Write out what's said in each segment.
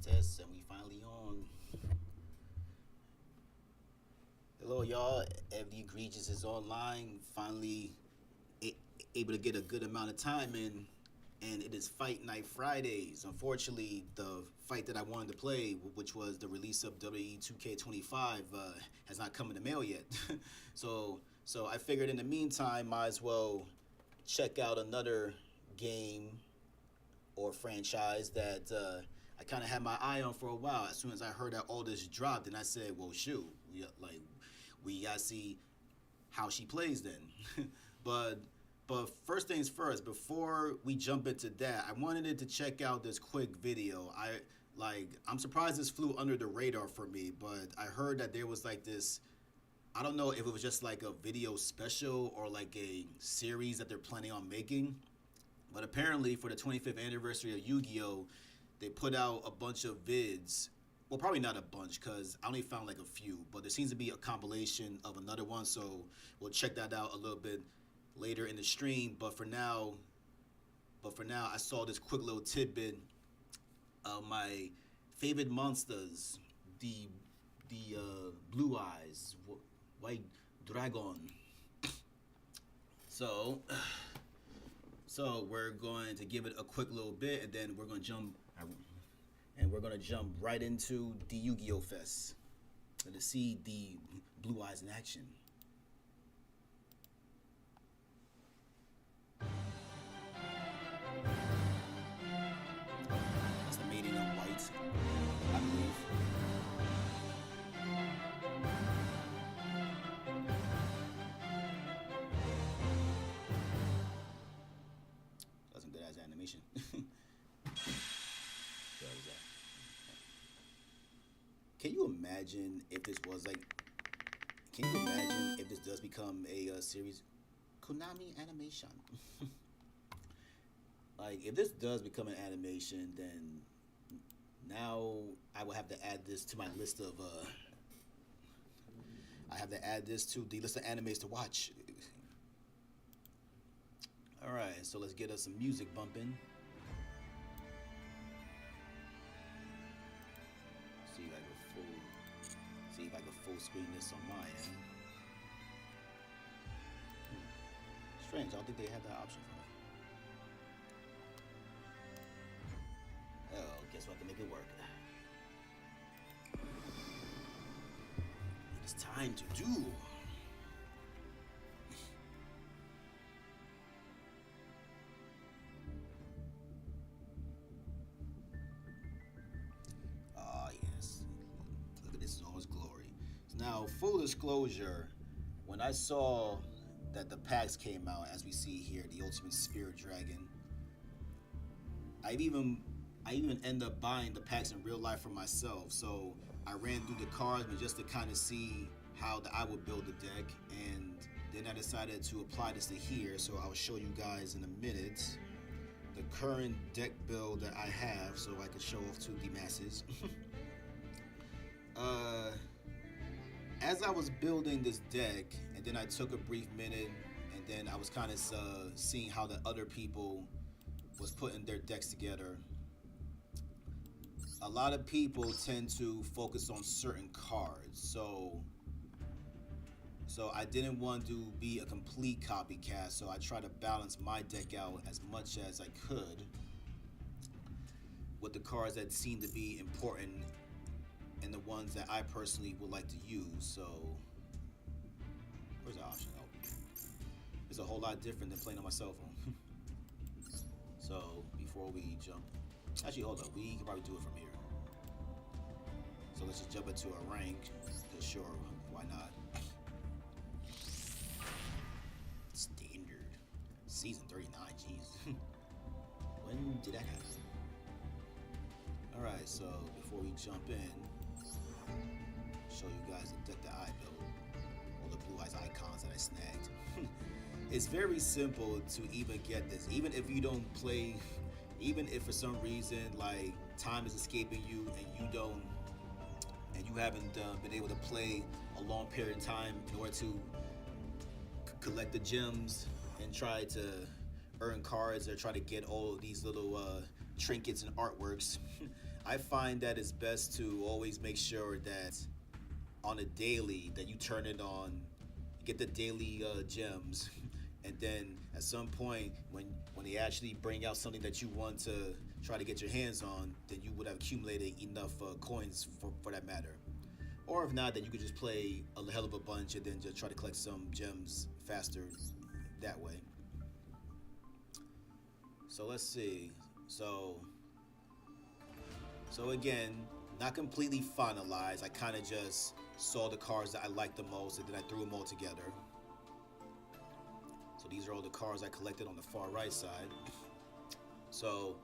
Test, and we finally on. Hello, y'all. Ev the Egregious is online. Finally, a- able to get a good amount of time in, and it is Fight Night Fridays. Unfortunately, the fight that I wanted to play, which was the release of WWE 2K25, has not come in the mail yet. so I figured in the meantime, might as well check out another game or franchise that I kind of had my eye on for a while. As soon as I heard that all this dropped, and I said, "Well, shoot, we gotta see how she plays then." but but first things first, before we jump into that, I wanted it to check out this quick video. I'm surprised this flew under the radar for me, but I heard that there was like this. I don't know if it was just like a video special or like a series that they're planning on making. But apparently, for the 25th anniversary of Yu-Gi-Oh, they put out a bunch of vids. Well, probably not a bunch because I only found like a few. But there seems to be a compilation of another one, so we'll check that out a little bit later in the stream. But for now, I saw this quick little tidbit of my favorite monsters, the blue eyes, white dragon. So. So we're going to give it a quick little bit, and then we're going to jump right into the Yu-Gi-Oh Fest to see the Blue Eyes in action. That's the maiden of white, I believe. That's some good ass animation. Can you imagine if this was like? Can you imagine if this does become a series? Konami animation. Like, if this does become an animation, then now I will have to add this to my list of. I have to add this to the list of animes to watch. All right, so let's get us some music bumping. See if I can full screen this on my end. Strange, I don't think they have that option for me. Oh, guess we'll have to make it work. It is time to duel. Now, full disclosure, when I saw that the packs came out, as we see here, the Ultimate Spirit Dragon, I even end up buying the packs in real life for myself. So I ran through the cards, but just to kind of see how I would build the deck, and then I decided to apply this to here. So I'll show you guys in a minute the current deck build that I have, so I can show off to the masses. As I was building this deck, and then I took a brief minute, and then I was kind of seeing how the other people was putting their decks together. A lot of people tend to focus on certain cards, so I didn't want to be a complete copycat, so I tried to balance my deck out as much as I could with the cards that seemed to be important and the ones that I personally would like to use. So where's the option? Oh, it's a whole lot different than playing on my cell phone. So before we jump, actually hold up, we can probably do it from here. So let's just jump into a rank, because sure, why not? Standard season 39, jeez. When did that happen? Alright, so before we jump in, show you guys the deck that I built, all the Blue Eyes icons that I snagged. It's very simple to even get this, even if you don't play, even if for some reason like time is escaping you and you haven't been able to play a long period of time in order to collect the gems and try to earn cards or try to get all of these little trinkets and artworks. I find that it's best to always make sure that on a daily that you turn it on, get the daily gems, and then at some point when they actually bring out something that you want to try to get your hands on, then you would have accumulated enough coins for that matter. Or if not, then you could just play a hell of a bunch and then just try to collect some gems faster that way. So let's see. So again, not completely finalized. I kind of just saw the cards that I liked the most, and then I threw them all together. So these are all the cards I collected on the far right side. So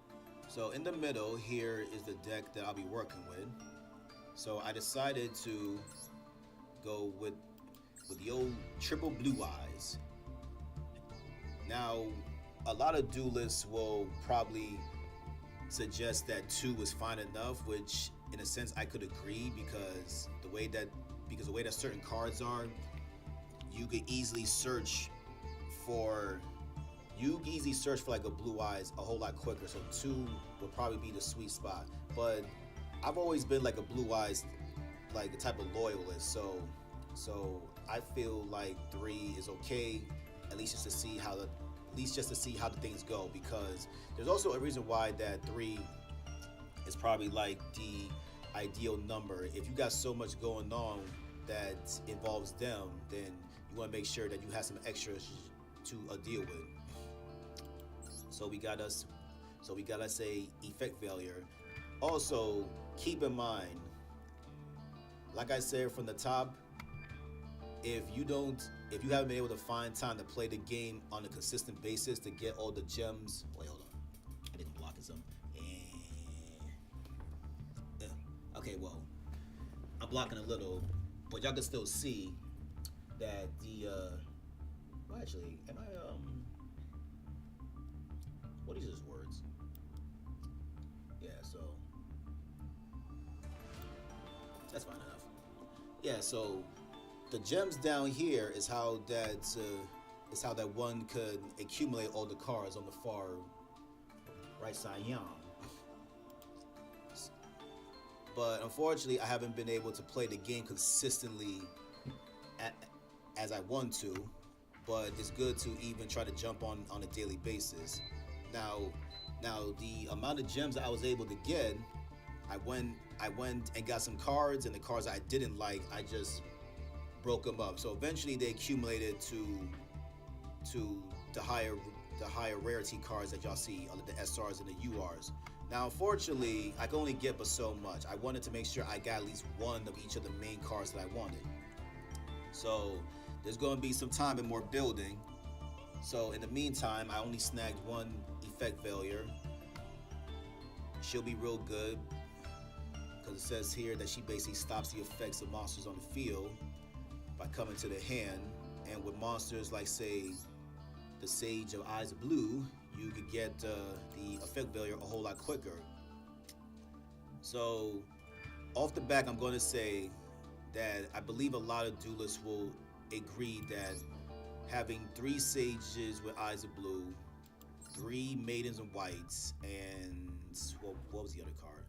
in the middle here is the deck that I'll be working with. So I decided to go with the old triple blue eyes. Now, a lot of duelists will probably suggest that 2 is fine enough, which in a sense I could agree, because the way that certain cards are, you could easily search for like a blue eyes a whole lot quicker. So 2 would probably be the sweet spot. But I've always been like a blue eyes, like a type of loyalist. So I feel like 3 is okay, at least just to see how the things go, because there's also a reason why that 3 is probably like the ideal number. If you got so much going on that involves them, then you want to make sure that you have some extras to deal with. So we got us a effect failure. Also, keep in mind, like I said from the top, if you haven't been able to find time to play the game on a consistent basis to get all the gems. Wait, hold on. I think I'm blocking something. Okay, well, I'm blocking a little, but y'all can still see that the well, actually, am I what is his words? Yeah, so that's fine enough. Yeah, so the gems down here is how that one could accumulate all the cards on the far right side. But unfortunately, I haven't been able to play the game consistently as I want to. But it's good to even try to jump on a daily basis. Now the amount of gems that I was able to get, I went and got some cards, and the cards I didn't like, I just broke them up. So eventually they accumulated to the higher rarity cards that y'all see, the SRs and the URs. Now unfortunately, I can only get but so much. I wanted to make sure I got at least one of each of the main cards that I wanted. So there's going to be some time and more building. So in the meantime, I only snagged one effect failure. She'll be real good, because it says here that she basically stops the effects of monsters on the field by coming to the hand. And with monsters like, say, the Sage of Eyes of Blue, you could get the effect failure a whole lot quicker. So off the back, I'm going to say that I believe a lot of duelists will agree that having 3 Sages with Eyes of Blue, 3 Maidens in Whites, and what was the other card?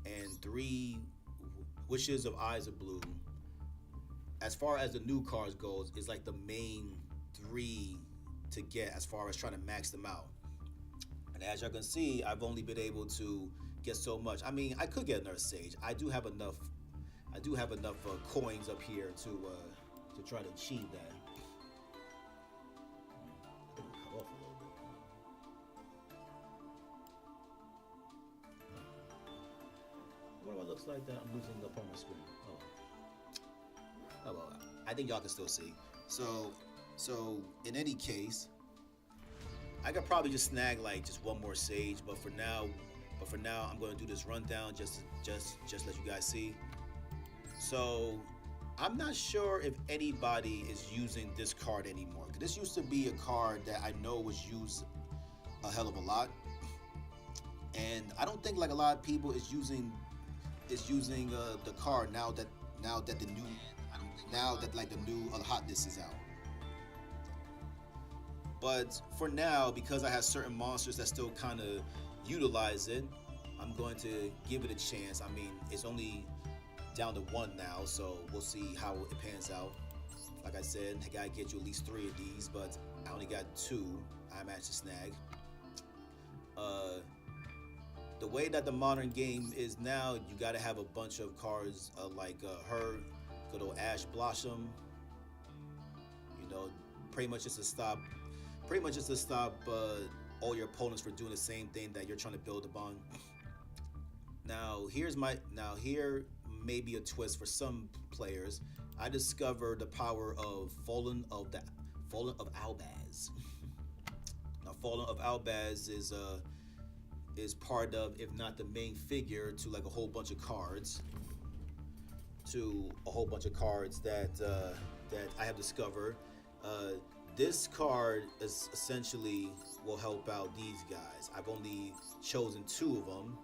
And 3 Wishes of Eyes of Blue, as far as the new cards goes, is like the main 3 to get as far as trying to max them out. And as y'all can see, I've only been able to get so much. I mean, I could get another Sage. I do have enough coins up here to try to achieve that. I think I'll cut off a little bit. What do I look like that I'm losing up on my screen? Oh well, I think y'all can still see. So in any case, I could probably just snag like just one more Sage, but for now I'm going to do this rundown just let you guys see. So I'm not sure if anybody is using this card anymore. This used to be a card that I know was used a hell of a lot, and I don't think like a lot of people is using the card now that the new hotness is out. But for now, because I have certain monsters that still kind of utilize it, I'm going to give it a chance. I mean, it's only down to one now, so we'll see how it pans out. Like I said, I gotta get you at least 3 of these, but I only got 2 I managed to snag. The way that the modern game is now, you gotta have a bunch of cards like her, good old Ash Blossom. You know, pretty much just to stop, all your opponents for doing the same thing that you're trying to build upon. Here may be a twist for some players. I discovered the power of Fallen of Albaz. Now, Fallen of Albaz is part of, if not the main figure, to like a whole bunch of cards. That I have discovered. This card is essentially will help out these guys. I've only chosen 2 of them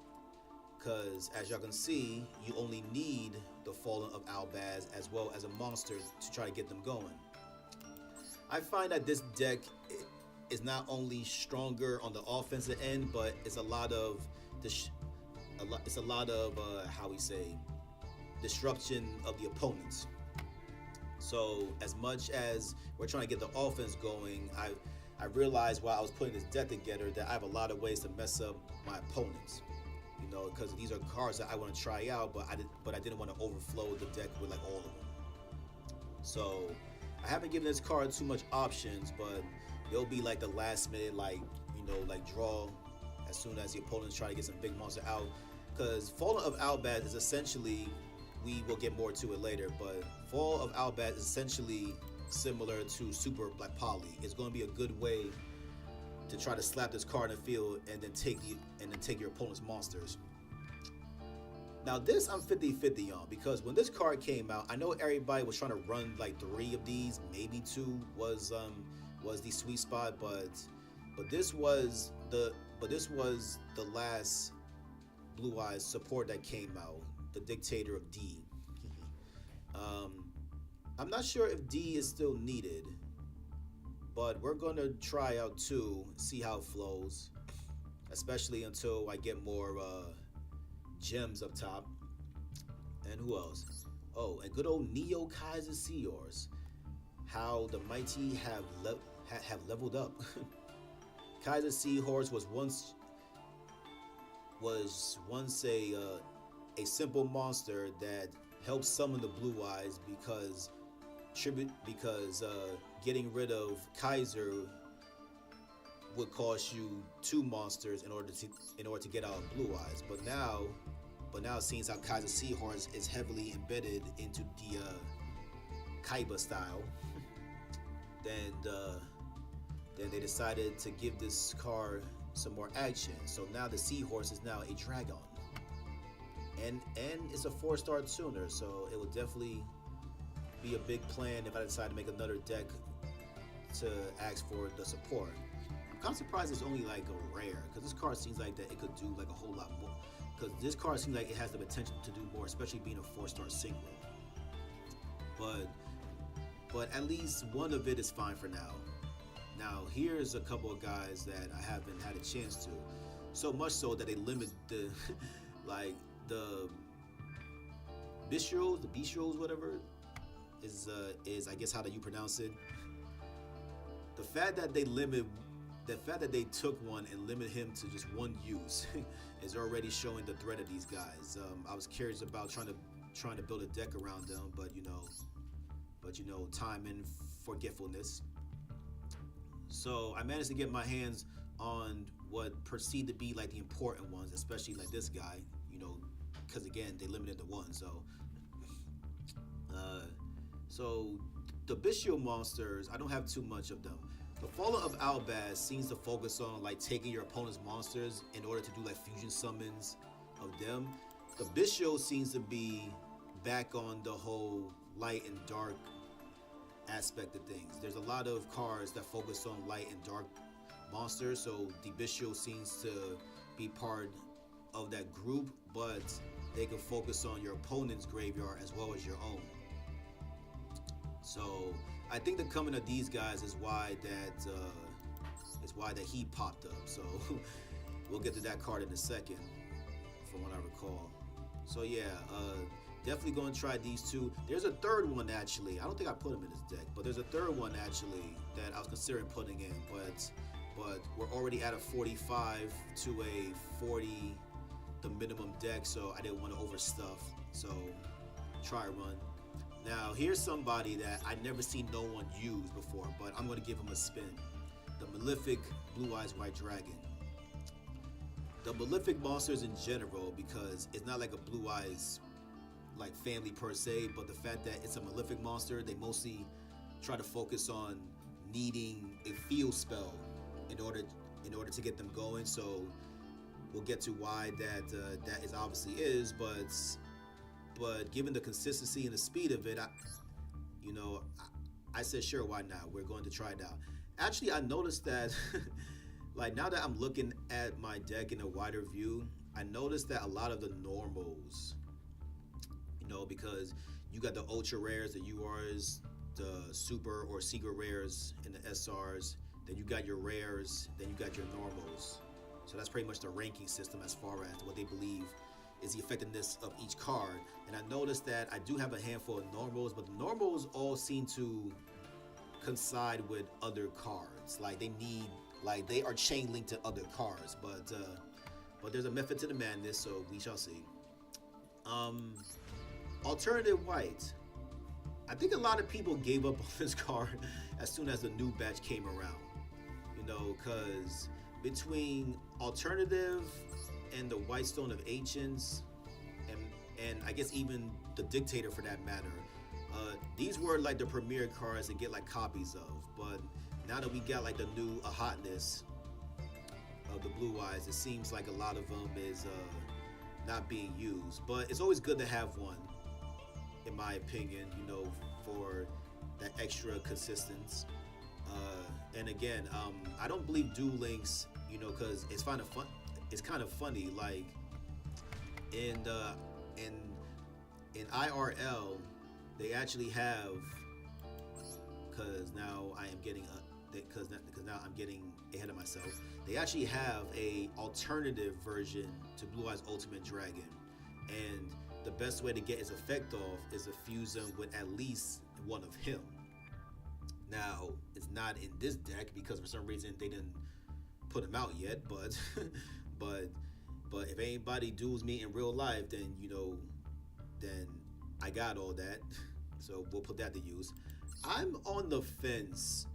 because, as y'all can see, you only need the Fallen of Albaz as well as a monster to try to get them going. I find that this deck is not only stronger on the offensive end, but it's a lot of how we say, disruption of the opponents. So as much as we're trying to get the offense going, I realized while I was putting this deck together that I have a lot of ways to mess up my opponents. You know, because these are cards that I want to try out, but I didn't want to overflow the deck with like all of them. So I haven't given this card too much options, but it'll be like the last minute, like, you know, like draw as soon as the opponents try to get some big monster out. Because Fallen of Albaz is essentially, we will get more to it later, but Fall of Albaz is essentially similar to Super Black Poly. It's going to be a good way to try to slap this card in the field and then take your opponent's monsters. Now this I'm 50-50 on, because when this card came out, I know everybody was trying to run like 3 of these, maybe 2 was the sweet spot, but this was the last Blue Eyes support that came out, the Dictator of D. I'm not sure if D is still needed, but we're going to try out 2, see how it flows, especially until I get more gems up top. And who else? Oh, and good old Neo Kaiser Seahorse. How the mighty have leveled up. Kaiser Seahorse was once a simple monster that helped summon the Blue Eyes because getting rid of Kaiser would cost you 2 monsters in order to get out of Blue Eyes. But now it seems how Kaiser Seahorse is heavily embedded into the Kaiba style. Then they decided to give this card some more action. So now the Seahorse is now a dragon, and it's a 4-star tuner. So it will definitely be a big plan if I decide to make another deck to ask for the support. I'm kind of surprised it's only like a rare, because this card seems like that it could do like a whole lot more. Because this card seems like it has the potential to do more, especially being a 4-star single. But at least one of it is fine for now. Now here's a couple of guys that I haven't had a chance to. So much so that they limit the like the Bistros, whatever is I guess how do you pronounce it. The fact that they took one and limit him to just 1 use is already showing the threat of these guys. I was curious about trying to build a deck around them, but you know, time and forgetfulness. So I managed to get my hands on what perceived to be like the important ones, especially like this guy, you know, because again they limited to 1. So the Bishio monsters, I don't have too much of them. The Fallen of Albaz seems to focus on like taking your opponent's monsters in order to do like fusion summons of them. The Bishio seems to be back on the whole light and dark aspect of things. There's a lot of cards that focus on light and dark monsters, so the Bishio seems to be part of that group, but they can focus on your opponent's graveyard as well as your own. So I think the coming of these guys is why that he popped up. So we'll get to that card in a second. recall. So yeah, definitely going to try these two. There's a third one actually. I don't think I put them in this deck, but there's a third one actually that I was considering putting in, but we're already at a 45 to a 40, the minimum deck, so I didn't want to overstuff. So try run. Now here's somebody that I never seen no one use before, but I'm going to give him a spin. The Malefic Blue Eyes White Dragon. The Malefic monsters in general, because it's not like a Blue Eyes like family per se, but the fact that it's a Malefic monster, they mostly try to focus on needing a field spell in order to get them going. So we'll get to why that is obviously is, but given the consistency and the speed of it, I said sure, why not? We're going to try it out. Actually, I noticed that like now that I'm looking at my deck in a wider view, I noticed that a lot of the normals, because you got the ultra rares, the URs, the super or secret rares, and the SRs. Then you got your rares. Then you got your normals. So that's pretty much the ranking system as far as what they believe is the effectiveness of each card. And I noticed that I do have a handful of normals, but the normals all seem to coincide with other cards. Like they are chain linked to other cards. But there's a method to the madness, so we shall see. Alternative White. I think a lot of people gave up on this card as soon as the new batch came around. Because between Alternative and the White Stone of Ancients, and I guess even the Dictator for that matter, these were like the premier cards to get like copies of. But now that we got like the new hotness of the Blue Eyes, it seems like a lot of them is not being used. But it's always good to have one, in my opinion, for that extra consistency. And again, I don't believe Duel Links, because it's kind of fun. It's kind of funny, like in IRL, they actually have, because now I am getting because now I'm getting ahead of myself. They actually have a alternative version to Blue Eyes Ultimate Dragon, and the best way to get his effect off is to fuse him with at least one of him. Now, it's not in this deck because for some reason they didn't put him out yet, but but if anybody duels me in real life, then then I got all that. So we'll put that to use. I'm on the fence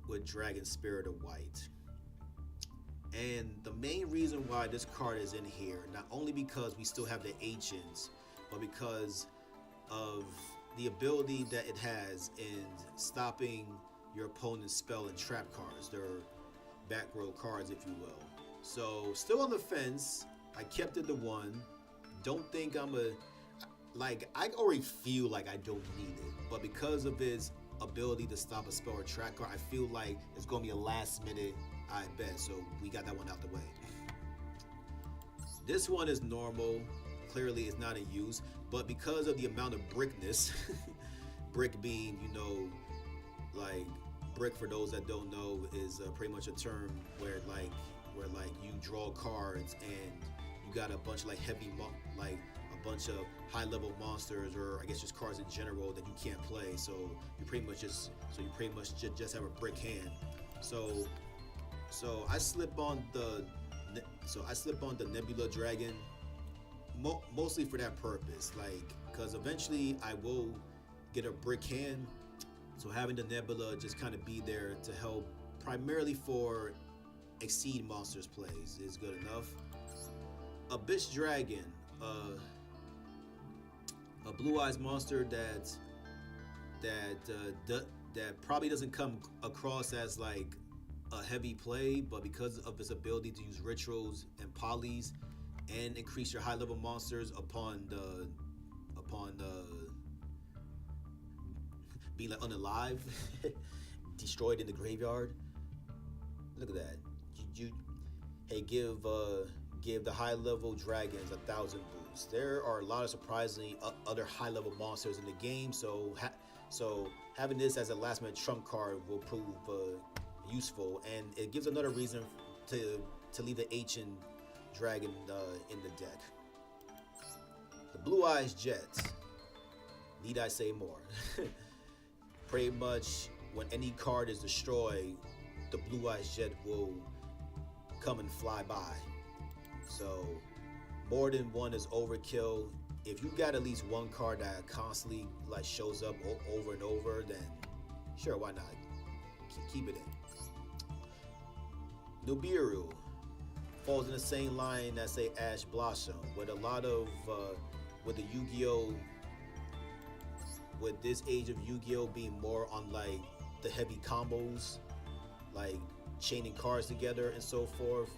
with Dragon Spirit of White. And the main reason why this card is in here, not only because we still have the Ancients, but because of the ability that it has in stopping your opponent's spell and trap cards. They're back row cards, if you will. So, still on the fence. I kept it to 1. Don't think I already feel like I don't need it. But because of its ability to stop a spell or trap card, I feel like it's going to be a last minute, I bet. So, we got that one out the way. This one is normal. Clearly, it's not in use. But because of the amount of brickness, brick being, like brick, for those that don't know, is pretty much a term where you draw cards and you got a bunch of a bunch of high level monsters, or I guess just cards in general that you can't play. So you pretty much just have a brick hand. So I slip on the Nebula Dragon. Mostly for that purpose, because eventually I will get a brick hand, so having the Nebula just kind of be there to help primarily for Exceed monsters plays is good enough. Abyss Dragon, a Blue Eyes monster that probably doesn't come across as like a heavy play, but because of its ability to use rituals and polys and increase your high level monsters upon being like unalive, destroyed in the graveyard. Look at that. Hey, give the high level dragons 1,000 boosts. There are a lot of surprisingly other high level monsters in the game, so having this as a last minute trump card will prove useful, and it gives another reason to leave the ancient dragon in the deck. Blue Eyes Jets. Need I say more? Pretty much when any card is destroyed, the Blue Eyes Jet will come and fly by. So more than one is overkill. If you got at least one card that constantly like shows up over and over, then sure, why not? Keep it in. Nibiru falls in the same line as say Ash Blossom, with a lot of with the Yu-Gi-Oh, with this age of Yu-Gi-Oh being more on like the heavy combos, like chaining cards together and so forth.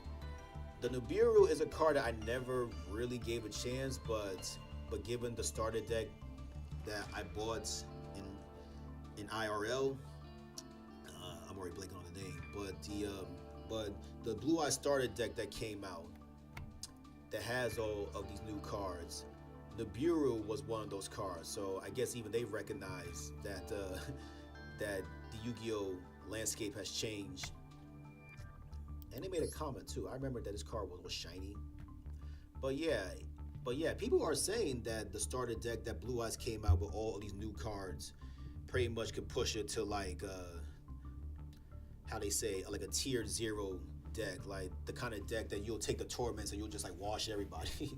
The Nibiru is a card that I never really gave a chance, but given the starter deck that I bought in IRL, I'm already blanking on the name, but the Blue Eye starter deck that came out that has all of these new cards, Nibiru was one of those cards. So I guess even they recognize that that the Yu-Gi-Oh landscape has changed. And they made a comment too. I remember that this card was shiny. But yeah, people are saying that the starter deck that Blue Eyes came out with all of these new cards pretty much could push it to like how they say, like a tier 0 deck, like the kind of deck that you'll take the torments and you'll just like wash everybody.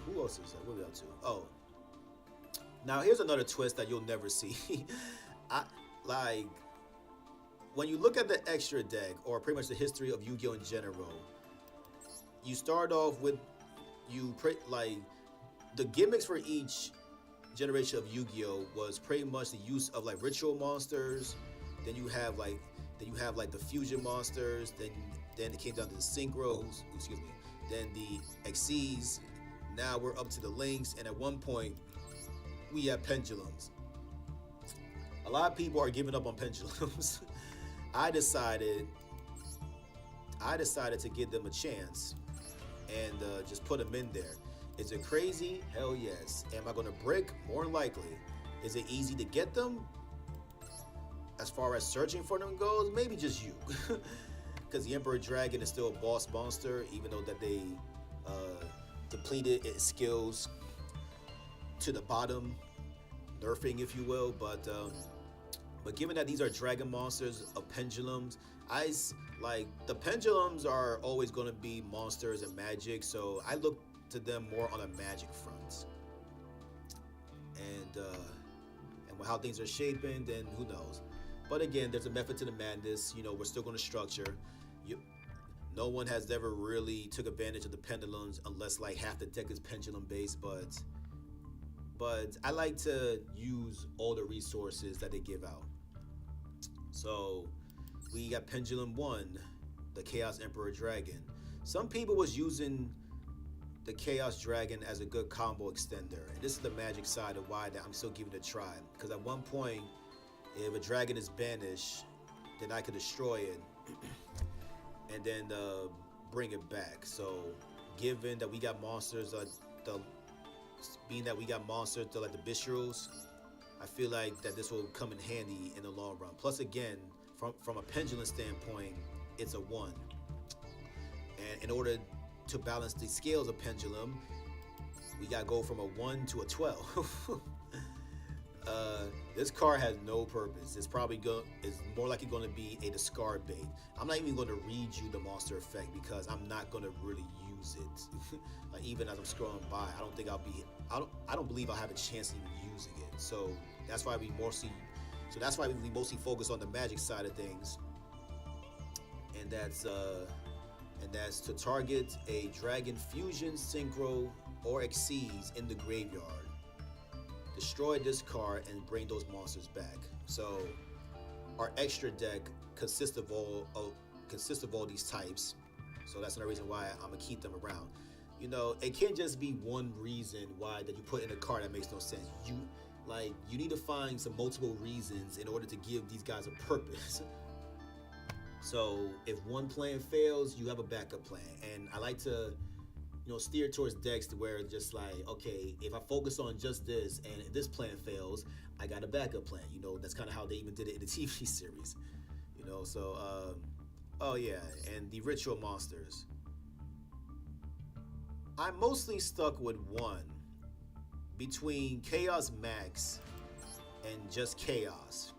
Who else is that? What are we up to? Oh, now here's another twist that you'll never see. Like when you look at the extra deck, or pretty much the history of Yu-Gi-Oh in general, you start off with like the gimmicks for each generation of Yu-Gi-Oh was pretty much the use of like ritual monsters. Then you have like the fusion monsters. Then it came down to the synchros. Excuse me. Then the XCs. Now we're up to the links, and at one point we have pendulums. A lot of people are giving up on pendulums. I decided to give them a chance and just put them in there. Is it crazy? Hell yes. Am I going to brick? More than likely. Is it easy to get them? As far as searching for them goes, maybe just you. Because the Emperor Dragon is still a boss monster, even though that they depleted its skills to the bottom, nerfing, if you will. But given that these are dragon monsters of pendulums, the pendulums are always going to be monsters and magic, so I look to them more on a magic front. And with how things are shaping, then who knows? But again, there's a method to the madness. You know, we're still going to structure. No one has ever really took advantage of the pendulums unless like half the deck is pendulum based. But I like to use all the resources that they give out. So we got Pendulum 1, the Chaos Emperor Dragon. Some people was using the Chaos Dragon as a good combo extender. And this is the magic side of why that I'm still giving it a try. Because at one point, if a dragon is banished, then I could destroy it and then bring it back. So given that we got monsters, being that we got monsters like the Bishruls, I feel like that this will come in handy in the long run. Plus, again, from a pendulum standpoint, it's a 1. And in order to balance the scales of pendulum, we got to go from a 1 to a 12. This card has no purpose. It's more likely going to be a discard bait. I'm not even going to read you the monster effect because I'm not going to really use it. Like even as I'm scrolling by, I don't believe I'll have a chance of even using it. So that's why we mostly focus on the magic side of things, and that's to target a dragon fusion, synchro, or exceeds in the graveyard. Destroy this card and bring those monsters back. So our extra deck consists of all these types. So that's another reason why I'm gonna keep them around. You know, it can't just be one reason why that you put in a card that makes no sense. You need to find some multiple reasons in order to give these guys a purpose. So if one plan fails, you have a backup plan. And I like to, steer towards decks to where it's just like, okay, if I focus on just this and this plan fails, I got a backup plan. That's kind of how they even did it in the TV series. So, oh yeah, and the ritual monsters. I'm mostly stuck with one between Chaos Max and just Chaos.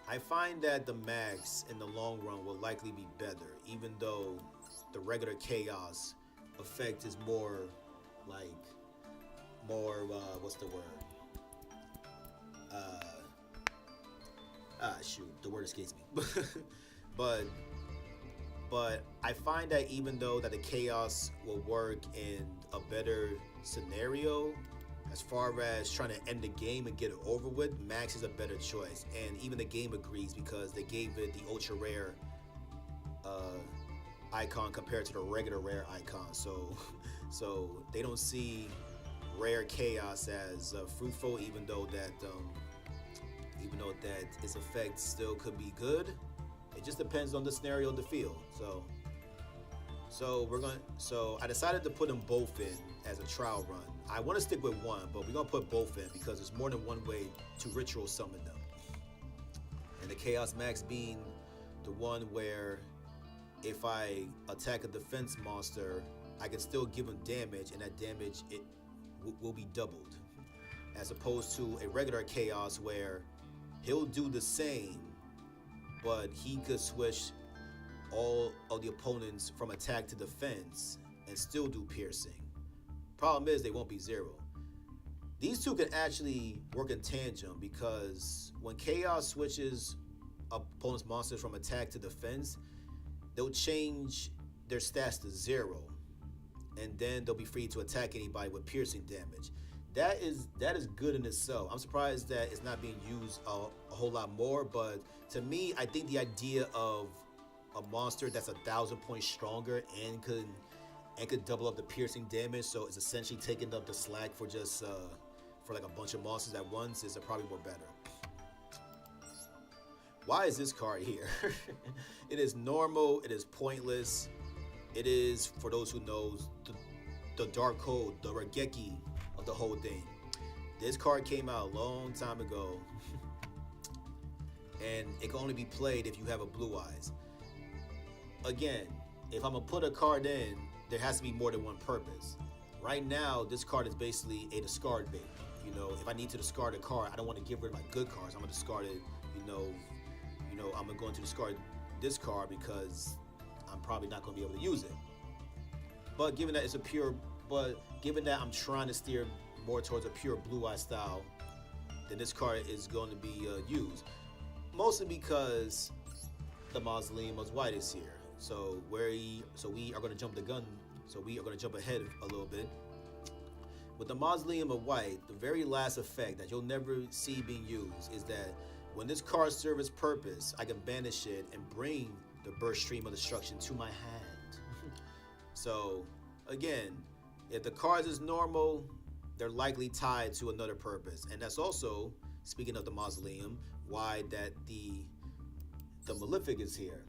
I find that the Max in the long run will likely be better, even though the regular Chaos effect is more like what's the word? Uh, shoot, the word escapes me. but but I find that even though that the chaos will work in a better scenario, as far as trying to end the game and get it over with, Max is a better choice. And even the game agrees because they gave it the ultra rare icon compared to the regular rare icon. So they don't see rare chaos as fruitful, even though that its effect still could be good. It just depends on the scenario of the field. So I decided to put them both in as a trial run. I want to stick with one, but we're gonna put both in because there's more than one way to ritual summon them. And the Chaos Max being the one where if I attack a defense monster, I can still give him damage, and that damage will be doubled, as opposed to a regular Chaos where he'll do the same, but he could switch all of the opponents from attack to defense and still do piercing. Problem is, they won't be zero. These two can actually work in tandem because when Chaos switches opponent's monsters from attack to defense, they'll change their stats to 0, and then they'll be free to attack anybody with piercing damage. That is good in itself. I'm surprised that it's not being used a whole lot more, but to me, I think the idea of a monster that's 1,000 points stronger and could double up the piercing damage, so it's essentially taking up the slack for just for like a bunch of monsters at once, is probably more better. Why is this card here? It is normal. It is pointless. It is, for those who knows, the dark code, the Regeki of the whole thing. This card came out a long time ago, and it can only be played if you have a Blue Eyes. Again, if I'm gonna put a card in, there has to be more than one purpose. Right now, this card is basically a discard bait. You know, if I need to discard a card, I don't want to get rid of my good cards. I'm gonna discard it. I'm going to discard this card because I'm probably not going to be able to use it. But given that I'm trying to steer more towards a pure Blue Eye style, then this card is going to be used. Mostly because the Mausoleum of White is here. So we are going to jump the gun. So we are going to jump ahead a little bit. With the Mausoleum of White, the very last effect that you'll never see being used is that when this card serves its purpose, I can banish it and bring the Burst Stream of Destruction to my hand. So, again, if the cards is normal, they're likely tied to another purpose. And that's also, speaking of the Mausoleum, why that the Malefic is here.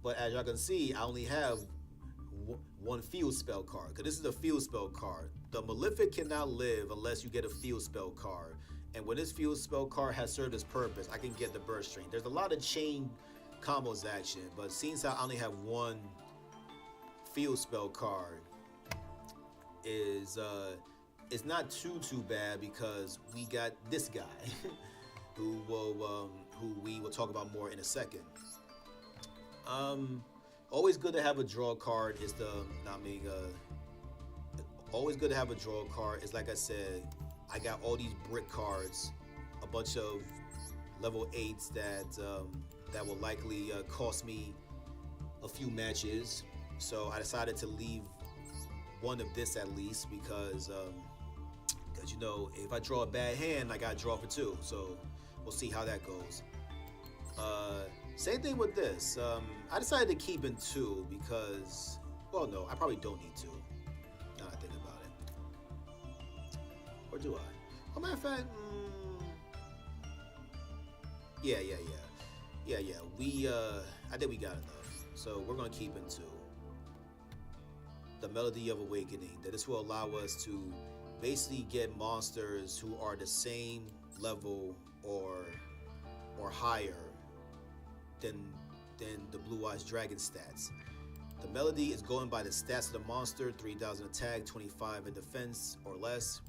But as y'all can see, I only have one field spell card, because this is a field spell card. The Malefic cannot live unless you get a field spell card. And when this field spell card has served its purpose, I can get the Burst Stream. There's a lot of chain combos action, but since I only have one field spell card, is not too bad because we got this guy who we will talk about more in a second. Always good to have a draw card. Always good to have a draw card. Is like I said, I got all these brick cards, a bunch of level 8s that will likely cost me a few matches. So I decided to leave one of this at least because if I draw a bad hand, I gotta draw for 2. So we'll see how that goes. Same thing with this. I decided to keep in 2 because, well, no, I probably don't need 2. Now that I think about it. Or do I? Oh, matter of fact, yeah. I think we got enough. So we're gonna keep in 2. The Melody of Awakening. That this will allow us to basically get monsters who are the same level or higher than the Blue Eyes Dragon stats. The melody is going by the stats of the monster: 3,000 attack, 25 in defense or less.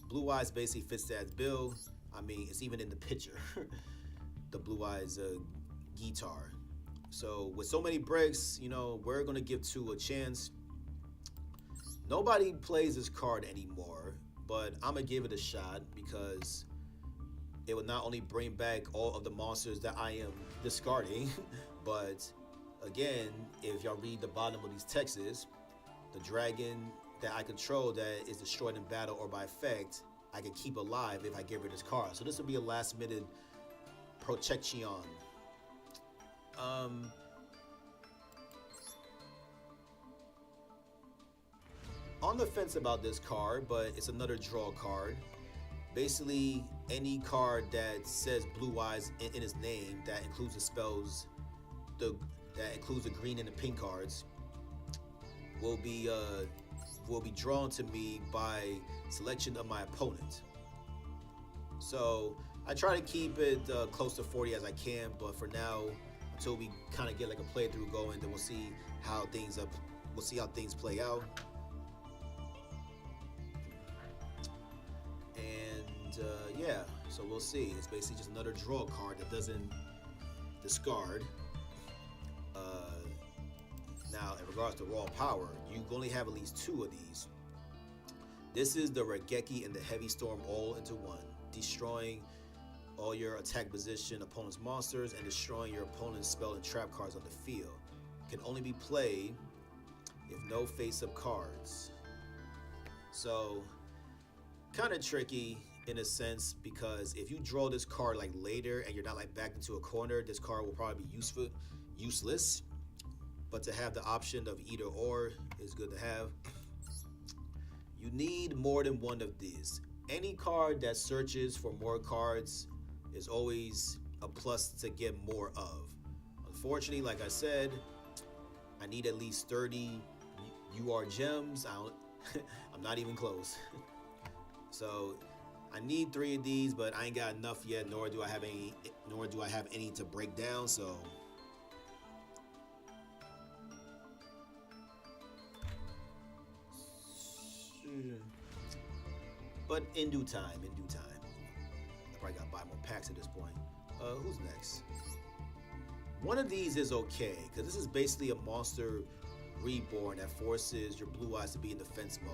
Blue Eyes basically fits that bill. I mean, it's even in the picture. The Blue Eyes guitar. So with so many bricks, we're gonna give 2 a chance. Nobody plays this card anymore, but I'm gonna give it a shot because it will not only bring back all of the monsters that I am discarding, but again, if y'all read the bottom of these texts, the dragon that I control that is destroyed in battle or by effect, I can keep alive if I get rid of this card. So this will be a last minute protection. On the fence about this card, but it's another draw card. Basically, any card that says Blue Eyes in its name that includes the spells, that includes the green and the pink cards, will be drawn to me by selection of my opponent. So I try to keep it close to 40 as I can, but for now, until we kind of get like a playthrough going, then we'll see how things play out. Yeah, so we'll see. It's basically just another draw card that doesn't discard. Now, in regards to raw power, you only have at least 2 of these. This is the Regeki and the Heavy Storm all into one, destroying all your attack position opponent's monsters and destroying your opponent's spell and trap cards on the field. Can only be played if no face-up cards. So, kind of tricky in a sense, because if you draw this card like later and you're not like backed into a corner, this card will probably be useless. But to have the option of either or is good to have. You need more than one of these. Any card that searches for more cards is always a plus to get more of. Unfortunately, like I said, I need at least 30 UR gems. I'm not even close. So I need 3 of these, but I ain't got enough yet, nor do I have any to break down, so but in due time. I probably gotta buy more packs at this point. Who's next? One of these is okay, because this is basically a monster reborn that forces your Blue Eyes to be in defense mode.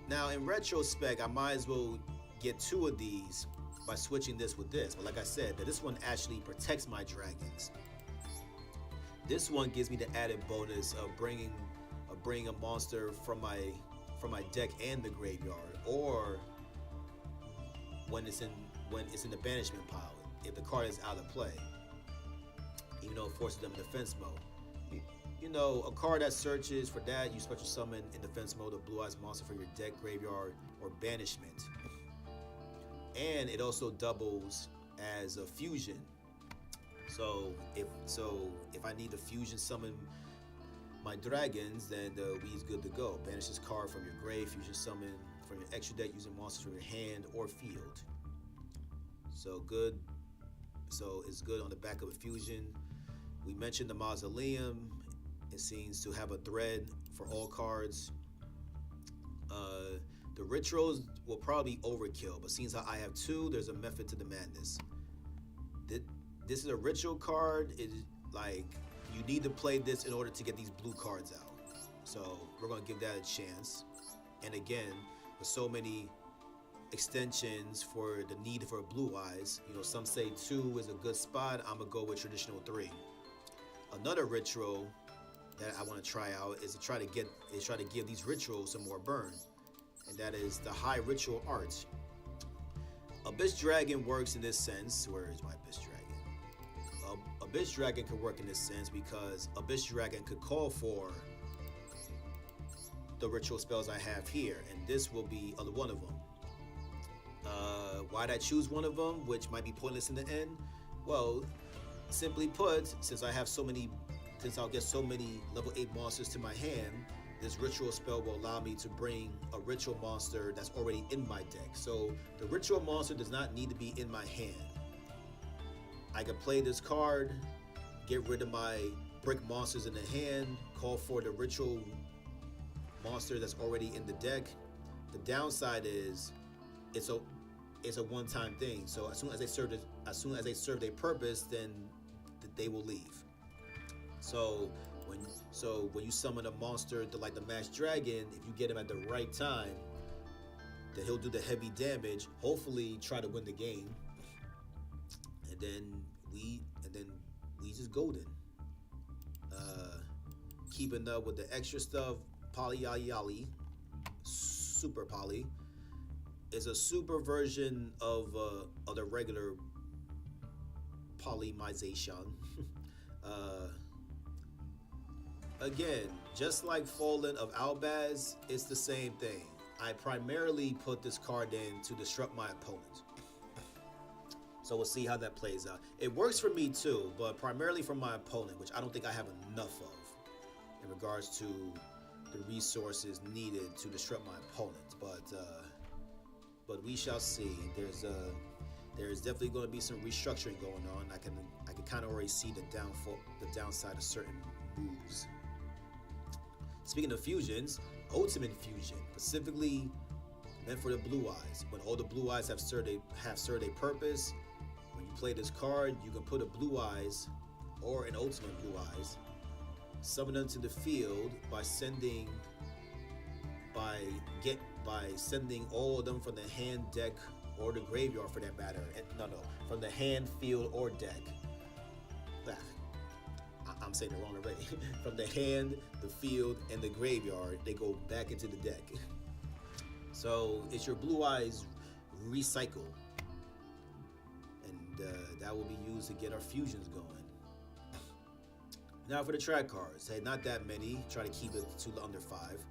Now, in retrospect, I might as well get 2 of these by switching this with this. But like I said, this one actually protects my dragons. This one gives me the added bonus of bringing a monster from my deck and the graveyard, or when it's in the banishment pile, if the card is out of play, even though it forces them in defense mode. A card that searches for that, you special summon in defense mode a Blue Eyes monster from your deck, graveyard, or banishment. And it also doubles as a fusion. So if I need to fusion summon my dragons, then we's good to go. Banish this card from your grave, fusion summon from your extra deck using monsters from your hand or field. So good. So it's good on the back of a fusion. We mentioned the Mausoleum. It seems to have a thread for all cards. The rituals will probably overkill, but since I have 2, there's a method to the madness. This is a ritual card. It's like you need to play this in order to get these blue cards out. So we're gonna give that a chance. And again, with so many extensions for the need for Blue Eyes, some say 2 is a good spot. I'm gonna go with traditional 3. Another ritual that I want to try out is to try to give these rituals some more burn, and that is the high ritual art. Abyss Dragon works in this sense. Where is my Abyss Dragon? Abyss Dragon could work in this sense because Abyss Dragon could call for the ritual spells I have here, and this will be one of them. Why'd I choose one of them, which might be pointless in the end? Well, simply put, since I'll get so many level 8 monsters to my hand, this ritual spell will allow me to bring a ritual monster that's already in my deck. So the ritual monster does not need to be in my hand. I can play this card, get rid of my brick monsters in the hand, call for the ritual monster that's already in the deck. The downside is it's a one-time thing. So as soon as they serve their purpose, then they will leave. So when you summon a monster like the Masked Dragon, if you get him at the right time, then he'll do the heavy damage. Hopefully, try to win the game, and then we just golden. Keeping up with the extra stuff, Poly Yali, Super Poly, is a super version of the regular polymization. Again, just like Fallen of Albaz, it's the same thing. I primarily put this card in to disrupt my opponent. So we'll see how that plays out. It works for me too, but primarily for my opponent, which I don't think I have enough of in regards to the resources needed to disrupt my opponent. But we shall see. There's definitely going to be some restructuring going on. I can kind of already see the downside of certain moves. Speaking of fusions, Ultimate Fusion, specifically meant for the Blue Eyes. When all the Blue Eyes have served a purpose, when you play this card, you can put a Blue Eyes or an Ultimate Blue Eyes, summon them to the field by sending all of them from the hand, deck, or the graveyard for that matter. From the hand, field, or deck. I'm saying it wrong already. From the hand, the field, and the graveyard, they go back into the deck. So it's your Blue Eyes recycle, and that will be used to get our fusions going. Now for the track cards, hey, not that many. Try to keep it to under 5.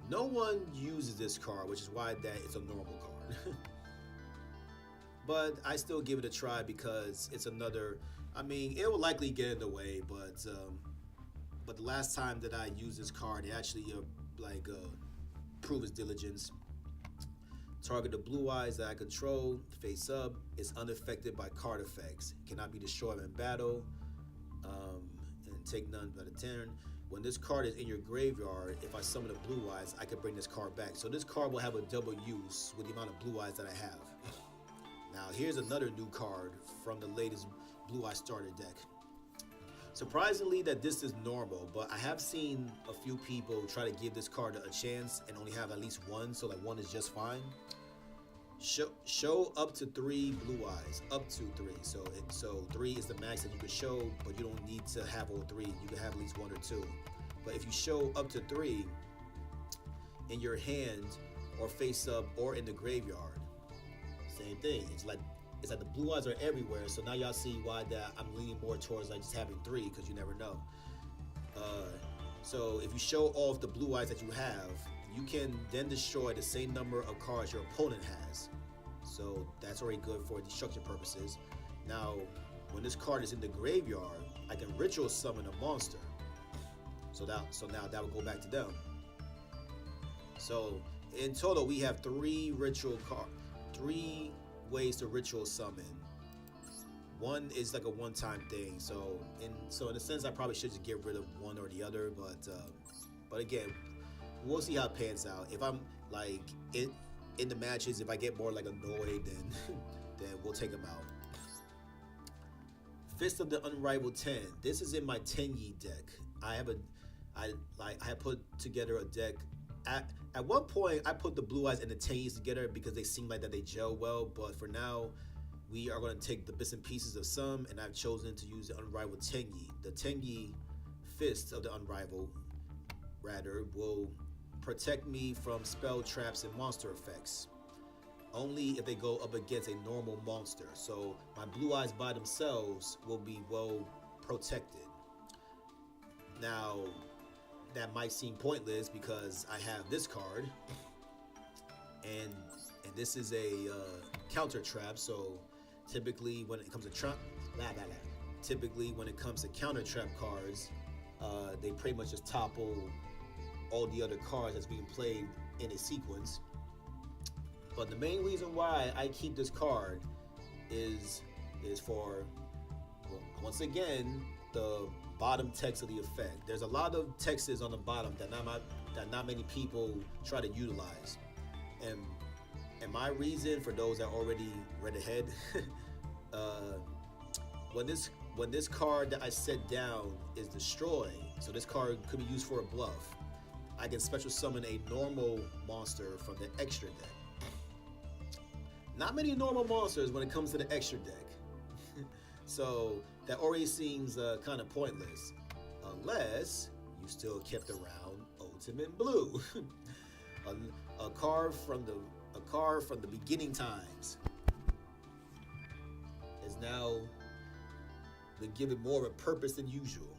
No one uses this card, which is why it's a normal card. But I still give it a try because it's another. I mean, it will likely get in the way, but the last time that I used this card, it actually prove its diligence. Target the Blue Eyes that I control, face up, is unaffected by card effects, cannot be destroyed in battle, and take none by the turn. When this card is in your graveyard, if I summon a Blue Eyes, I can bring this card back. So this card will have a double use with the amount of Blue Eyes that I have. Now here's another new card from the latest Blue Eye starter deck. Surprisingly that this is normal, but I have seen a few people try to give this card a chance and only have at least one, so like one is just fine. Show up to 3 Blue Eyes, up to 3. So 3 is the max that you can show, but you don't need to have all 3. You can have at least 1 or 2. But if you show up to 3 in your hand, or face up, or in the graveyard, same thing. It's like the Blue Eyes are everywhere. So now y'all see why that I'm leaning more towards like just having 3, because you never know. So if you show off the Blue Eyes that you have, you can then destroy the same number of cards your opponent has. So that's already good for destruction purposes. Now, when this card is in the graveyard, I can ritual summon a monster. So now that will go back to them. So in total, we have 3 ways to ritual summon. One is like a one-time thing. So in a sense, I probably should just get rid of one or the other. But again, we'll see how it pans out. If I'm like in the matches, if I get more like annoyed, then we'll take them out. Fist of the Unrivaled 10. This is in my Tenyi deck. I put together a deck. At one point, I put the Blue Eyes and the Tenyis together because they seem like that they gel well. But for now, we are going to take the bits and pieces of some, and I've chosen to use the Unrivaled Tenyi. The Tenyi Fist of the Unrivaled, rather, will protect me from spell traps and monster effects. Only if they go up against a normal monster. So my Blue Eyes by themselves will be well protected. Now, that might seem pointless because I have this card, and this is a counter trap. So typically when it comes to counter trap cards, they pretty much just topple all the other cards that's being played in a sequence. But the main reason why I keep this card is for, well, once again, the bottom text of the effect. There's a lot of texts on the bottom that not many people try to utilize. And my reason, for those that already read ahead, uh, when this card that I set down is destroyed, so this card could be used for a bluff, I can special summon a normal monster from the extra deck. Not many normal monsters when it comes to the extra deck. So that already seems kind of pointless, unless you still kept around Ultimate Blue, a card from the beginning times is now been given more of a purpose than usual.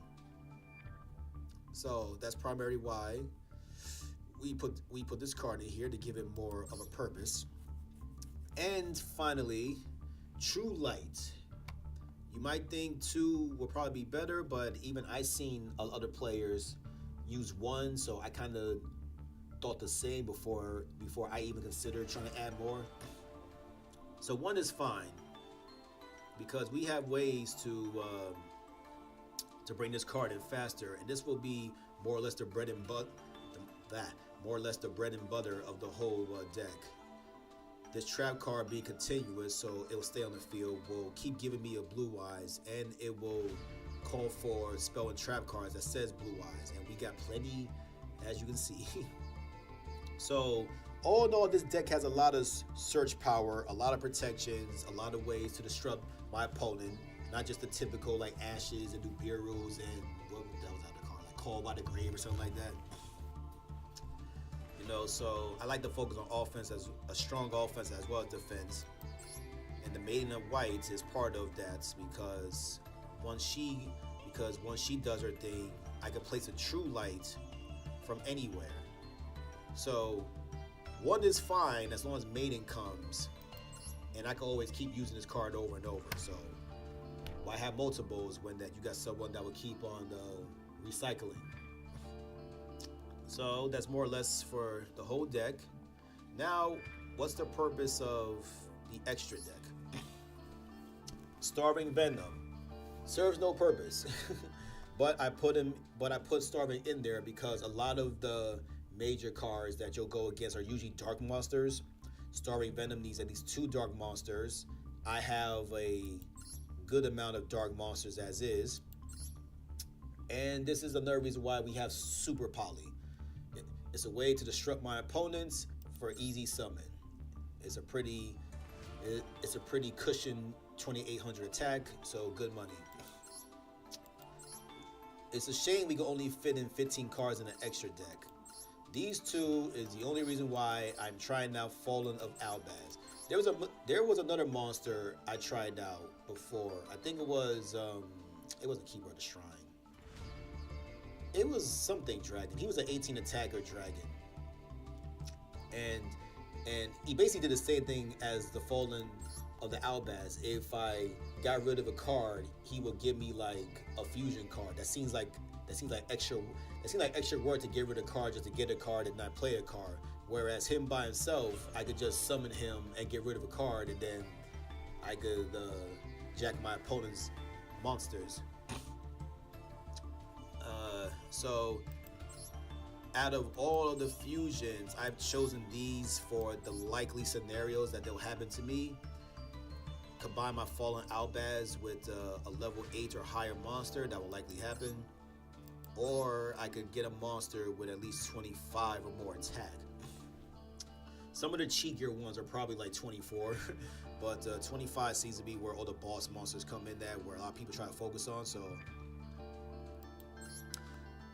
So that's primarily why we put this card in here, to give it more of a purpose. And finally, True Light. You might think 2 will probably be better, but even I seen other players use 1, so I kind of thought the same before I even considered trying to add more. So 1 is fine, because we have ways to bring this card in faster, and this will be more or less the bread and butter of the whole deck. This trap card being continuous, so it will stay on the field, will keep giving me a blue eyes, and it will call for spell and trap cards that says blue eyes, and we got plenty, as you can see. So all in all, this deck has a lot of search power, a lot of protections, a lot of ways to disrupt my opponent. Not just the typical like Ashes and do beer rules and what that was out of the card, like Call by the Grave or something like that. You know, so I like to focus on offense, as a strong offense as well as defense. And the Maiden of Whites is part of that, because once she does her thing, I can place a True Light from anywhere. So 1 is fine as long as Maiden comes, and I can always keep using this card over and over. So why have multiples when that you got someone that will keep on recycling? So that's more or less for the whole deck. Now, what's the purpose of the extra deck? Starving Venom serves no purpose, but I put Starving in there because a lot of the major cards that you'll go against are usually dark monsters. Starving Venom needs at least 2 dark monsters. I have a good amount of dark monsters as is, and this is another reason why we have Super Poly. It's a way to disrupt my opponents for easy summon. It's a pretty cushion 2800 attack, so good money. It's a shame we can only fit in 15 cards in an extra deck. These 2 is the only reason why I'm trying out Fallen of Albaz. There was another monster I tried out before. I think it wasn't Keeper of the Shrine. It was something dragon. He was an 18 attacker dragon. And he basically did the same thing as the Fallen of the Albaz. If I got rid of a card, he would give me like a fusion card. That seems like extra work to get rid of a card just to get a card and not play a card. Whereas him by himself, I could just summon him and get rid of a card, and then I could jack my opponent's monsters. So out of all of the fusions, I've chosen these for the likely scenarios that they'll happen to me. Combine my Fallen Albaz with a level 8 or higher monster that will likely happen. Or I could get a monster with at least 25 or more attack. Some of the cheekier ones are probably like 24, but 25 seems to be where all the boss monsters come in at, where a lot of people try to focus on. So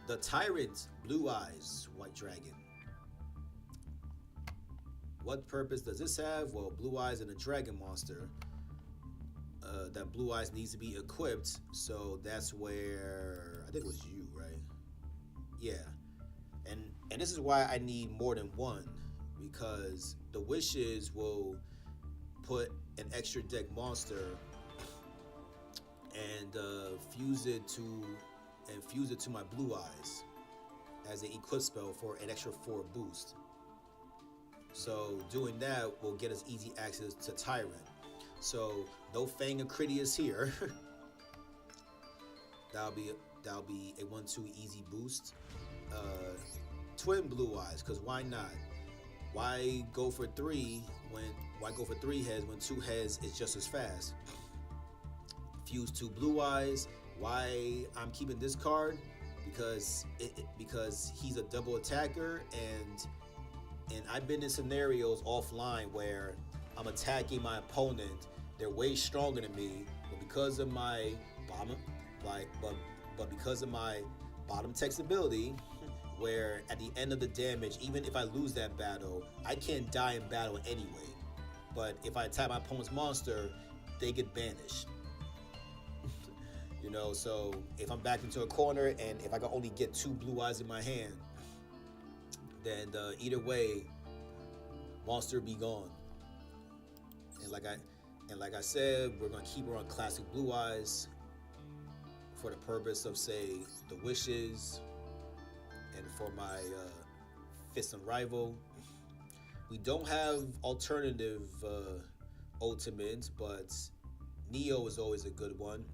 the Tyrant, Blue Eyes, White Dragon. What purpose does this have? Well, Blue Eyes and a dragon monster. That Blue Eyes needs to be equipped, so that's where I think it was you, right? Yeah, and this is why I need more than 1, because the wishes will put an extra deck monster and fuse it to my Blue Eyes as an equip spell for an extra 4 boost. So doing that will get us easy access to Tyrant. So no Fang of Critias here. That'll be a 1/2 easy boost. Uh, Twin Blue Eyes, because why not? Why go for three heads when 2 heads is just as fast? Fuse 2 Blue Eyes. Why I'm keeping this card? Because he's a double attacker, and I've been in scenarios offline where I'm attacking my opponent. They're way stronger than me, but because of my bottom, because of my bottom text ability, where at the end of the damage, even if I lose that battle, I can't die in battle anyway. But if I attack my opponent's monster, they get banished. So if I'm backed into a corner and if I can only get 2 Blue Eyes in my hand, then either way, monster be gone. And like I said, we're gonna keep her on classic Blue Eyes for the purpose of, say, the wishes, and for my Fist and Rival. We don't have alternative ultimates, but Neo is always a good one.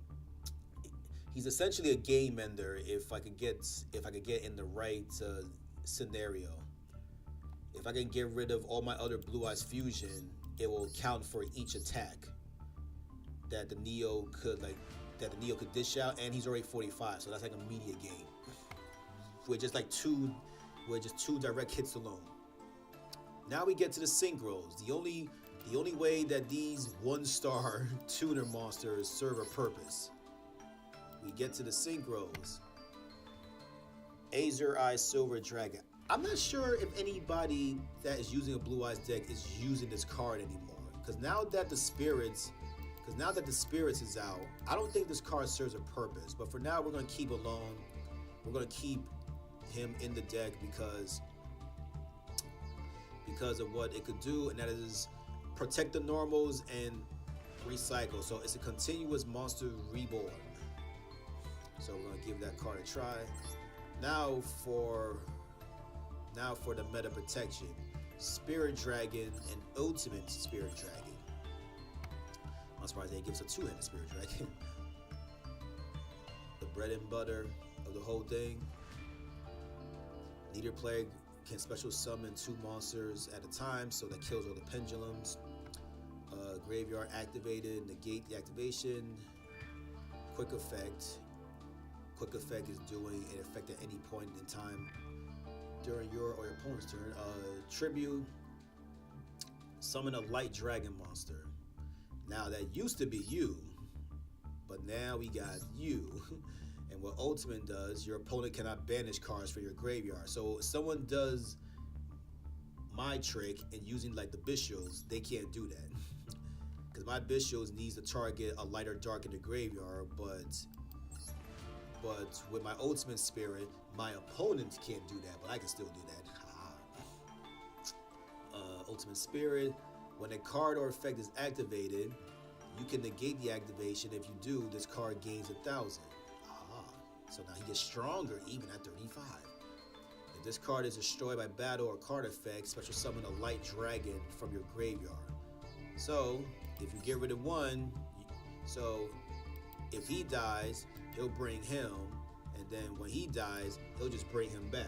He's essentially a game ender if I could get in the right scenario. If I can get rid of all my other Blue Eyes fusion, it will count for each attack that the Neo could dish out, and he's already 45, so that's like a media game. With just two direct hits alone. Now we get to the synchros. The only way that these 1-star tuner monsters serve a purpose. We get to the synchros. Azure Eye Silver Dragon. I'm not sure if anybody that is using a Blue Eyes deck is using this card anymore. Because now that the spirits is out, I don't think this card serves a purpose. But for now, we're gonna keep alone. We're gonna keep him in the deck because of what it could do, and that is protect the normals and recycle. So it's a continuous monster reborn. So we're gonna give that card a try. Now for the meta protection. Spirit Dragon and Ultimate Spirit Dragon. I'm surprised they give us a 2-handed Spirit Dragon. The bread and butter of the whole thing. Leader player can special summon 2 monsters at a time, so that kills all the pendulums. Graveyard activated, negate the activation. Quick effect. Quick effect is doing an effect at any point in time during your or your opponent's turn. Tribute. Summon a light dragon monster. Now that used to be you, but now we got you. And what Ultimate does, your opponent cannot banish cards from your graveyard. So if someone does my trick and using like the Bishops, they can't do that. Because my Bishops needs to target a light or dark in the graveyard, but with my Ultimate Spirit, my opponent can't do that, but I can still do that. Ultimate Spirit, when a card or effect is activated, you can negate the activation. If you do, this card gains 1,000. So now he gets stronger even at 35. If this card is destroyed by battle or card effect, special summon a light dragon from your graveyard. So if you get rid of one, if he dies, he'll bring him, and then when he dies, he'll just bring him back.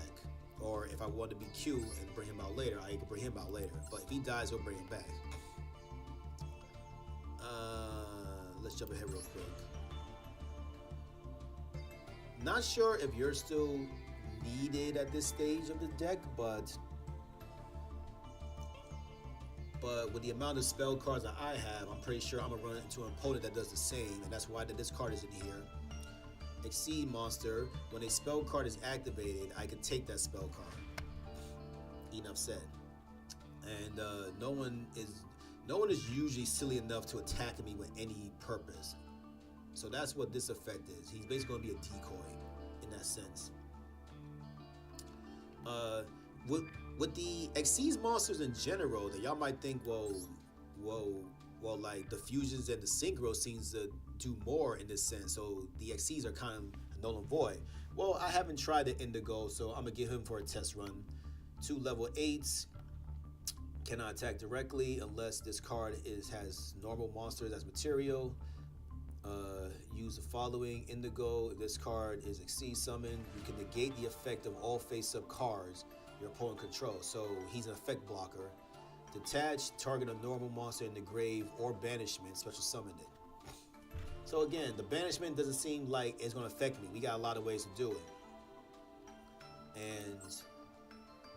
Or if I want to be cute and bring him out later, I can bring him out later. But if he dies, he'll bring him back. Let's jump ahead real quick. Not sure if you're still needed at this stage of the deck, but with the amount of spell cards that I have, I'm pretty sure I'm gonna run into an opponent that does the same, and that's why this card is in here. Exceed monster. When a spell card is activated, I can take that spell card. Enough said. And no one is usually silly enough to attack me with any purpose. So that's what this effect is. He's basically going to be a decoy in that sense. With the Xyz monsters in general, that y'all might think, well, like the fusions and the synchro seems to do more in this sense. So the Xyz are kind of null and void. Well, I haven't tried the Indigo, so I'm gonna give him for a test run. 2 level 8s cannot attack directly unless this card has normal monsters as material. Use the following. Indigo, if this card is Exceed Summon, you can negate the effect of all face-up cards your opponent controls. So he's an effect blocker. Detach, target a normal monster in the grave or banishment, special summon it. So again, the banishment doesn't seem like it's going to affect me. We got a lot of ways to do it. And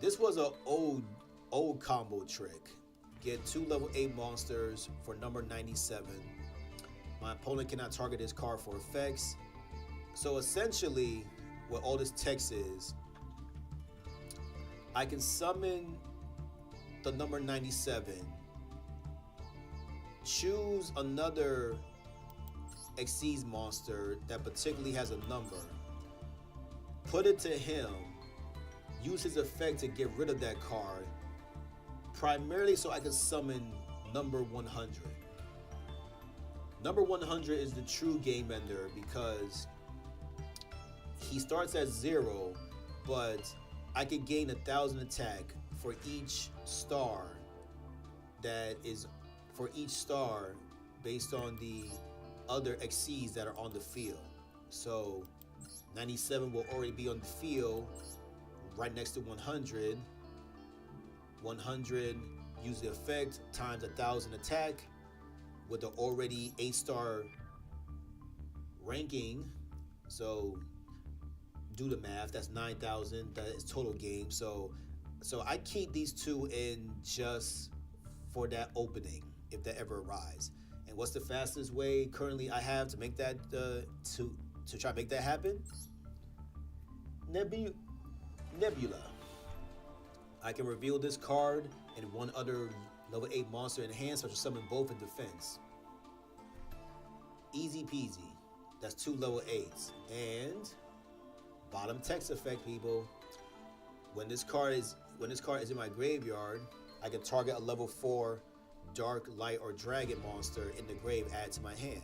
this was an old combo trick. Get 2 level 8 monsters for number 97. My opponent cannot target this card for effects. So essentially, what all this text is, I can summon the number 97, choose another Exceeds monster that particularly has a number, put it to him, use his effect to get rid of that card, primarily so I can summon number 100. Number 100 is the true game ender because he starts at 0, but I could gain 1,000 attack for each star based on the other Exceeds that are on the field. So 97 will already be on the field right next to 100. 100 use the effect times 1,000 attack with the already 8-star ranking. So do the math, that's 9,000, that is total game. So I keep these two in just for that opening if that ever arrives. And what's the fastest way currently I have to make that to try to make that happen? Nebula. I can reveal this card and one other level 8 monster in hand, so I can summon both in defense. Easy peasy. That's 2 level 8s. And bottom text effect, people. When this card is in my graveyard, I can target a level 4 dark, light, or dragon monster in the grave, add to my hand.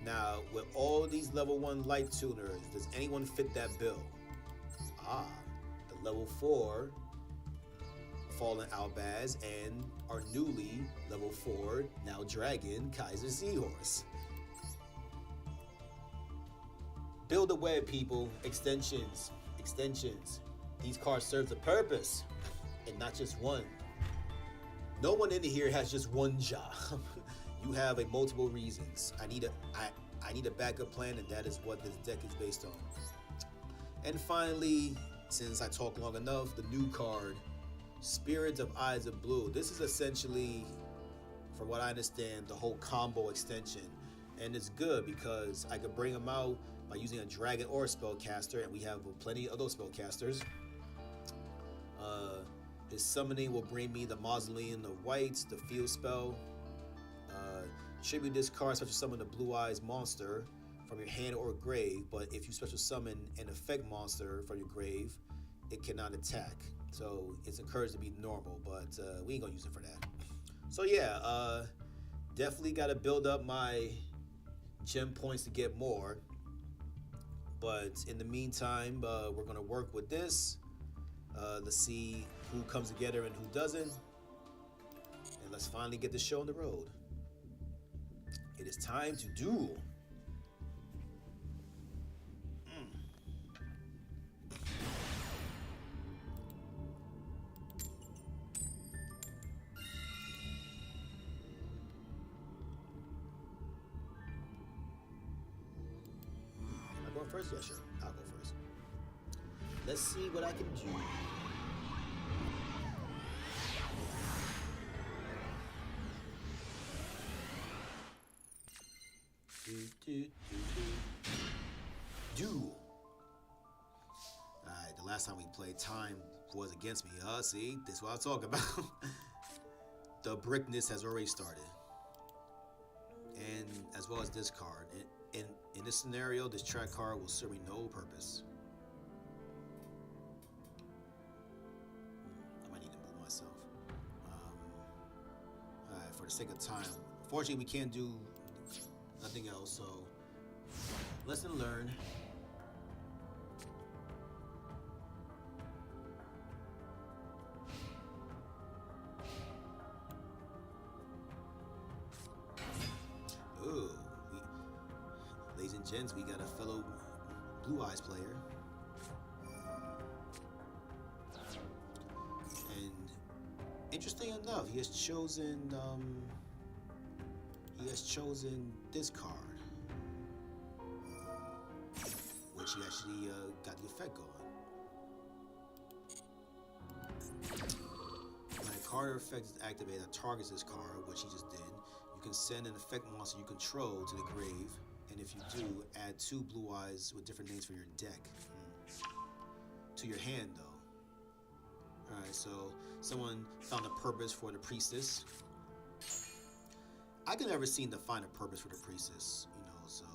Now, with all these level 1 light tuners, does anyone fit that bill? The level 4 Fallen Albaz and our newly level 4, now dragon, Kaiser Seahorse. Build a web, people. Extensions. These cards serve a purpose, and not just one. No one in here has just one job. You have a multiple reasons. I need a backup plan, and that is what this deck is based on. And finally, since I talked long enough, the new card, Spirits of Eyes of Blue. This is essentially, from what I understand, the whole combo extension. And it's good because I could bring them out by using a dragon or a spellcaster, and we have plenty of those spellcasters. His summoning will bring me the Mausoleum of Whites, the field spell. Tribute this card, such as summon the Blue Eyes monster from your hand or grave, but if you special summon an effect monster from your grave, it cannot attack. So it's encouraged to be normal, but we ain't gonna use it for that. So yeah, definitely gotta build up my gem points to get more. But in the meantime, we're gonna work with this. Let's see who comes together and who doesn't. And let's finally get this show on the road. It is time to duel. Am I going first? Yeah, sure. I'll go first. Let's see what I can do. Duel. Alright, the last time we played, time was against me. See, this is what I'm talking about. The brickness has already started. And as well as this card. In this scenario, this track card will serve me no purpose. I might need to move myself. Alright, for the sake of time. Fortunately, we can't do nothing else, so lesson learned. Ooh, and gents, we got a fellow Blue Eyes player. And interesting enough, he has chosen this card, which he actually got the effect going. When a card effect is activated that targets this card, which he just did, you can send an effect monster you control to the grave, and if you do, add 2 Blue Eyes with different names for your deck to your hand, though. Alright, so someone found a purpose for the priestess. I could never seem to find a purpose for the priestess, so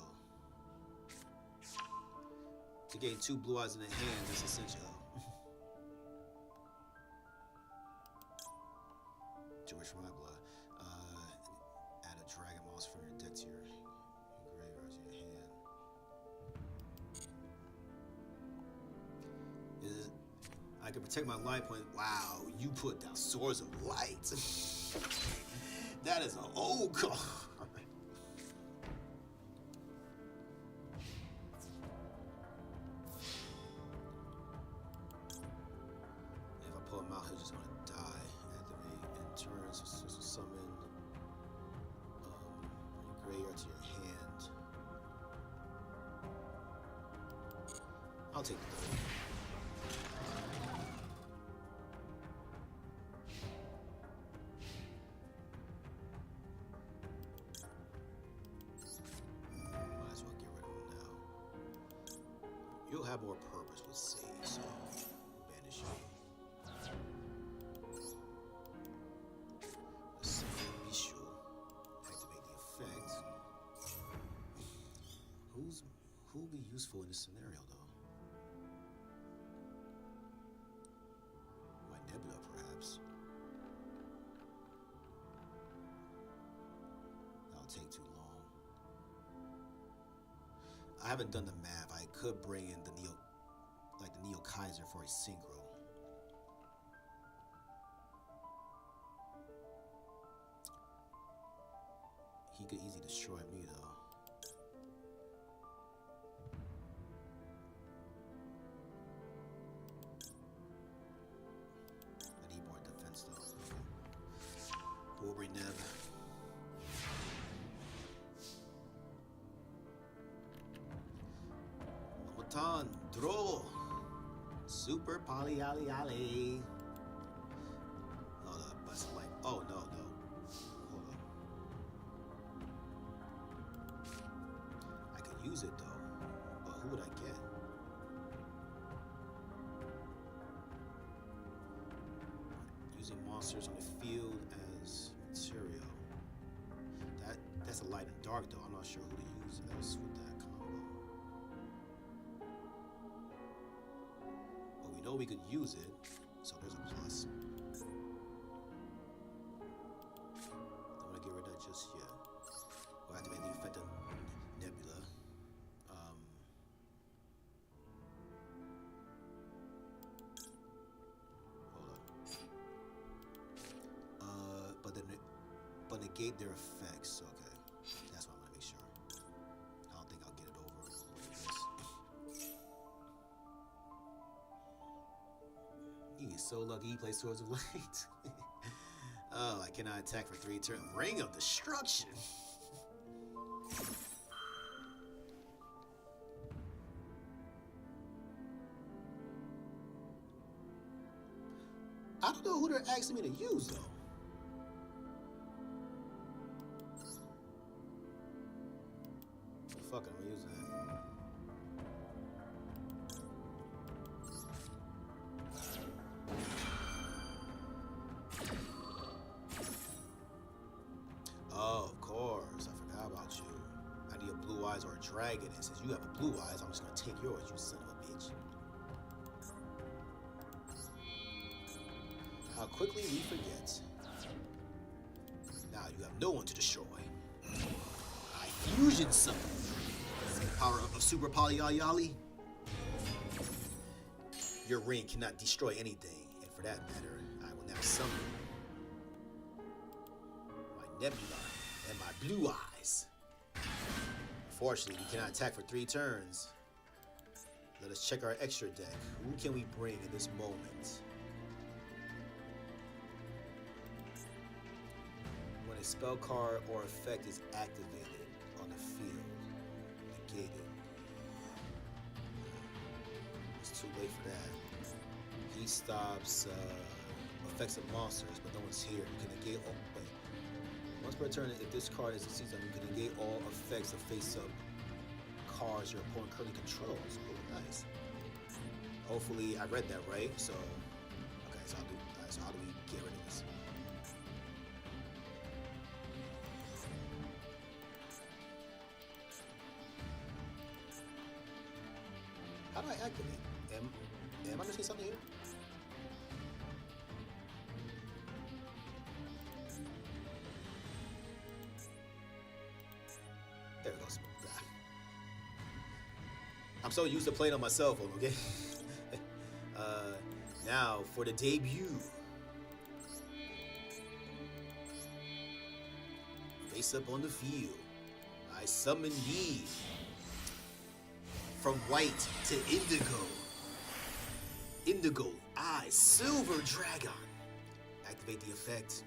to gain 2 Blue Eyes in the hand is essential. George from my blood. Add a dragon monster from your deck to your graveyard to your hand. I can protect my life point. Wow, you put down Swords of Light. That is an old card. If I pull him out, he's just gonna die. Activate in turns, summon graveyard to your hand. I'll take the double. You'll have more purpose with save, so banish you. Bishul. Activate the effect. Who will be useful in this scenario, though? My Nebula, perhaps. That'll take too long. I haven't done the math. I could bring in the Neo Kaiser for a synchro. He could easily destroy me, though. I need more defense, though. We'll bring Neb. Draw. Super Poly Ali Ali. Hold up, but it's like, oh no. Hold up. I could use it though, but who would I get? Using monsters on the field as material. That's a light and dark though. I'm not sure who to use else with that combo. Know we could use it, so there's a plus. Don't want to get rid of that just yet. We'll activate the effect of Nebula. Hold up. But negate their effects. Okay, that's what I want to make sure. I don't think I'll get it over with this. He's so lucky he plays Swords of Light. Oh, I cannot attack for 3 turns. Ring of Destruction. I don't know who they're asking me to use, though. Fuck it, I'm gonna use that. Oh, of course. I forgot about you. I need a Blue Eyes or a Dragon, and since you have a Blue Eyes, I'm just gonna take yours, you son of a bitch. How quickly we forget. Now you have no one to destroy. I fusion summon. The power of Super Polyali. Your ring cannot destroy anything, and for that matter, I will now summon my Nebula and my Blue Eyes. Unfortunately, we cannot attack for 3 turns. Let us check our extra deck. Who can we bring in this moment? When a spell card or effect is activated on the field, negated. It's too late for that. He stops effects of monsters, but no one's here. You can negate all. Wait. Once per turn, if this card is succeeds on, you can negate all effects of face-up cards your opponent currently controls. Oh, nice. Hopefully, I read that right. So, okay. So how do we get rid of this? How do I activate? Am I missing something here? There it goes. I'm so used to playing on my cell phone, okay? Now, for the debut. Face up on the field. I summon thee. From white to indigo. Indigo, I, silver dragon. Activate the effect.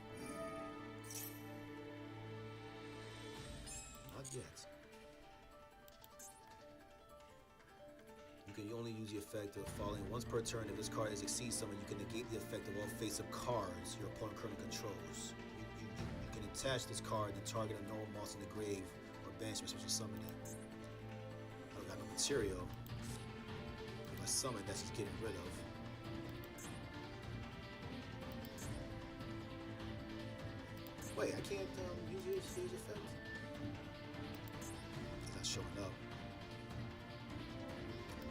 Not yet. You can only use the effect of falling once per turn. If this card is exceeds someone, you can negate the effect of all face-up cards your opponent currently controls. You can attach this card to target a normal monster in the grave or banish special summon it. I don't got no material. If I summon, that's just getting rid of. Wait, I can't use his effect? He's not showing up.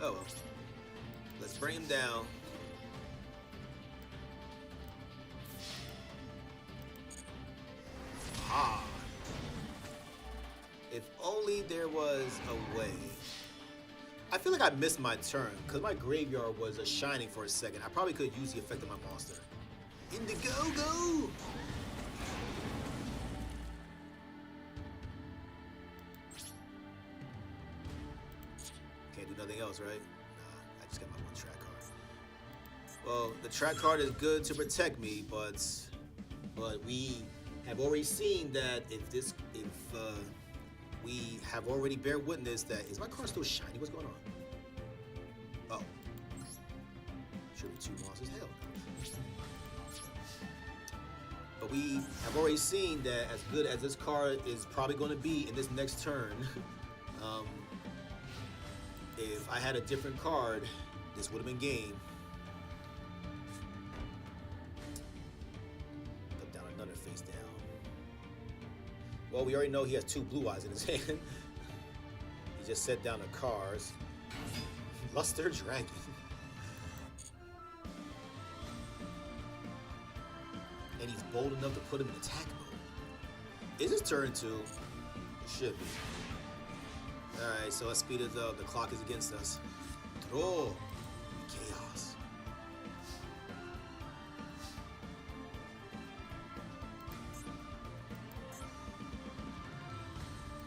Oh well. Let's bring him down. Ah. If only there was a way. I feel like I missed my turn because my graveyard was shining for a second. I probably could use the effect of my monster. Indigo! Can't do nothing else, right? Nah, I just got my 1 track card. Well, the track card is good to protect me, but we have already seen that if we have already bear witness that is my card still shiny? What's going on? Oh, should be 2 monsters. Hell no. But we have already seen that as good as this card is probably going to be in this next turn. If I had a different card, this would have been game. Put down another face down. Well, we already know he has 2 blue eyes in his hand. He just set down the cards. Luster Dragon. And he's bold enough to put him in attack mode. Is his turn 2? It should be. Alright, so let's speed it up. The clock is against us. Draw. Chaos.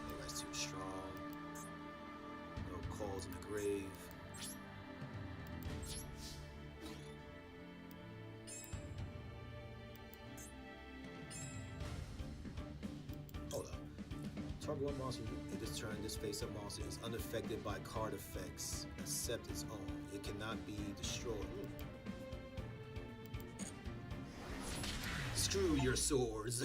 That guy's too strong. No calls in the grave. Hold up. Target 1 monster. In this turn, this face-up monster is unaffected by card effects except its own. It cannot be destroyed. Screw your swords.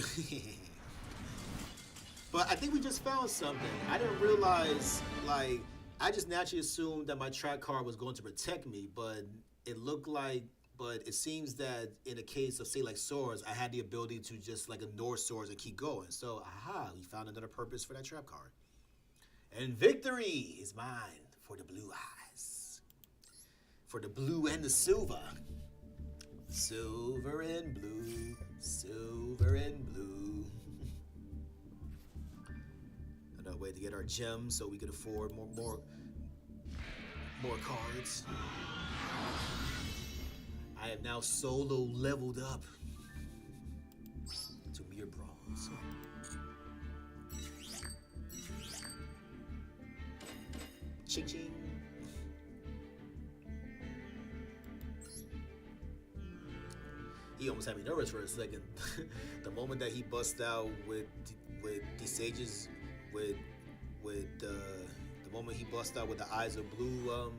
But I think we just found something. I didn't realize, like, I just naturally assumed that my track card was going to protect me, but it looked like, but it seems that in a case of, say, like swords, I had the ability to just, like, ignore swords and keep going. So, aha, we found another purpose for that trap card. And victory is mine for the blue eyes. For the blue and the silver. Silver and blue, silver and blue. Another way to get our gems so we could afford more cards. I have now solo leveled up to mere bronze. Ching ching. He almost had me nervous for a second. The moment that he bust out with these sages, with the moment he bust out with the eyes of blue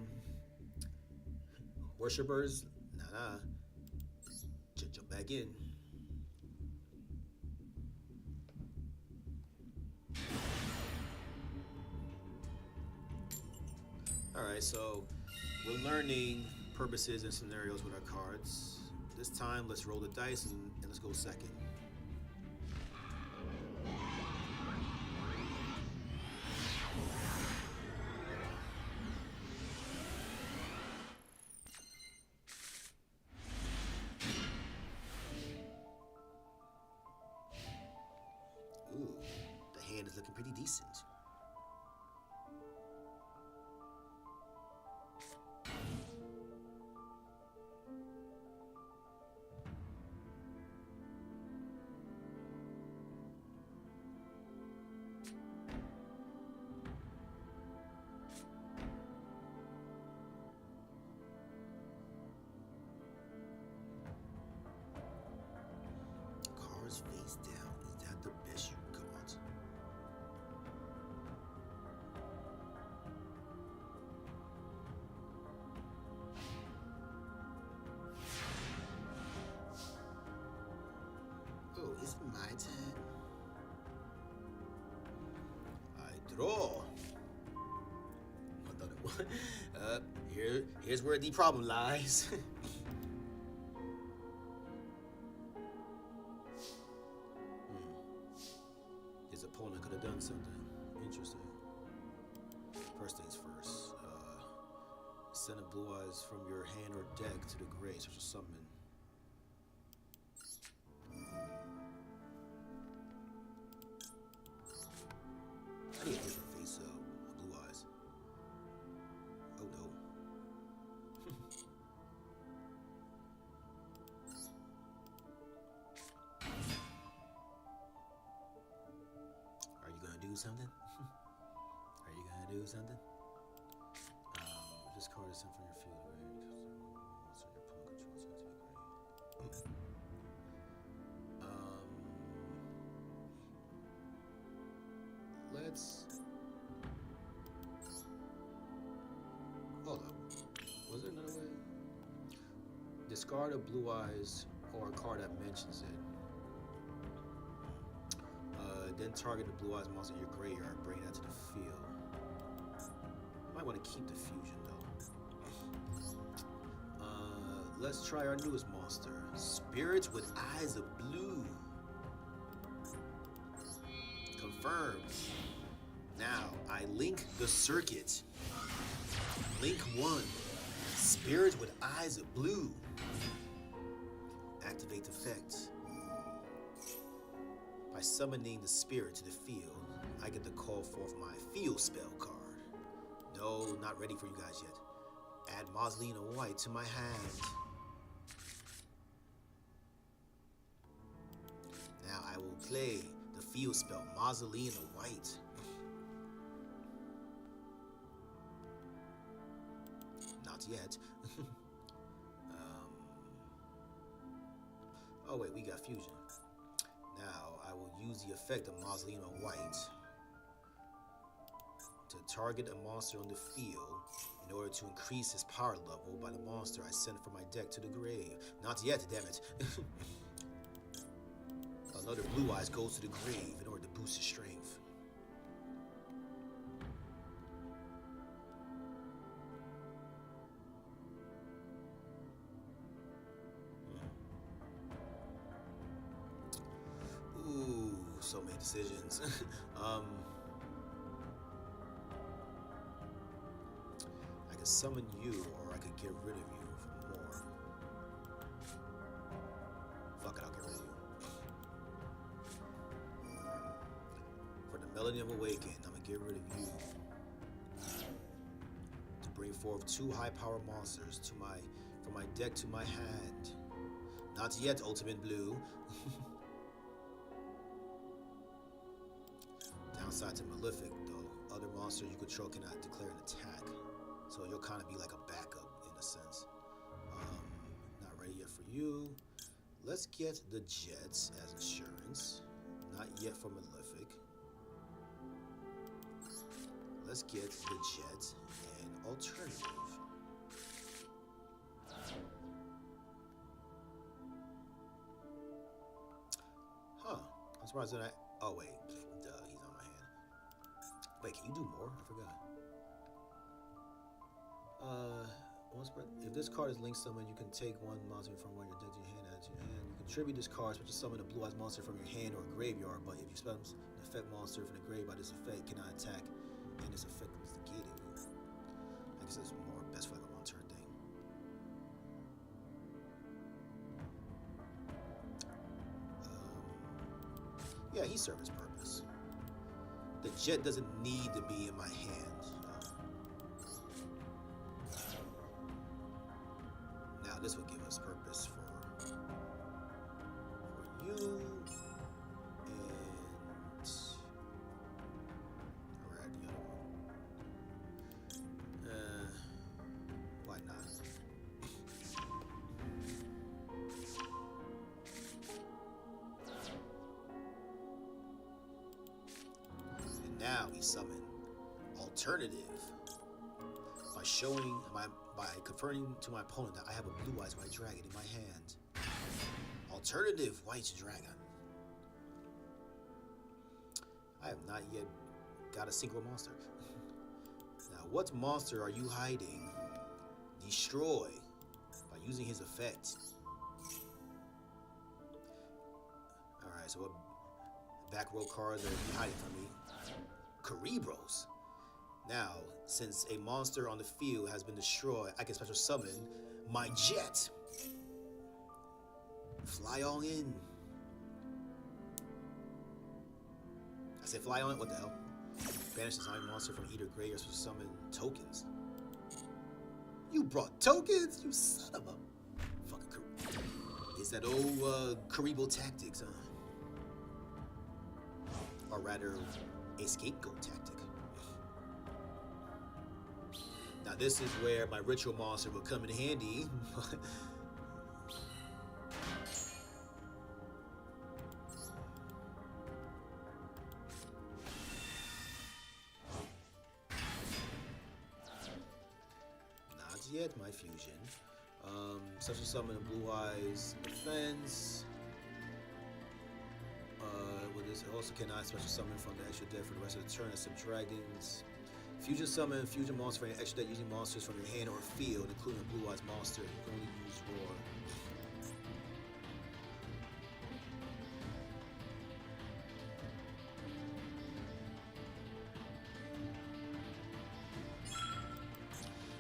worshippers, nah, jump back in. Alright, so we're learning purposes and scenarios with our cards. This time, let's roll the dice and let's go second. Ooh, the hand is looking pretty decent. Face down. Is that the best you got? Oh, it's my turn. I draw. I thought it was. Here's where the problem lies. His opponent could have done something interesting. First things first. Send a blue eyes from your hand or deck to the grave, social summon. I need a different face of blue eyes. Oh no. Are you gonna do something? Are you gonna do something? This card is sent from your field range. So your opponent controls it to be great. Let's hold up. Was there another way? Discard a blue eyes or a card that mentions it. Then target the blue eyes monster in your graveyard. Bring that to the field. Might want to keep the fusion though. Let's try our newest monster, Spirits with Eyes of Blue. Confirmed. Now I link the circuit. Link 1, Spirits with Eyes of Blue. Activate effect. By summoning the spirit to the field, I get to call forth my field spell card. No, not ready for you guys yet. Add Mausoleum of White to my hand. Now I will play the field spell Mausoleum of White. Not yet. Oh wait, we got fusion. Now I will use the effect of Mausoleum of White to target a monster on the field in order to increase his power level by the monster I send from my deck to the grave. Not yet, damn it. Another blue eyes goes to the grave in order to boost his strength. Ooh, so many decisions. I could summon you, or I could get rid of you for more. Fuck it, I'll get rid of you. For the Millennium Awakened, I'm gonna get rid of you. To bring forth 2 high-power monsters from my deck to my hand. Not yet, Ultimate Blue. Downside to Malefic, though, other monster you control cannot declare an attack. So you'll kind of be like a backup in a sense. Not ready yet for you. Let's get the Jets as insurance. Not yet for Malefic. Let's get the Jets and alternative. Huh. I'm surprised that oh wait. Duh, he's on my hand. Wait, can you do more? I forgot. If this card is linked summon, you can take one monster from one of your deck to your hand, add to your hand. You contribute this card, which is summon a blue-eyes monster from your hand or graveyard, but if you spell an effect monster from the grave by this effect, cannot attack, and this effect is negated. I guess that's more best for like a one-turn thing. Yeah, he served his purpose. The jet doesn't need to be in my hand. Now this will give us purpose for you and where at the other one? Why not? And now we summon alternative by confirming to my opponent that I have a blue-eyes white dragon in my hand. Alternative white dragon. I have not yet got a single monster. Now, what monster are you hiding? Destroy by using his effect. Alright, so what back row cards are you hiding from me? Cerebros. Now, since a monster on the field has been destroyed, I can special summon my jet. Fly on in. I said fly on it? What the hell? Banish the zombie monster from either grave or special summon tokens. You brought tokens? You son of a fucking It's that old Karibo tactics, huh? Or rather, a scapegoat tactic. Now this is where my ritual monster will come in handy. Not yet, my fusion. Such a summon of Blue Eyes Defense. With this, it also cannot special summon from the extra deck for the rest of the turn as some dragons. Fusion summon fusion monster from your extra deck using monsters from your hand or field, including a blue eyes monster. You can only use roar.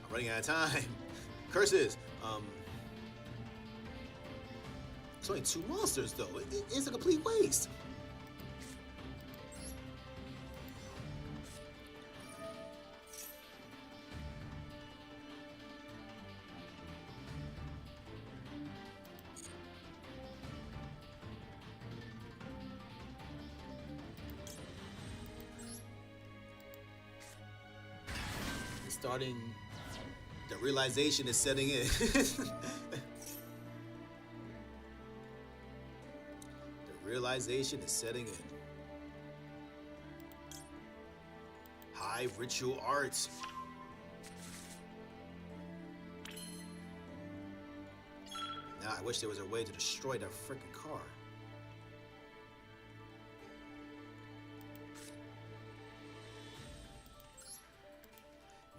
I'm running out of time. Curses. It's only 2 monsters though. It's a complete waste. Starting, the realization is setting in. The realization is setting in. High ritual arts. Now I wish there was a way to destroy that freaking car.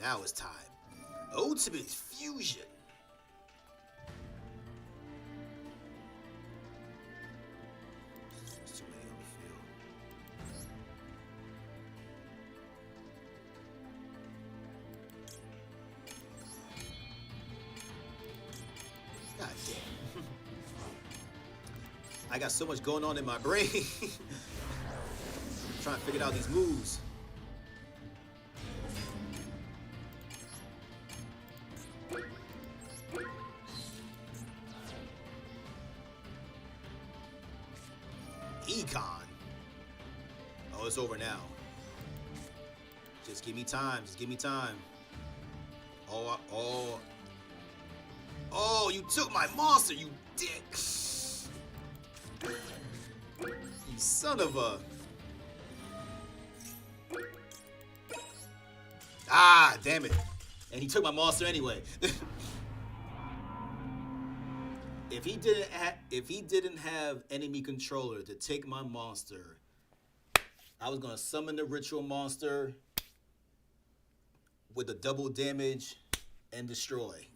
Now it's time. Ultimate Fusion. There's too many on the field. God damn. I got so much going on in my brain. Trying to figure out these moves. Econ. Oh, it's over now. Just give me time. Just give me time. Oh, you took my monster, you dick. You son of a... Ah, damn it. And he took my monster anyway. If he didn't have enemy controller to take my monster, I was gonna summon the ritual monster with the double damage and destroy.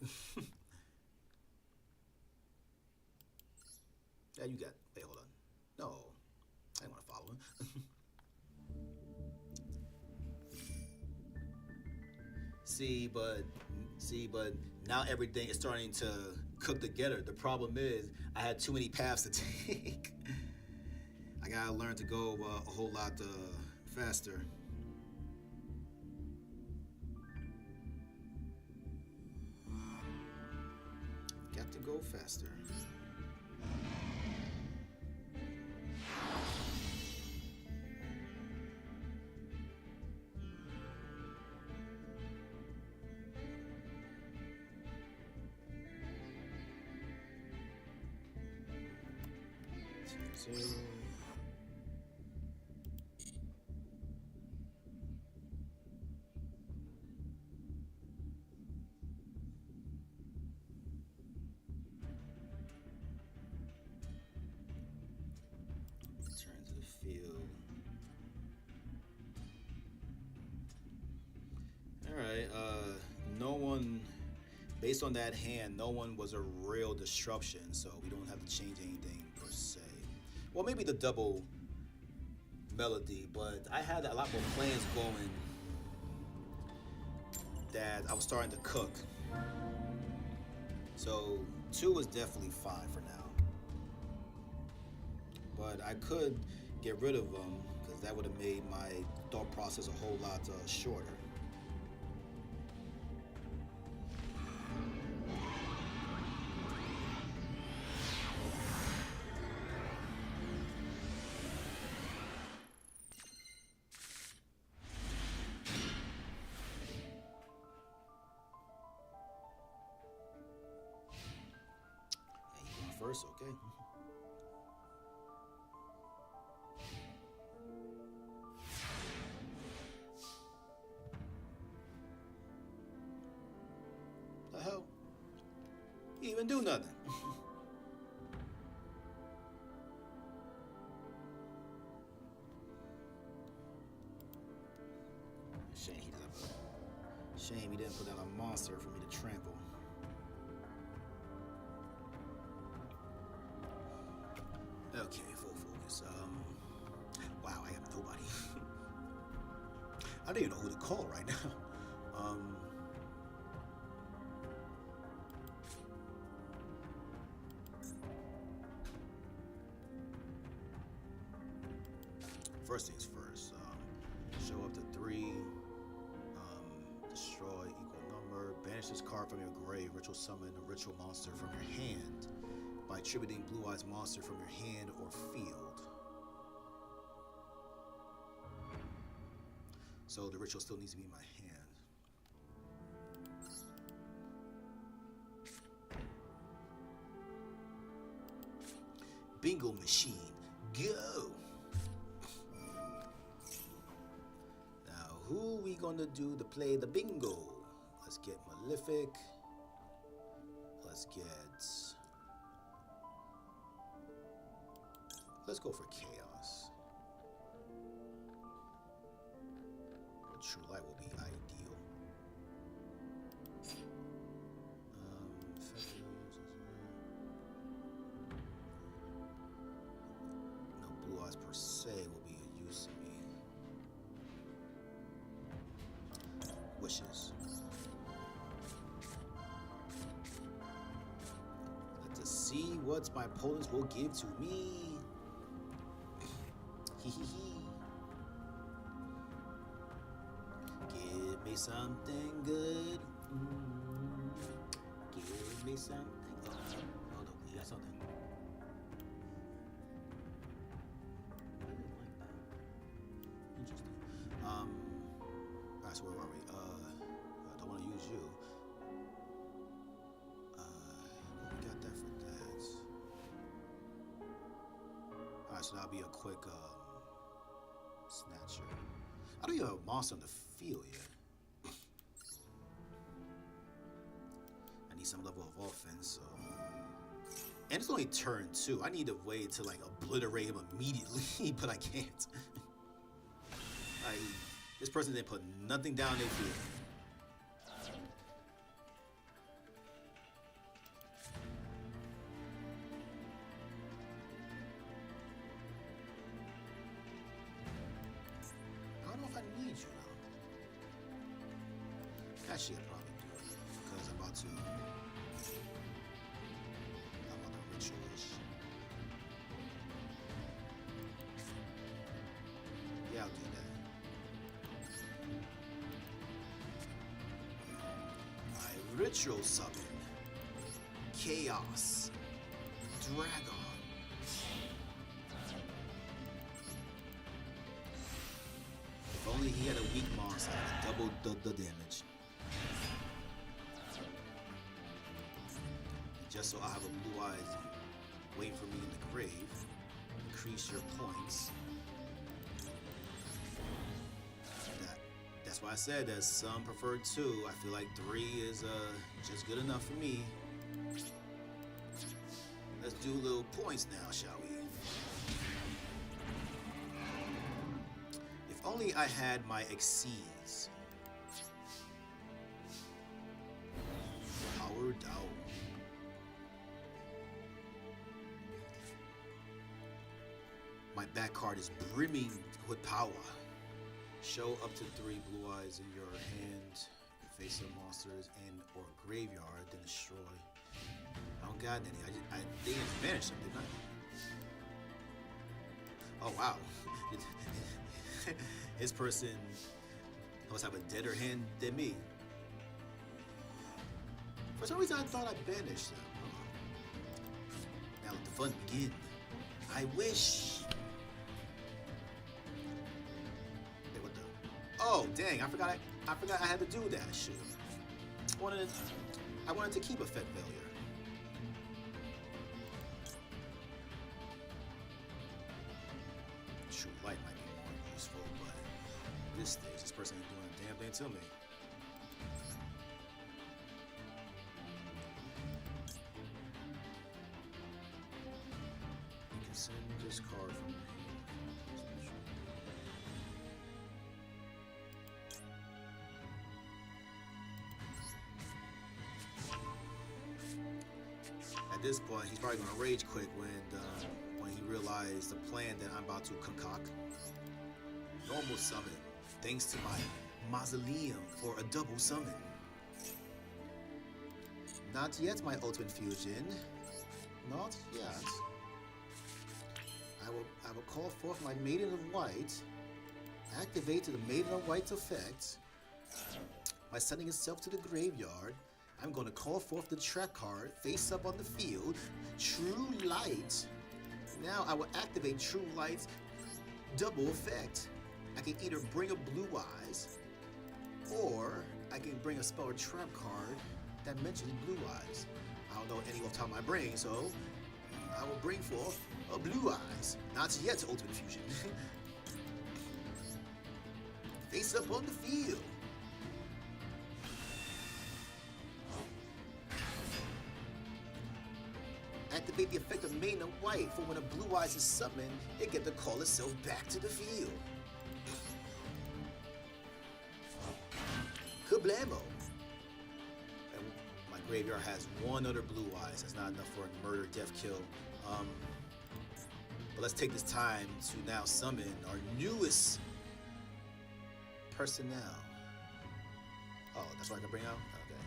Yeah, you got. Wait, hold on. No, I didn't want to follow him. See, but now everything is starting to cook together. The problem is I had too many paths to take. I gotta learn to go a whole lot faster. Got to go faster. Return to the field. All right. No one. Based on that hand, no one was a real disruption, so we don't have to change anything per se. Well, maybe the double melody, but I had a lot more plans going that I was starting to cook. So 2 was definitely fine for now. But I could get rid of them because that would have made my thought process a whole lot shorter. First, okay. The hell? He even do nothing. Shame he didn't put down a monster for me to trample. Okay, full focus. Wow, I have nobody. I don't even know who to call right now. First things first. Show up to 3. Destroy equal number. Banish this card from your grave. Ritual summon a ritual monster from your hand by attributing Blue Eyes monster from your hand or field. So the ritual still needs to be in my hand. Bingo machine, go! Now who we gonna do to play the bingo? Let's get Malefic. Let's go for Chaos. But True Light will be ideal. No Blue Eyes per se will be a use to me. Wishes. Let's see what my opponents will give to me. Give me something good. Give me something. Oh no, you got something. I didn't like that. Interesting. So that'll be a quick snatcher. I don't even have a monster on the field yet. I need some level of offense, so. And it's only turn 2. I need a way to like obliterate him immediately, but I can't. This person didn't put nothing down their field. I don't know if I need you now. Actually, I probably do because I'm about to. Ritualish. Yeah, I'll do that. I ritual summon Chaos Dragon. If only he had a weak monster, I would double the damage. Just so I have a blue eyes waiting for me in the grave. Increase your points. That's why I said that some prefer 2. I feel like 3 is just good enough for me. Let's do little points now, shall we? If only I had my Exceeds. Power down. My back card is brimming with power. Show up to 3 blue eyes in your hand. Face up monsters and or graveyard, then destroy. I don't got any. I think it's vanished them, didn't I? Oh wow. This person must have a deader hand than me. For some reason I thought I banished them. Now let the fun begin. I wish. Hey, what the? Oh dang! I forgot I had to do that shit. I wanted to keep effect failure. True light might be more useful, but at this stage, this person ain't doing a damn thing to me. You can send this card from your hand. At this point, he's probably gonna rage quit when he realized the plan that I'm about to concoct. Normal summon, thanks to my mausoleum for a double summon. Not yet, my ultimate fusion. Not yet. I will call forth my Maiden of White. Activate the Maiden of White's effect. By sending itself to the graveyard, I'm going to call forth the trap card, face up on the field, True Light. Now I will activate True Light's double effect. I can either bring a Blue Eyes, or I can bring a spell or trap card that mentions Blue Eyes. I don't know any off the top of my brain, so I will bring forth a Blue Eyes. Not yet, Ultimate Fusion. Face up on the field. Activate the effect of Maiden of White for when a Blue Eyes is summoned, it gets to call itself back to the field. Kablamo! And my graveyard has 1 other Blue Eyes. That's not enough for a murder, death, kill. But let's take this time to now summon our newest personnel. Oh, that's what I can bring out? Okay.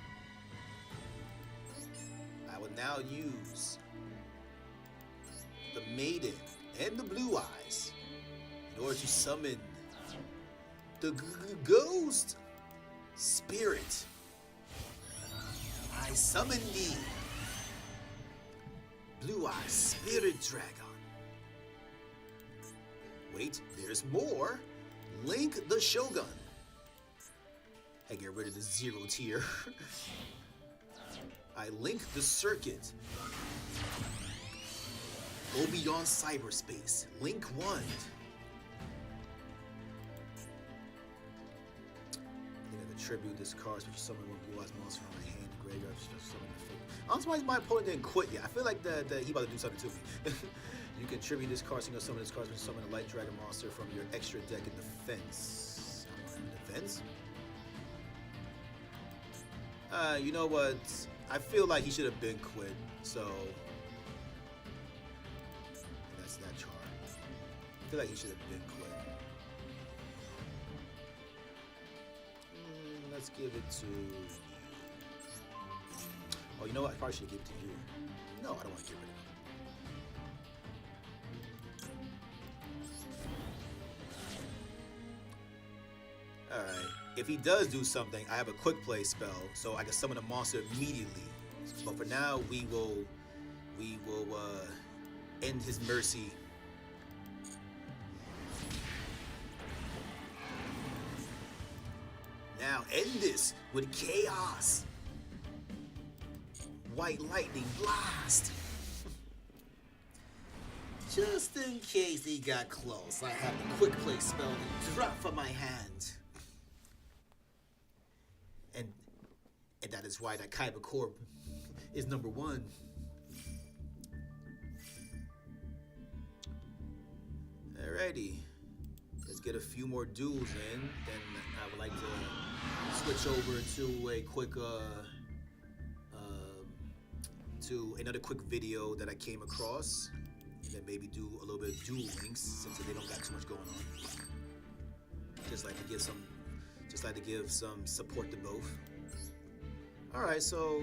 I will now use the Maiden and the Blue Eyes in order to summon the Ghost Spirit. I summon thee, Blue Eyes Spirit Dragon. Wait, there's more. Link the Shogun. I get rid of the 0 tier. I link the circuit. Go beyond cyberspace. Link 1. I think I contribute this card, special summon one blue eyes monster from my hand, graveyard, special summon the fate. I don't know why my opponent didn't quit yet. I feel like that he about to do something to me. You contribute this card, single summon this card, special summon a light dragon monster from your extra deck in defense. Defense? You know what? I feel like he should have been quit, so that's that chart. I feel like he should have been quit. Let's give it to you. Oh, you know what? I probably should give it to you. No, I don't want to give it to him. Alright. If he does do something, I have a quick play spell, so I can summon a monster immediately. But for now, we will end his mercy. Now end this with chaos. White lightning blast. Just in case he got close, I have a quick play spell to drop from my hand. And that is why that Kyber Corp is number 1. Alrighty. Let's get a few more duels in. Then I would like to switch over to a quick to another quick video that I came across. And then maybe do a little bit of duel links since they don't got too much going on. Just like to give some support to both. Alright, so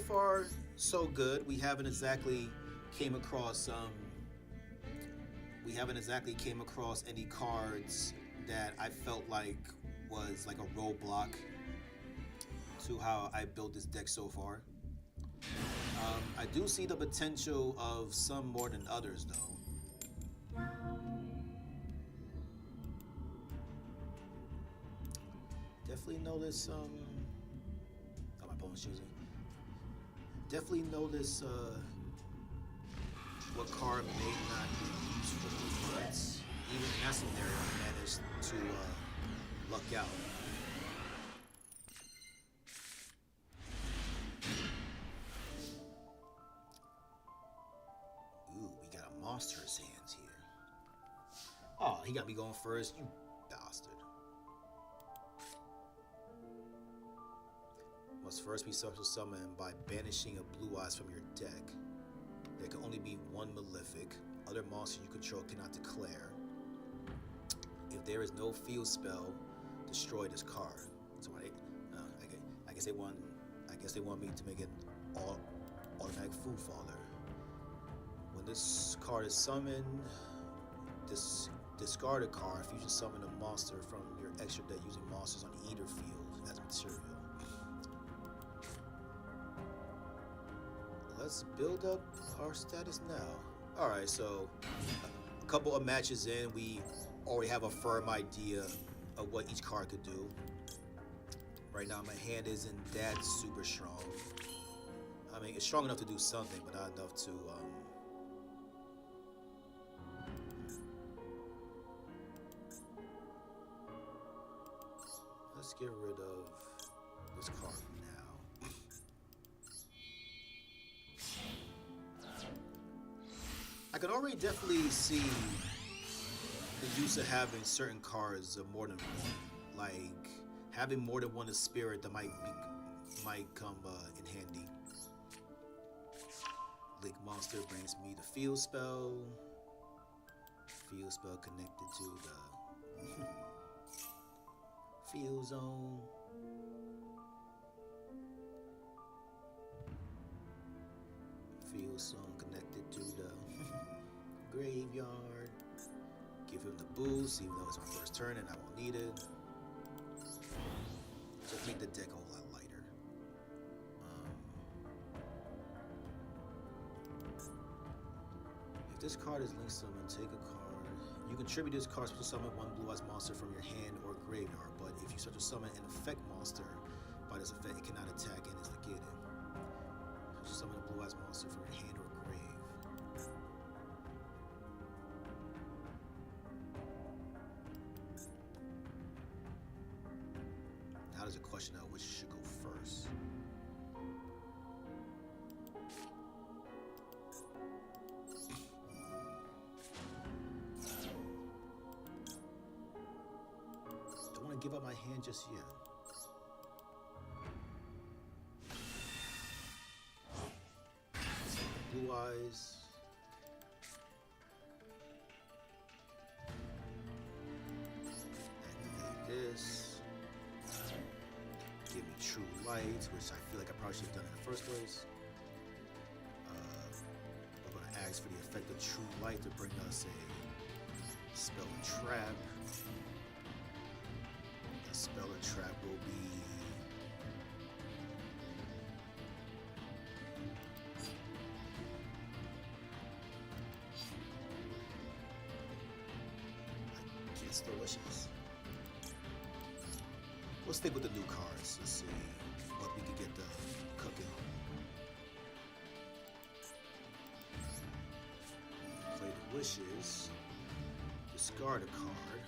far so good. We haven't exactly came across any cards that I felt like was like a roadblock to how I built this deck so far. I do see the potential of some more than others though. Definitely notice my opponent's choosing. Definitely notice what card may not be useful, but even in that scenario I managed to luck out. Ooh, we got a monster's hands here. Oh, he got me going first, you bastard. Must first be special summoned by banishing a blue eyes from your deck. There can only be one malefic. Other monsters you control cannot declare. If there is no field spell, destroy this card. So I guess they want me to make it automatic food father. When this card is summoned, discard a card. Fusion summon a monster from your extra deck using monsters on either field as material. Let's build up our status now. Alright, so a couple of matches in, we already have a firm idea of what each card could do. Right now my hand isn't that super strong. I mean, it's strong enough to do something, but not enough to let's get rid of this card now. I can already definitely see the use of having certain cards of more than one. Like having more than one spirit that might come in handy. Link monster brings me the field spell. Field spell connected to the field zone. Field zone connected to the graveyard. Give him the boost, even though it's my first turn and I won't need it. Just make the deck a whole lot lighter. If this card is linked summon, take a card. You contribute this card to summon one blue eyes monster from your hand or graveyard, but if you start to summon an effect monster by this effect, it cannot attack and is negated. So summon a blue eyes monster from your hand or grave. Now there's a question of which should go first. Don't want to give up my hand just yet. Blue eyes. Activate this. Give me true light, which I feel like I probably should have done in the first place. We're going to ask for the effect of true light to bring us a spell and trap. The spell and trap will be against the wishes. We'll stick with the new cards. Let's see what we can get the cooking. Play the wishes. Discard a card.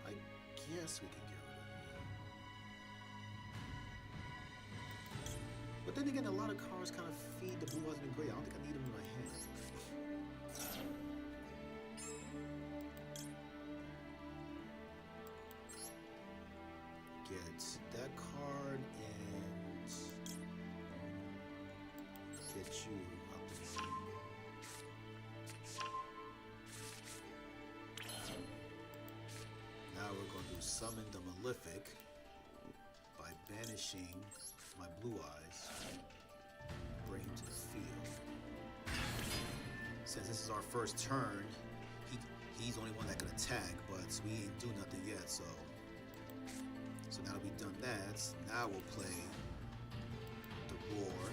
I guess we can get rid of it. But then again, a lot of cards kind of feed the blue, white, and gray. I don't think I need them in my hand. Get that card and get you up there. Now we're going to summon the Malefic by banishing my blue eyes. Bring him to the field. Since this is our first turn, he's the only one that can attack, but we ain't do nothing yet, so now that we've done that, now we'll play the Roar.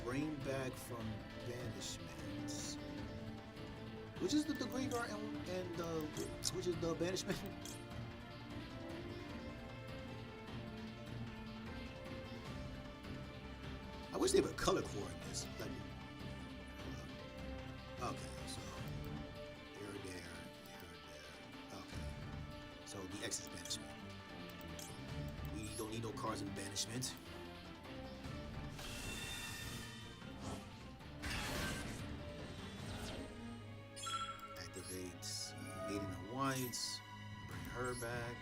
Bring back from banishment. Which is the graveyard and which is the banishment? I wish they would color coordinate this. Like, okay, so here, there. Okay. So the X is banishment. We don't need no cards in banishment. Activates Maiden of Whites. Bring her back.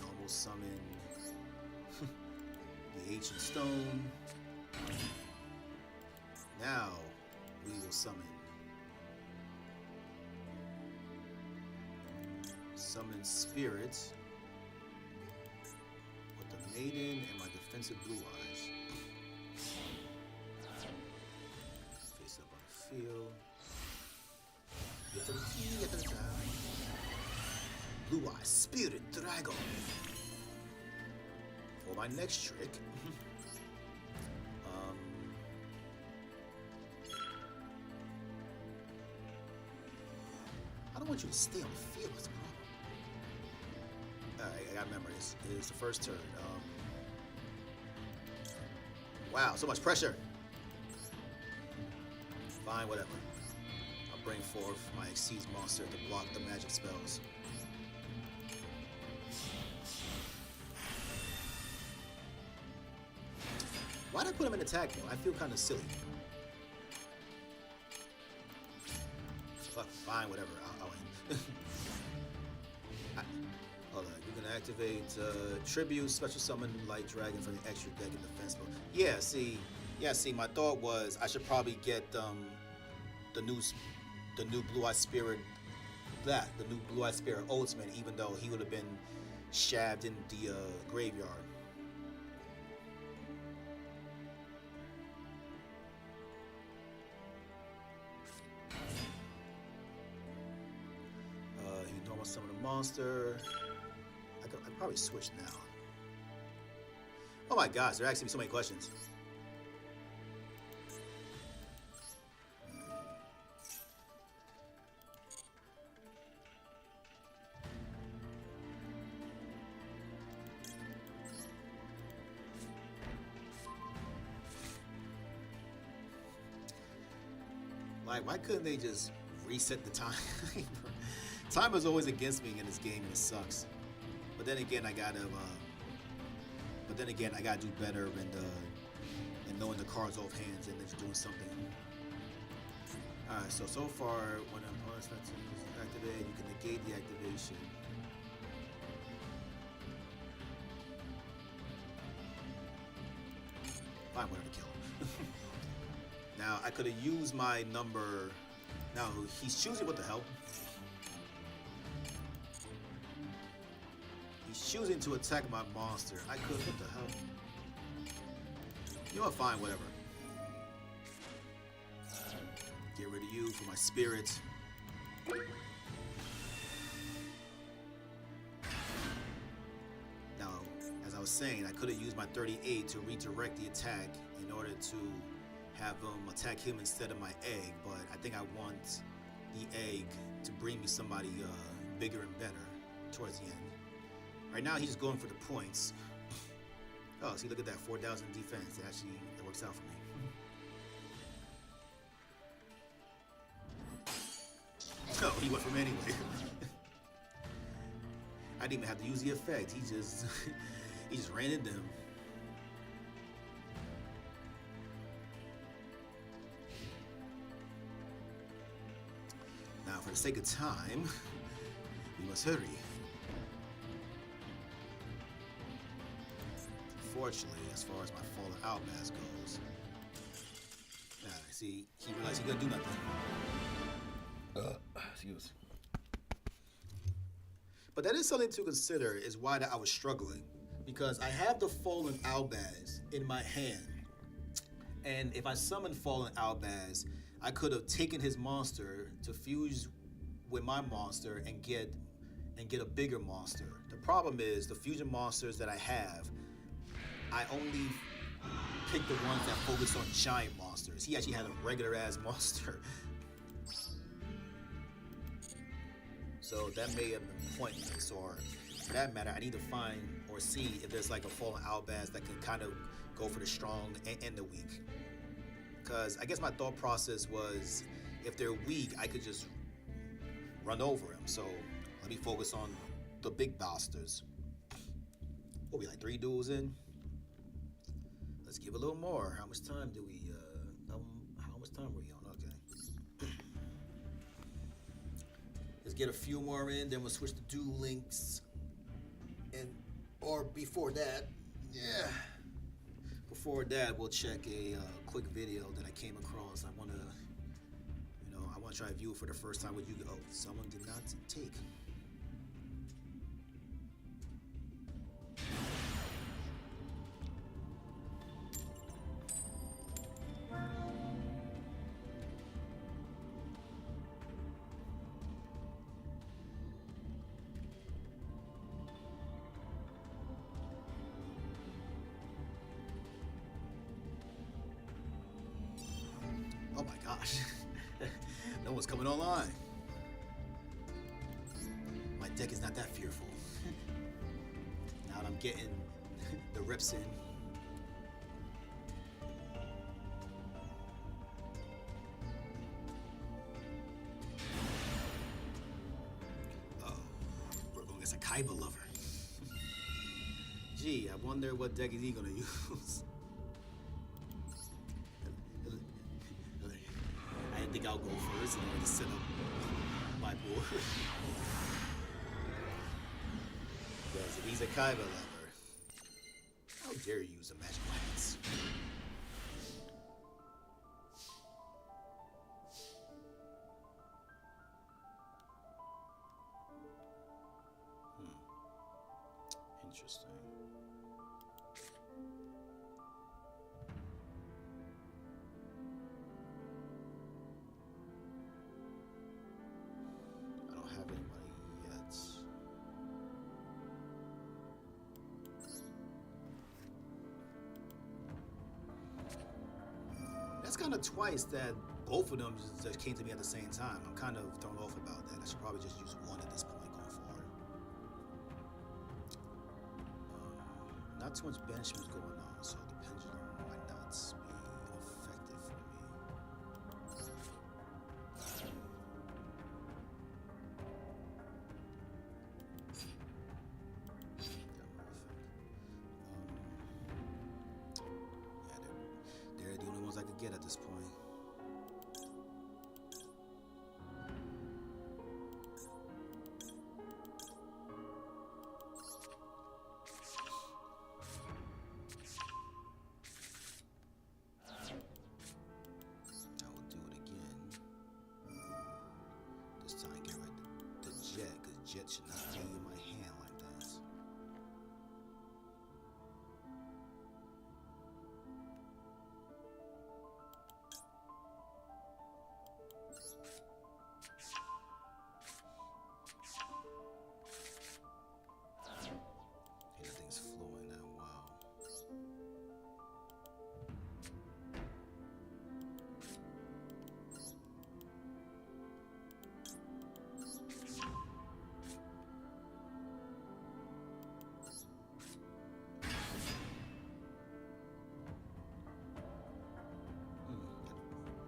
Normal summon the Ancient Stone. Now we will summon Spirits with the Maiden and my defensive blue eyes. Face up on the field. Get the time. Blue Eyes Spirit Dragon. For my next trick. I don't want you to stay on the field. What's the problem? I remember this. It's the first turn. Wow, so much pressure. Fine, whatever. I'll bring forth my Exceeds monster to block the magic spells. Why'd I put him in attack mode? I feel kind of silly. Fuck, fine, whatever. I'll win. Hold on, you can activate Tribute, Special Summon Light Dragon for the extra deck and defense mode. Yeah, see, my thought was I should probably get the new Blue Eye Spirit, the new Blue Eye Spirit Ultimate, even though he would have been shabbed in the graveyard. He normal summon a monster. I could probably switch now. Oh my gosh, there are asking me so many questions. Like, why couldn't they just reset the time? Time is always against me in this game, and it sucks. But then again, I gotta do better and knowing the cards off hands and just doing something. All right, so far, when an opponent's not activated, you can negate the activation. Fine, whatever, kill him. Now, I could have used my number. Now, he's choosing what the hell? He's choosing to attack my monster. I could, what the hell? You know what, fine, whatever. Get rid of you for my spirit. Now, as I was saying, I could have used my 38 to redirect the attack in order to have him attack him instead of my egg, but I think I want the egg to bring me somebody bigger and better towards the end. Right now, he's just going for the points. Oh, see, look at that, 4,000 defense. That works out for me. Oh, he went for me anyway. I didn't even have to use the effect. He just ran into him. Now, for the sake of time, we must hurry. Fortunately, as far as my fallen outmass goes, see, he realized he couldn't do nothing. Excuse. But that is something to consider, is why that I was struggling. Because I have the Fallen Albaz in my hand. And if I summon Fallen Albaz, I could have taken his monster to fuse with my monster and get a bigger monster. The problem is, the fusion monsters that I have, I only pick the ones that focus on giant monsters. He actually had a regular ass monster. So that may have been pointless, or for that matter, I need to find or see if there's like a Fallen Albaz that can kind of go for the strong and the weak. Because I guess my thought process was, if they're weak, I could just run over him. So let me focus on the big bastards. We'll be like 3 duels in. Let's give a little more. How much time do we, how much time were we on? Okay. Let's get a few more in, then we'll switch to Duel Links. Or before that, yeah. Before that, we'll check a quick video that I came across. I want to try to view it for the first time with Yugioh. Someone did not take. Oh my gosh. No one's coming online. My deck is not that fearful. Now that I'm getting the rips in. Oh, we're going against a Kaiba lover. Gee, I wonder what deck is he gonna use. I think I'll go first in order to set up my board. Because if he's a Kaiba lover, how dare you use a magic lance? Interesting. I don't have anybody yet. That's kind of twice that both of them just came to me at the same time. I'm kind of thrown off about that. I should probably just use one at this point going forward. Not too much banishment going on, so the pendulum might not be effective for me. this point. I will do it again. This time get rid of the jet, because jet should not be in my hand like that. Nothing's flowing that well.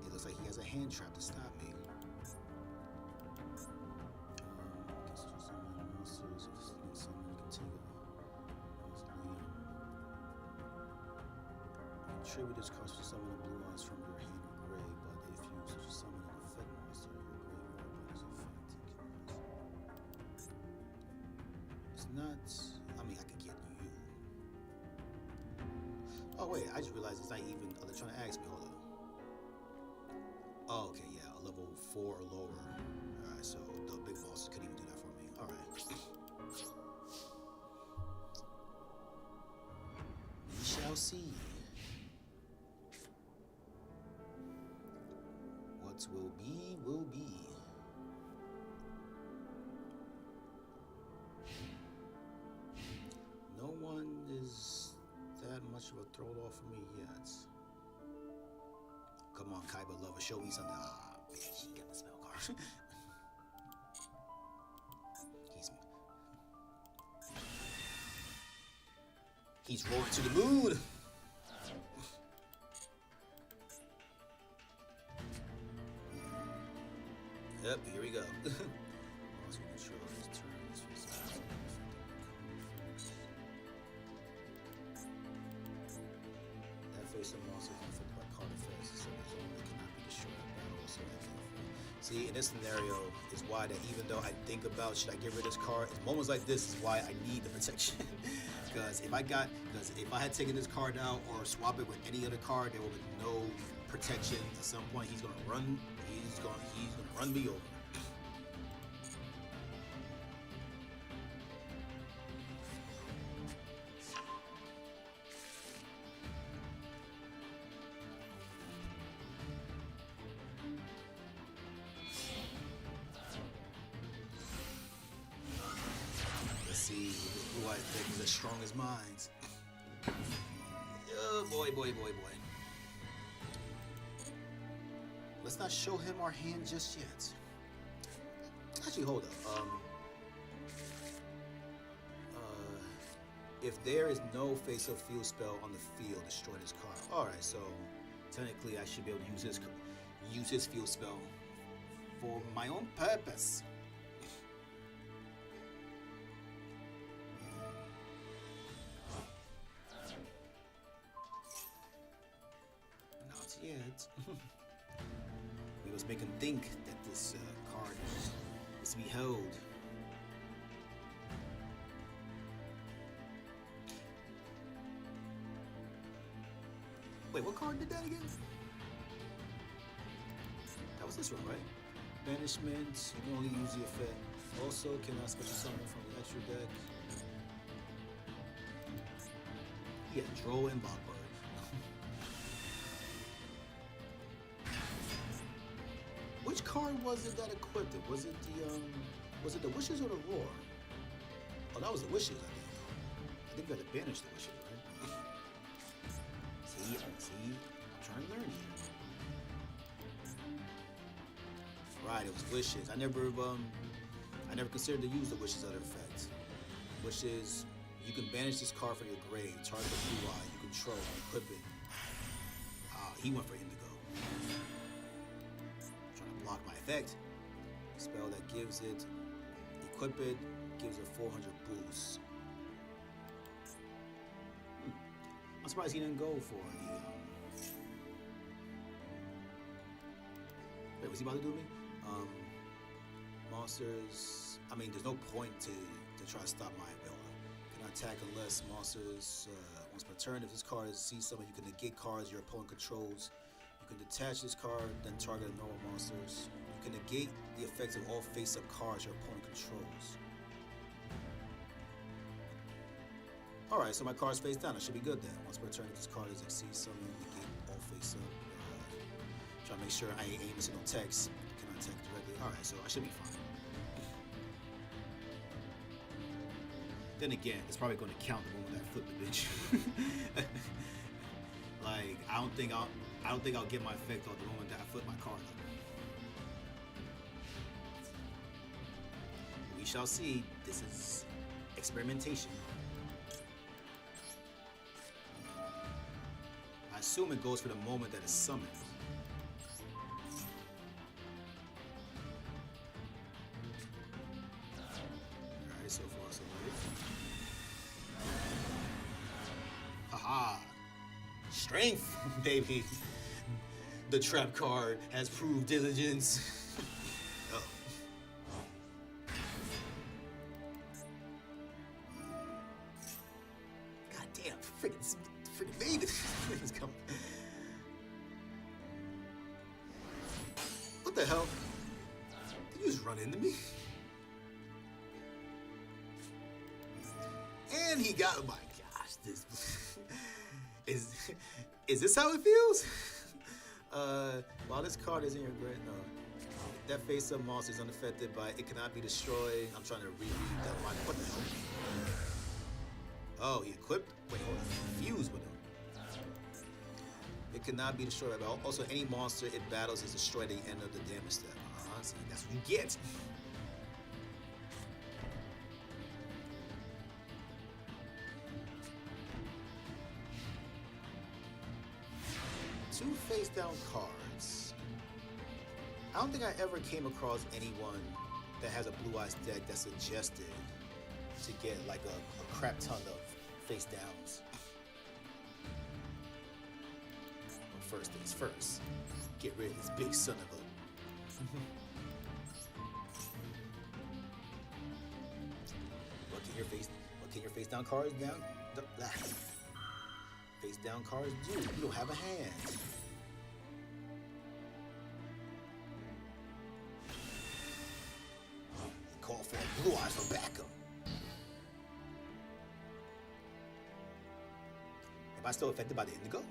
It looks like he has a hand trap to stop me. Tribute this cost to summon the blue eyes from your hand or grave, but if you such a summon an effect monster, your graveyard is effect. It's not. I mean, I could get you. Oh wait, I just realized it's not even. Oh, they're trying to ask me. Hold on. Oh, okay, yeah, a level 4 or lower. All right, so the big bosses couldn't even do that for me. All right. We shall see. What will be, will be. No one is that much of a throw off for me yet. Come on, Kaiba lover, show me something. Ah, bitch, he got the spell card. He's roaring to the moon. Yep, here we go. That face of monster is infected by card effects, so his own cannot be destroyed in battle. So see, in this scenario is why that even though I think about should I get rid of this card, in moments like this is why I need the protection. Because if I had taken this card out or swap it with any other card, there would be no protection. At some point, he's gonna run. He's gonna run me over. Let's see who I think is as strong as mine. Oh boy, boy, boy, boy. Let's not show him our hand just yet. Actually, hold up. If there is no face-up field spell on the field, destroy this card. All right, so technically I should be able to use his field spell for my own purpose. Not yet. We was making think that this card is to be held. Wait, what card did that again? That was this one, right? Banishment, you can only use the effect. Also, cannot special summon from the extra deck. Yeah, Droll and Blackbird. Which card was it that equipped it? Was it the Wishes or the Roar? Oh, that was the Wishes, I think. I think we got to banish the Wishes, right? See, I'm trying to learn here. Right, it was Wishes. I never considered to use the Wishes other effect. Wishes, you can banish this card from your grave, target the blue eye, you control, equip it. He went for Indigo. Trying to block my effect. Spell that gives it, equip it, gives it 400 boost. I'm surprised he didn't go for the What's he about to do to me? Monsters. I mean, there's no point to try to stop my ability. Cannot attack unless monsters once per turn. If this card is sea summon, you can negate cards your opponent controls. You can detach this card, then target normal monsters. You can negate the effects of all face-up cards your opponent controls. Alright, so my card's face down. I should be good then. Once per turn, if this card is sea summon, negate all face-up. Try to make sure I ain't aiming to no text. Cannot attack directly. Alright, so I should be fine. Then again, it's probably going to count the moment that I flip the bitch. Like, I don't think I'll get my effect off the moment that I flip my card up. We shall see. This is experimentation. I assume it goes for the moment that it's summoned. Alright, so far so good. Haha! Strength, baby! The trap card has proved diligence. Oh. God damn, freaking made it. It's coming. What the hell? Did you just run into me? And he got, oh my gosh, this is this how it feels? While this card is in your grave, no. That face-up monster is unaffected by it cannot be destroyed. I'm trying to reread that line. What the hell? Oh, he equipped? Wait, hold on. Fused with him. It cannot be destroyed. But also, any monster it battles is destroyed at the end of the damage step. See, that's what you get. Two face-down cards. I don't think I ever came across anyone that has a Blue Eyes deck that suggested to get like a crap ton of face-downs. Well, first things first, get rid of this big son of a... What can your face-down cards down? Face-down cards do. You don't have a hand. Call for a Blue Eyes for backup. Am I still affected by the indigo?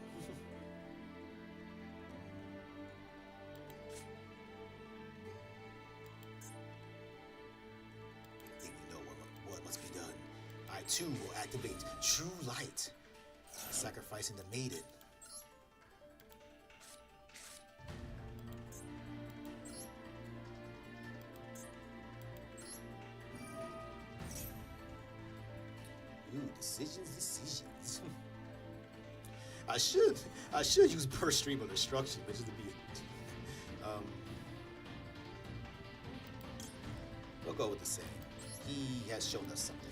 I think you know what must be done. I too will activate True Light, sacrificing the maiden. Ooh, decisions. I should use burst stream of destruction, which is to be. We'll go with the same. He has shown us something.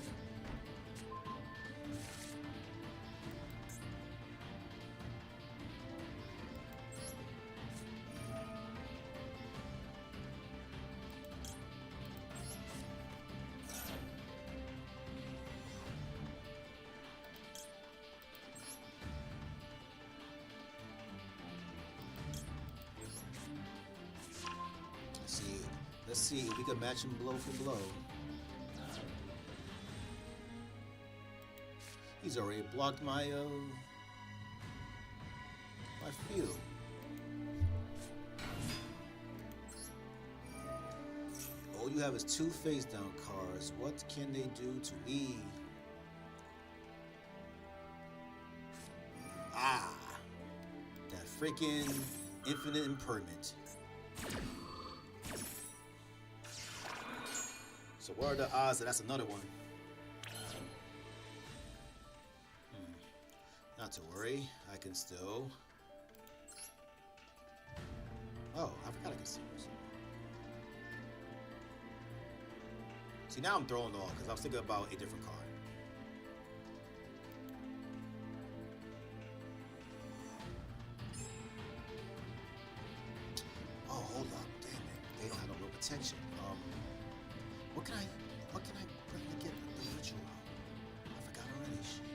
Let's see if we can match him blow for blow. He's already blocked my field. All you have is two face down cards. What can they do to me? Ah, that freaking infinite impermanent. So what are the odds that that's another one? Not to worry, I can still... Oh, I forgot I can see this. See, now I'm throwing off because I was thinking about a different card. Oh, hold up. Damn. protection. What can I bring to get the ritual? I forgot already. Shit.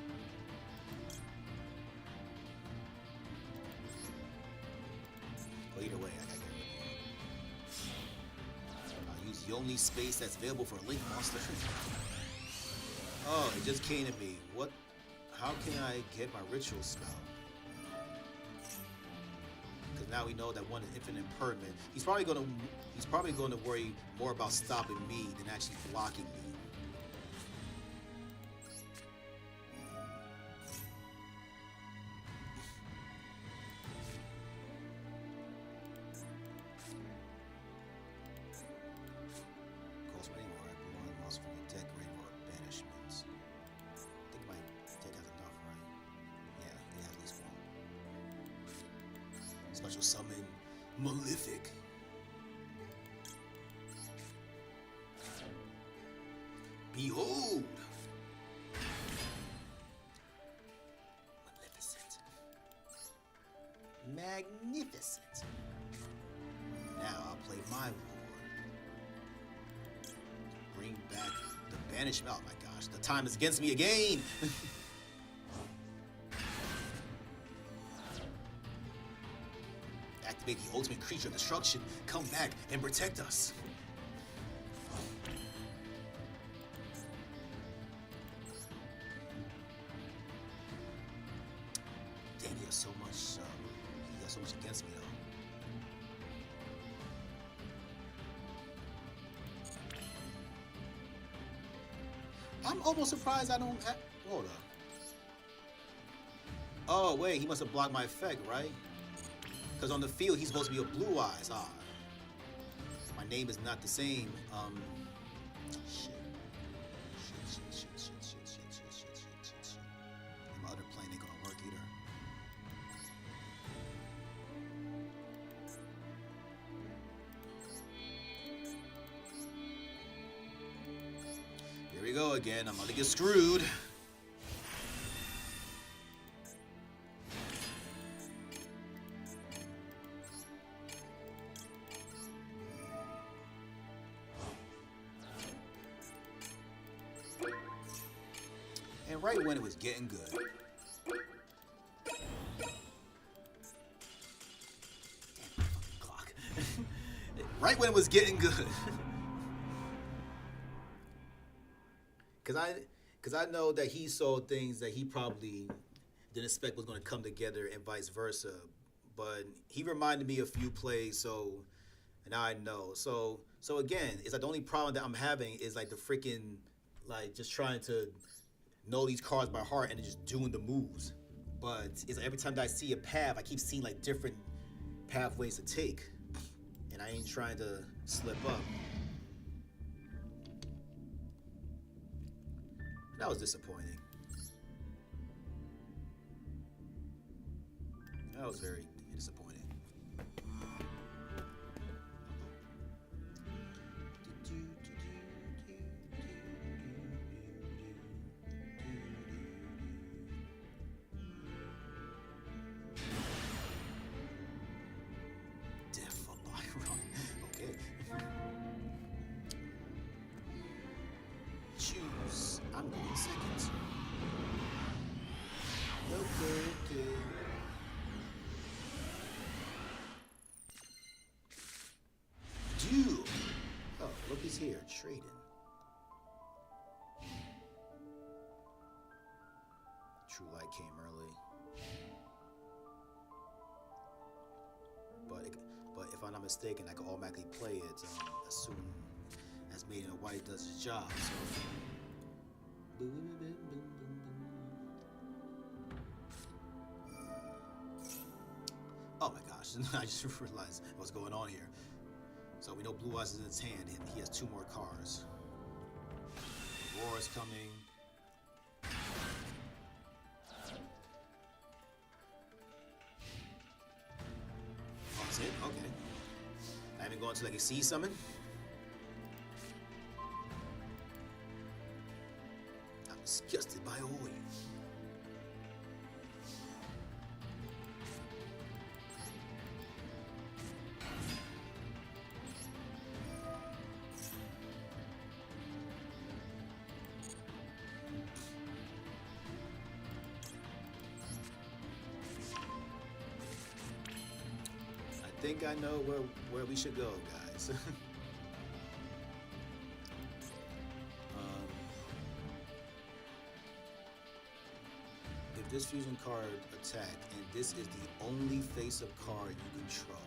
Well, either way, I gotta get rid of it. I'll use the only space that's available for a link monster. Oh, it just came to me. What? How can I get my ritual spell? Because now we know that one is infinite and permanent. He's probably going to worry more about stopping me than actually blocking me. Cost me anymore. I put one monster from the deck grade or banishments. I think my deck has enough, right? Yeah, it has at least one. Special summon Malefic. Behold! Maleficent. Magnificent. Now I'll play my war. Bring back the banishment. Oh my gosh, the time is against me again! Activate the ultimate creature of destruction. Come back and protect us. Damn, he has so much. He has so much against me, though. I'm almost surprised I don't. Hold up. Oh wait, he must have blocked my effect, right? Because on the field, he's supposed to be a Blue Eyes. Ah, my name is not the same. Shit. And my other plan ain't gonna work either. Here we go again. I'm gonna get screwed. And right when it was getting good. Damn fucking clock. Right when it was getting good. Cause I know that he saw things that he probably didn't expect was gonna come together and vice versa. But he reminded me a few plays, so now I know. So again, it's like the only problem that I'm having is like the freaking like just trying to know these cards by heart and just doing the moves. But it's like every time that I see a path, I keep seeing like different pathways to take. And I ain't trying to slip up. That was disappointing. That was very disappointing. Choose. I'm going second. Okay. Duel. Oh, look, he's here, trading. True Light came early. But if I'm not mistaken, I can automatically play it as soon as Made in White does his job. So. Oh my gosh, I just realized what's going on here. So we know Blue Eyes is in his hand, and he has 2 more cards. War is coming. Oh, that's it? Okay. I haven't gone to like a sea summon. I'm disgusted by all you. think I know where we should go, guys. If this fusion card attack, and this is the only face-up card you control.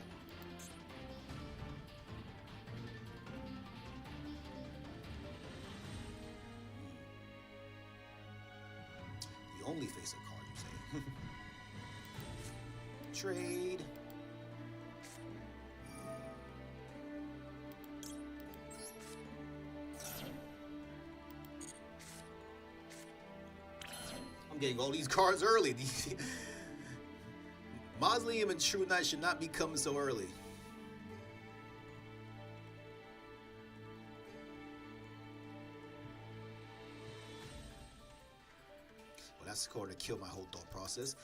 The only face-up card, you say? Trade. I'm getting all these cards early. Mausoleum and True Knight should not be coming so early. Well, that's going to kill my whole thought process.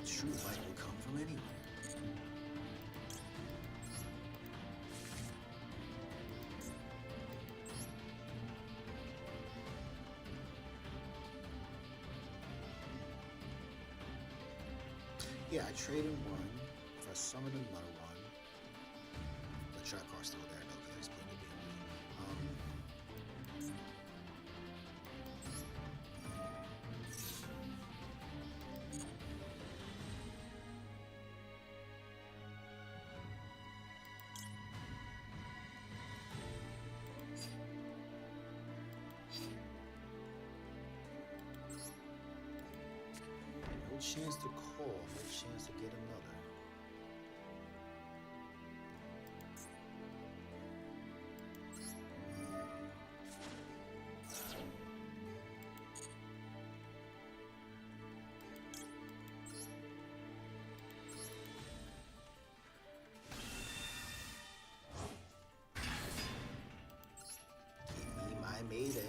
True light will come from anywhere. Yeah, I traded one. If I summon another one, the trap card's still there though, because I explained it being no chance to call, no chance to get another. Give me my maiden.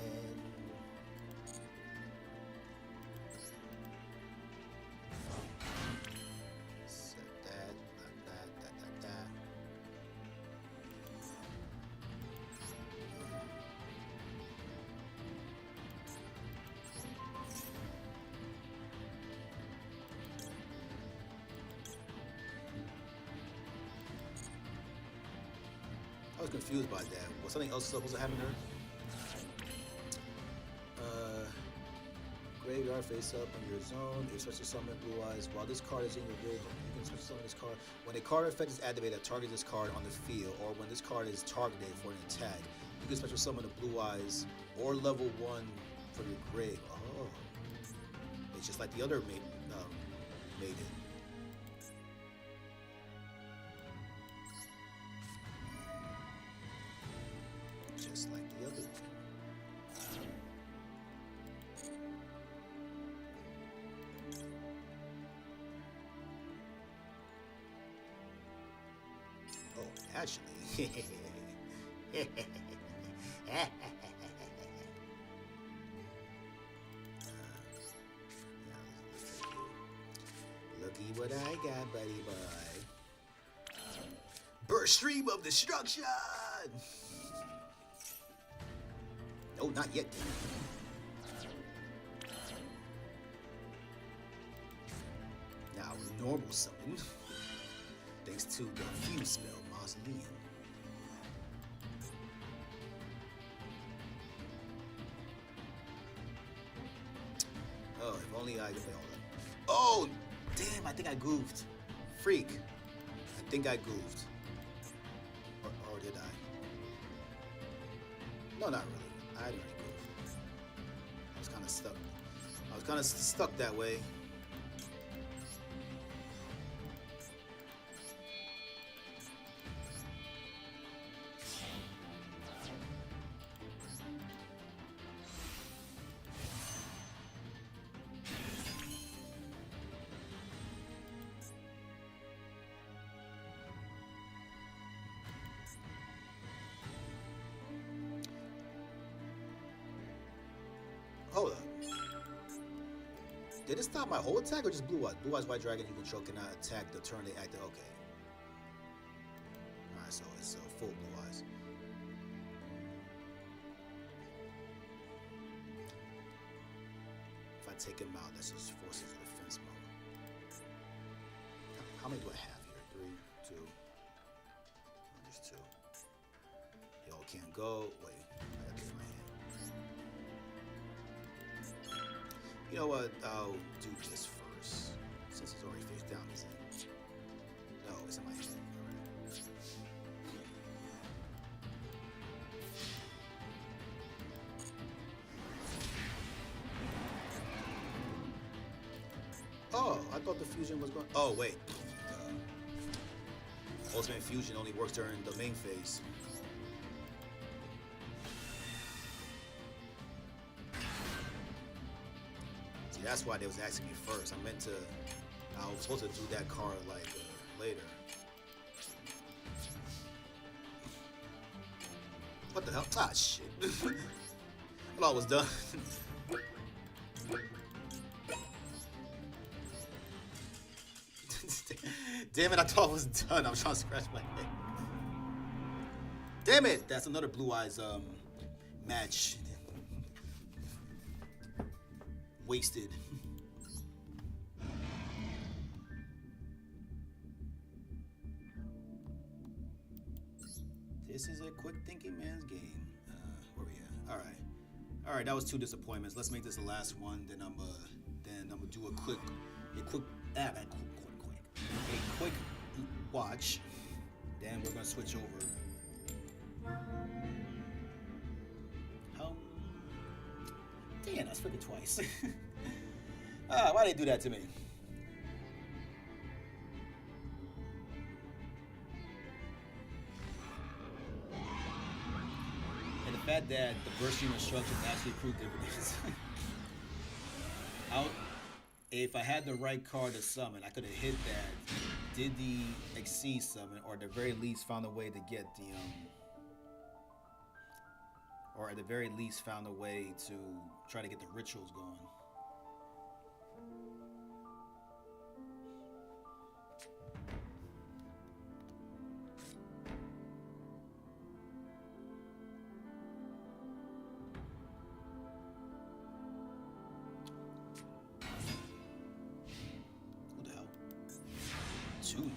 I was confused by that. Was something else supposed to happen there? Graveyard face up in your zone. If special summon Blue Eyes, while this card is in your graveyard, you can special summon this card. When a card effect is activated, target this card on the field, or when this card is targeted for an attack, you can special summon the Blue Eyes or level 1 from your grave. Oh, it's just like the other maiden. Just like the other one. Oh, actually. Looky what I got, buddy boy. Burst stream of destruction! No, not yet. Now, normal summon. Thanks to the fuse spell, Mausoleum. Oh, if only I could play all that. Oh, damn, I think I goofed. Freak. I think I goofed. Or did I? No, not really. I didn't really goof. I was kind of stuck. I was kind of stuck that way. Hold up. Did it stop my whole attack or just Blue Eyes? Blue Eyes White Dragon you control cannot attack the turn they active. Okay. Alright, so it's full Blue Eyes. If I take him out, that's just forces of defense mode. How many do I have here? 3, 2. Just 2. They all can't go. Wait, I gotta get my hand. You know what? I'll do this first, since it's already face down, isn't it? No, it's in my hand. Oh, I thought the fusion was going. Oh, wait. Ultimate fusion only works during the main phase. See, that's why they was asking me first. I was supposed to do that card like later. What the hell? Ah, shit. I thought it was done. Damn it, I thought it was done. I was trying to scratch my head. Damn it! That's another Blue Eyes match. Wasted. This is a quick thinking man's game. Where we at? All right. That was 2 disappointments. Let's make this the last one. Then I'm gonna do a quick watch. Then we're gonna switch over. Damn, that's freaking twice. Why'd they do that to me? And the fact that the bursting instructions actually proved dividends. If I had the right card to summon, I could have hit that, did the Exceed summon, or at the very least found a way to get the or at the very least found a way to try to get the rituals going. Who the hell? 2 here.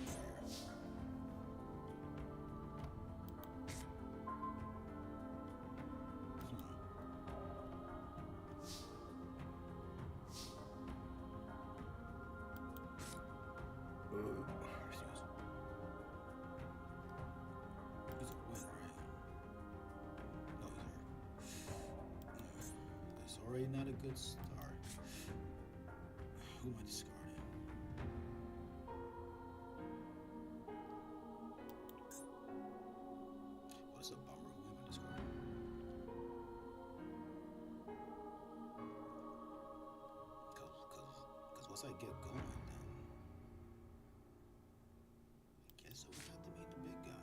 Already not a good start. Who am I discarding? What's a bummer? Who am I discarding? Cause once I get going, then I guess I would have to meet the big guy.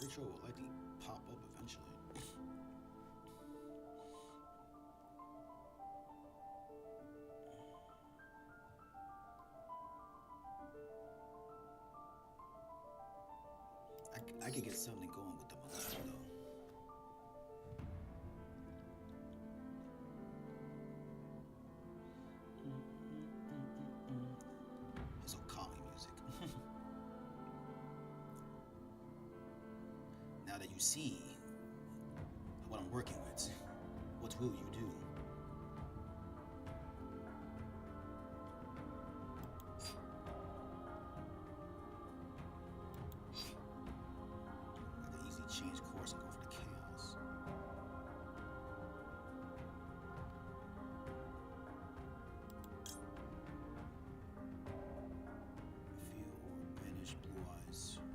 Ritual will likely pop up eventually. I could get something going with the Malaya though. It's so calming music. Now that you see what I'm working with, what will you do? I can easily change course and go for the chaos. Feel or banish Blue Eyes from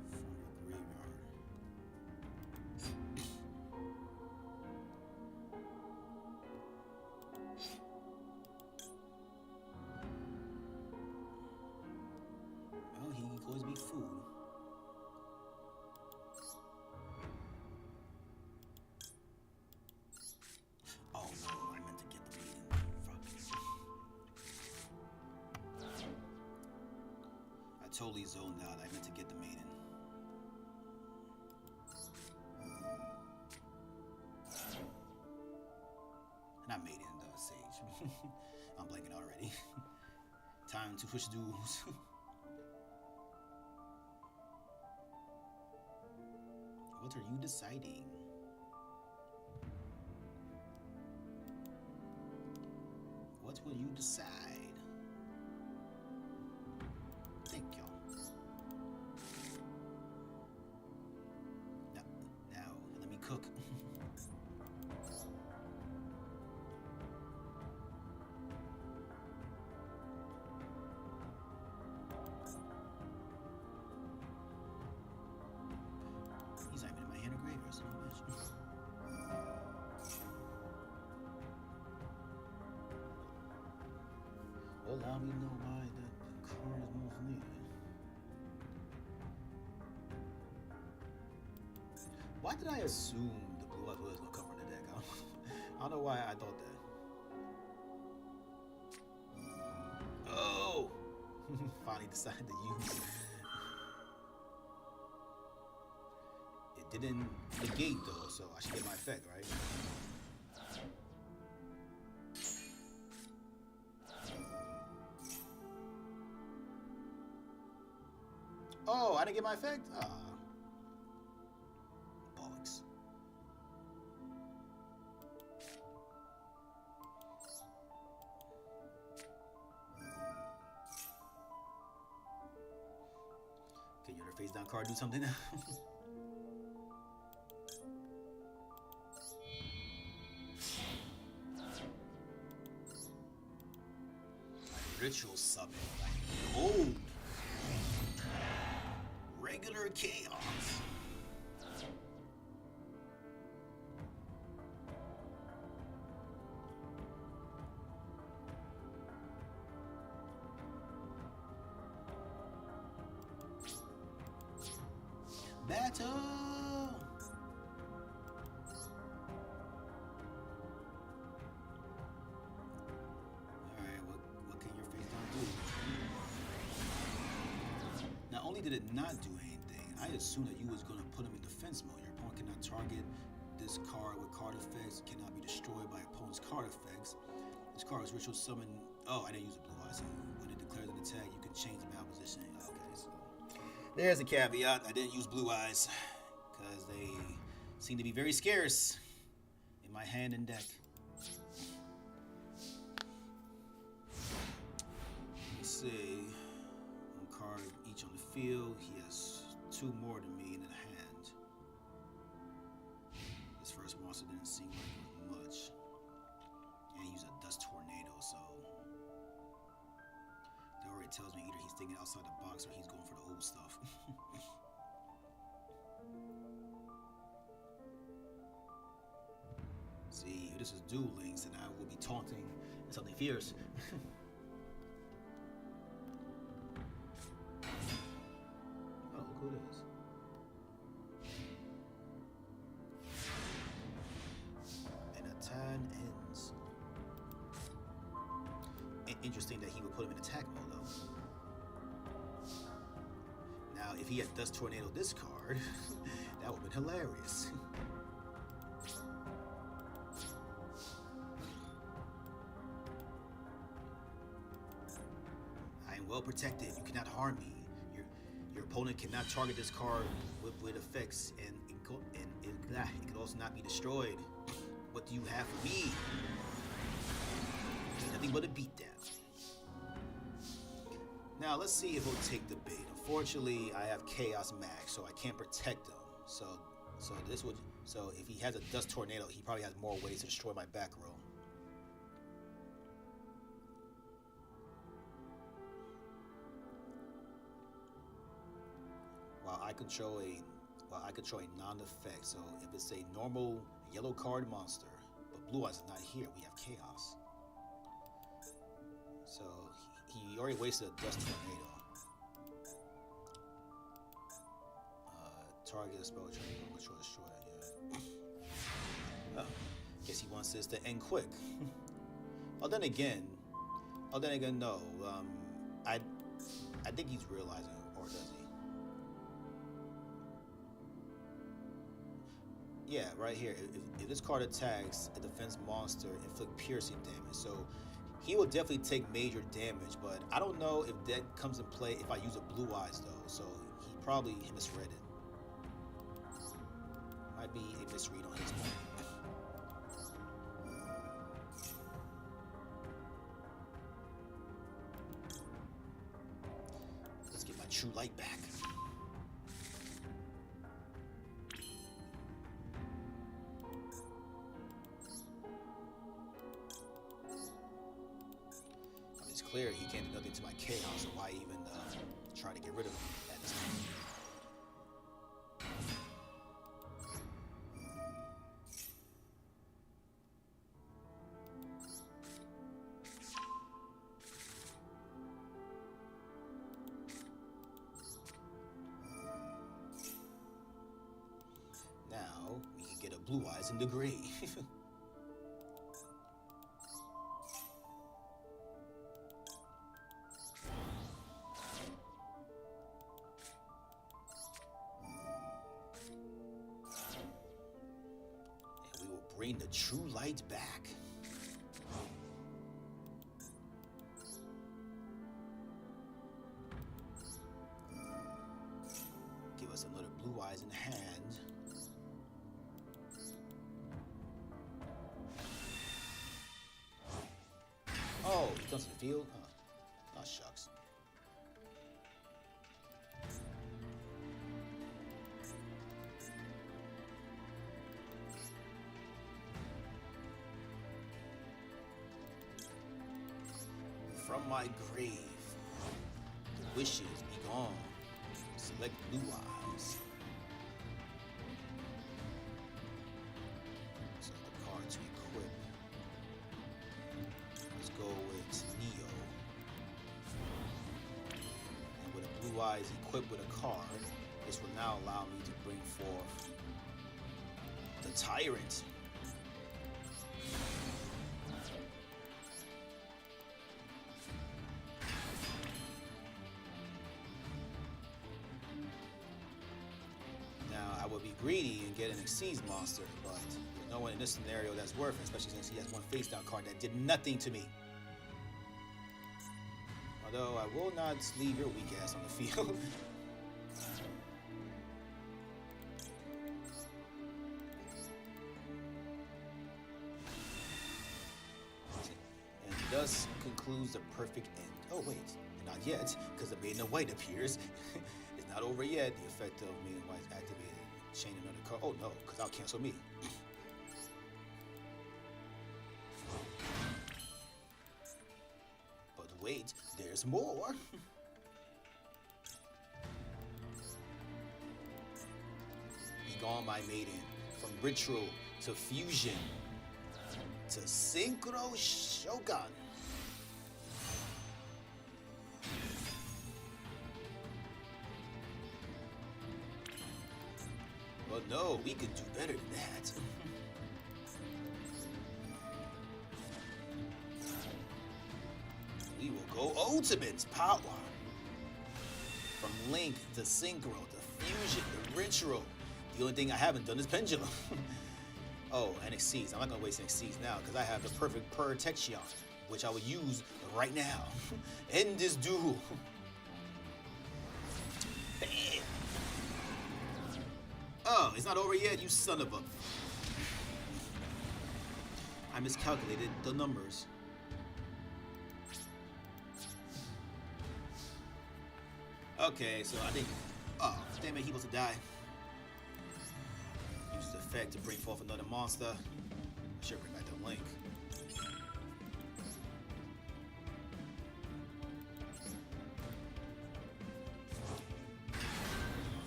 your graveyard. Well, he can always be totally zoned out. I meant to get the maiden. Not maiden, the sage. I'm blanking already. Time to push duels. What are you deciding? What will you decide? Thank you. Now, let me cook. He's not even in my hand or grave, son of a bitch. Allow me to know why that card is most needed. Why did I assume the blue eyes was gonna cover the deck? I don't know why I thought that. Oh! Finally decided to use. It didn't negate though, so I should get my effect, right? Oh, I didn't get my effect? Ah. Bollocks. Can your face down card do something now? Ritual summon. Oh! Regular chaos. Battle. Alright, what can your face down do? Not only did it not do anything, I assumed that you was gonna put him in defense mode. Your opponent cannot target this card with card effects, cannot be destroyed by opponent's card effects. This card is ritual summon. Oh, I didn't use a blue eye, so when it declares an attack, you can change the battle position. Okay, so there's a caveat. I didn't use blue eyes because they seem to be very scarce in my hand and deck. Let me see. One card each on the field. He has two more than me in the hand. This first monster didn't seem like it was much. And he used a dust tornado, so that already tells me either he's thinking outside the box or he's going for the old stuff. See, if this is Duel Links, then I will be taunting something fierce. Oh, look who it is. And a time ends. Interesting that he would put him in attack mode, though. Now, if he had Dust Tornado this card, that would have been hilarious. I am well protected. You cannot harm me. Your opponent cannot target this card with effects, and it could also not be destroyed. What do you have for me? Nothing but a beatdown. Now let's see if he'll take the bait. Unfortunately, I have Chaos Max, so I can't protect him. So if he has a Dust Tornado, he probably has more ways to destroy my back row. While I control a non-effect. So if it's a normal yellow card monster, but Blue Eyes is not here, we have Chaos. So he already wasted a Dust Tornado. Target a spell trigger, control destroy. Yeah. Oh, guess he wants this to end quick. Oh, then again, no. I think he's realizing, does he? Yeah, right here. If this card attacks a defense monster, inflict piercing damage. So he will definitely take major damage, but I don't know if that comes in play if I use a Blue Eyes though. So he probably misread it. Might be a misread on his part. Let's get my true light back. It's clear he can't do nothing to my chaos, so why even try to get rid of him at this point? Now we can get a Blue Eyes in the gray. Bring the true light back. Give us another Blue Eyes in hand. Oh, he comes to the field? Huh. Oh, shucks. From my grave, the wishes be gone. Select Blue Eyes. So the card to equip. Let's go with Neo. And with a Blue Eyes equipped with a card, this will now allow me to bring forth the Tyrant. Would be greedy and get an Exceeds monster, but there's no one in this scenario that's worth it, especially since he has one face down card that did nothing to me. Although I will not leave your weak ass on the field. And thus concludes the perfect end. Oh wait, not yet, because the Maiden of White appears. It's not over yet. The effect of Maiden of White activated. Chain another card. Oh no, because I'll cancel me. But wait, there's more. Begone, my maiden, from ritual to fusion to synchro shogun. But no, we could do better than that. We will go ultimate power. From Link to Synchro to Fusion to Ritual. The only thing I haven't done is Pendulum. Oh, and Exceeds. I'm not going to waste an Exceeds now because I have the perfect protection, which I will use right now. End this duel. Bam. Oh, it's not over yet, you son of a... I miscalculated the numbers. Okay, so I think... Oh, damn it, he was to die. Use the effect to bring forth another monster. I should bring back the Link.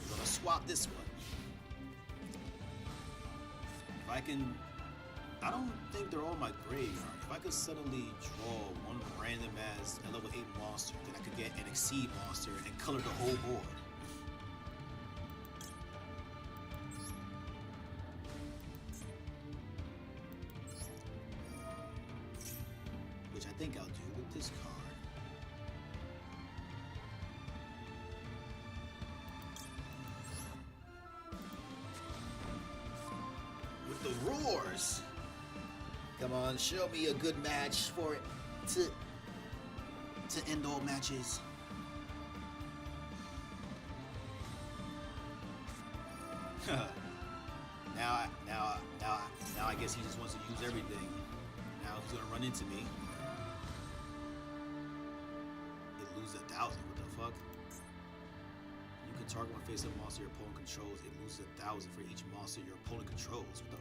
I'm gonna swap this one. If I can... I don't think they're all my graveyard. If I could suddenly draw one random ass a level 8 monster, then I could get an Exceed monster and color the whole board. Which I think I'll do with this card. roars. Come on, show me a good match for it to end all matches. Now I guess he just wants to use everything. Now he's gonna run into me. It loses 1,000. What the fuck? You can target one face-up monster your opponent controls. It loses 1,000 for each monster your opponent controls. What the?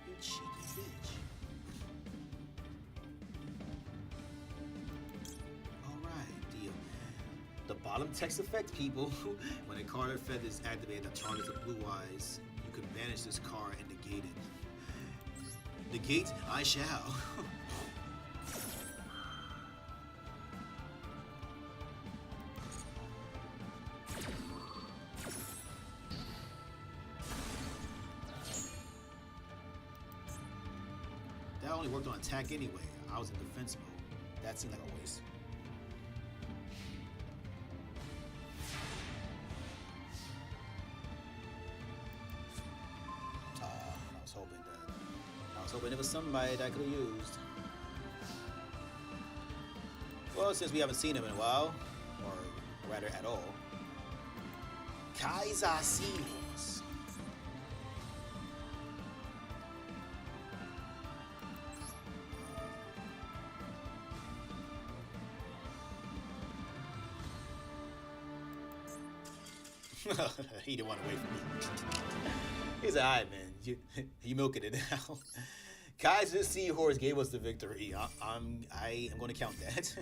You cheeky bitch. All right, the bottom text effect, people. When a card effect is activated that targets the blue eyes, you can banish this card and negate it. Negate? I shall. That only worked on attack anyway. I was in defense mode. That seemed like a waste. I was hoping there was somebody that I could have used. Well, since we haven't seen him in a while, or rather at all, Kaiser Seals. He didn't want to wait for me. He's alright, man. You milking it now. Kaiser Seahorse gave us the victory. I am going to count that.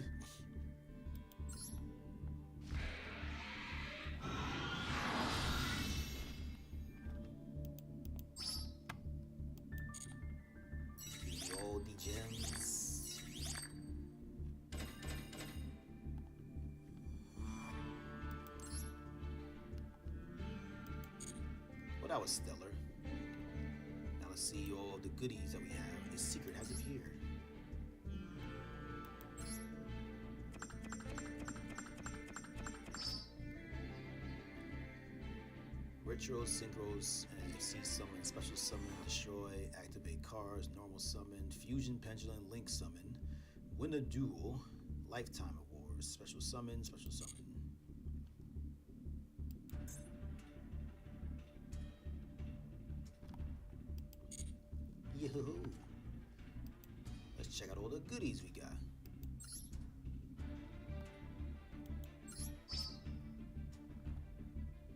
All the gems. Well, that was stellar. Now let's see all the goodies that we have. A secret has appeared. Ritual, synchros, and you see summon, special summon, destroy, activate cards, normal summon, fusion, pendulum, link summon, win a duel, lifetime awards, special summon, special summon. Yo! Let's check out all the goodies we got.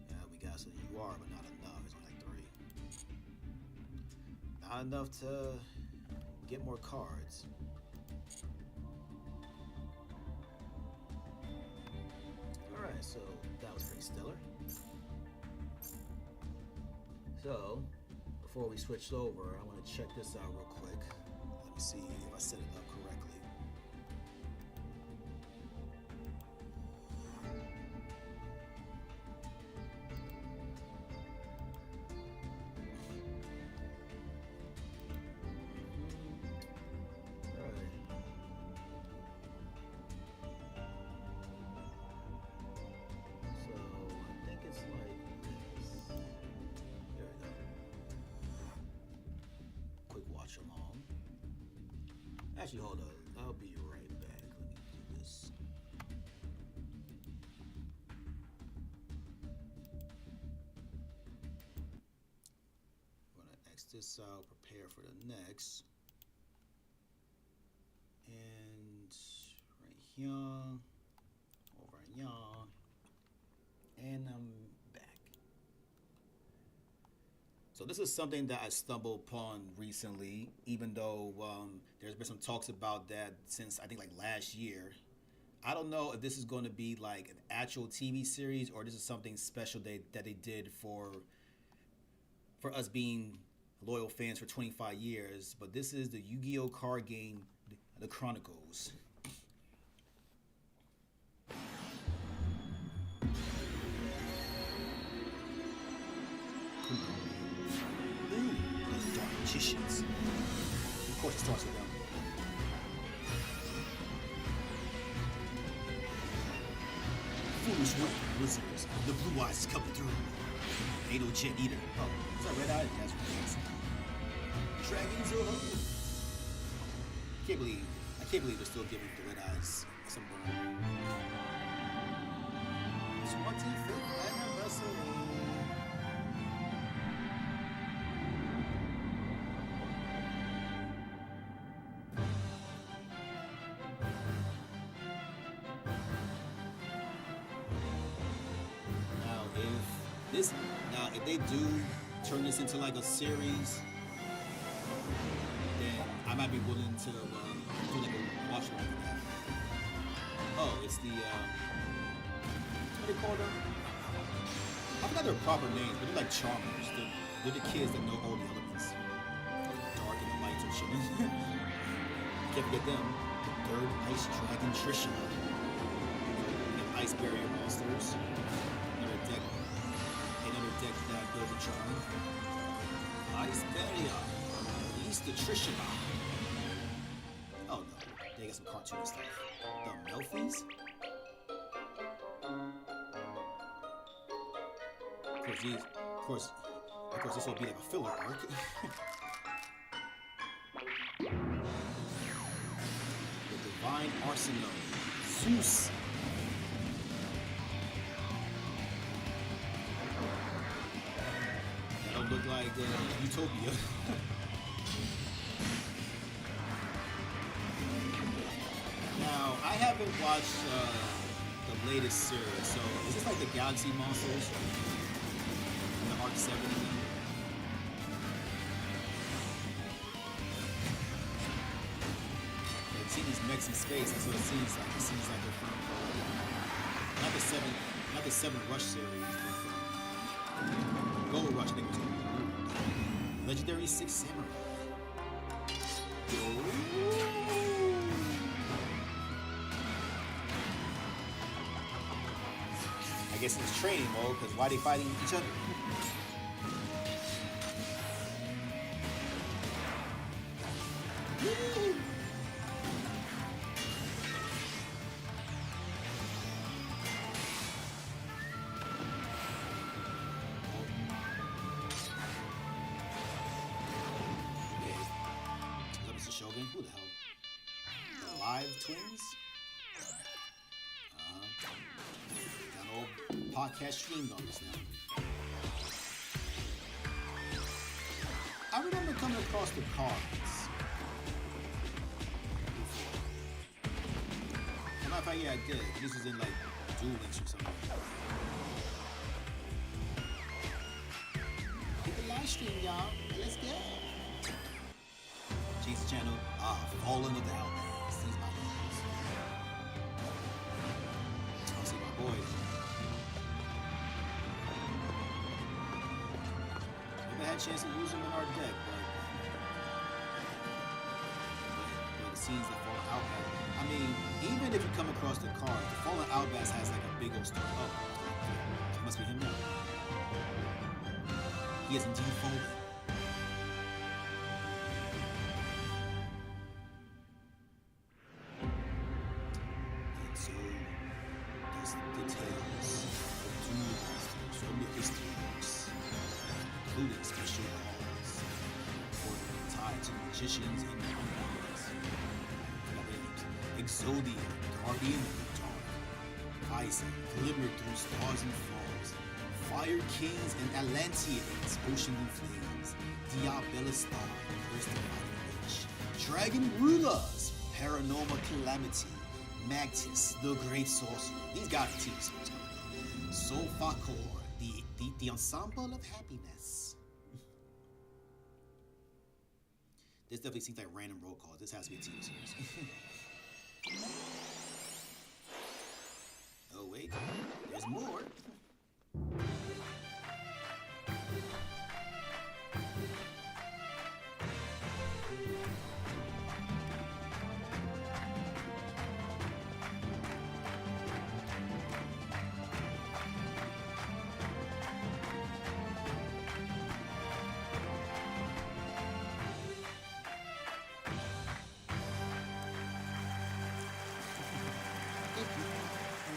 Yeah, we got some UR, but not enough. It's only like 3. Not enough to get more cards. Alright, so that was pretty stellar. So, before we switch over, I want to check this out real quick. Let me see if I set it up correctly. Actually, hold on. I'll be right back. Let me do this. I'm gonna X this out, prepare for the next. And right here, over here, and I'm back. So this is something that I stumbled upon recently, even though there's been some talks about that since I think like last year. I don't know if this is going to be like an actual TV series or this is something special that they did for us being loyal fans for 25 years. But this is the Yu-Gi-Oh card game, the Chronicles. Magicians. Of course, it starts with them. Foolish wizards. The blue eyes is coming through. Ain't no jet either. Oh, is that red eye? That's what it is. Dragons are home. I can't believe they're still giving the Red Eyes some burn. 25th anniversary. If they do turn this into like a series, then I might be willing to do like a watch along with that. Oh, it's the what do they call them? I forgot their proper names, but they're like charmers. They're the kids that know all the elements, dark and the lights and shit. Can't forget them. The third ice dragon Trisha. We have ice barrier monsters. Another deck that builds a charm. Ice barrier. Release the Trisha. Oh no, they got some cartoon stuff. The Melfies? Of course, this will be like a filler arc. The Divine Arsenal. Zeus. That'll look like Utopia. Now, I haven't watched the latest series, so is this like the Galaxy Monsters? The Arc 7 of them? I've seen these mechs in space, that's what it seems like. It seems like they're from not the 7 Rush series, but from Gold Rush, I think it was called. Legendary 6 Samurai. I guess it's training mode, because why are they fighting each other? Shogun? Who the hell? The Live Twins? Got an old podcast streamed on this now. I remember coming across the cards. As a matter of fact, yeah, I did. This was in like Duel Links or something. Hit the live stream, y'all. Let's go. Jason channel, Fallen of the Outlands. These my names. I'll see my boys. Never had a chance to use them in our deck, but it seems the Fallen Outbass. I mean, even if you come across the card, the Fallen Outbass has like a big old story. Oh, it must be him now. He is indeed fallen. Special laws tied to magicians and unknowns. Exodia, guardian of the dark. Ice glimmered through stars and falls. Fire kings and Atlanteans, ocean in flames. Diabelistar, cursed the fighting witch. Dragon rulers, paranormal calamity. Magtis, the great sorcerer. These got a TV series coming. Sofacor, the ensemble of happiness. This definitely seems like random roll calls. This has to be a TV series. Oh wait, there's more.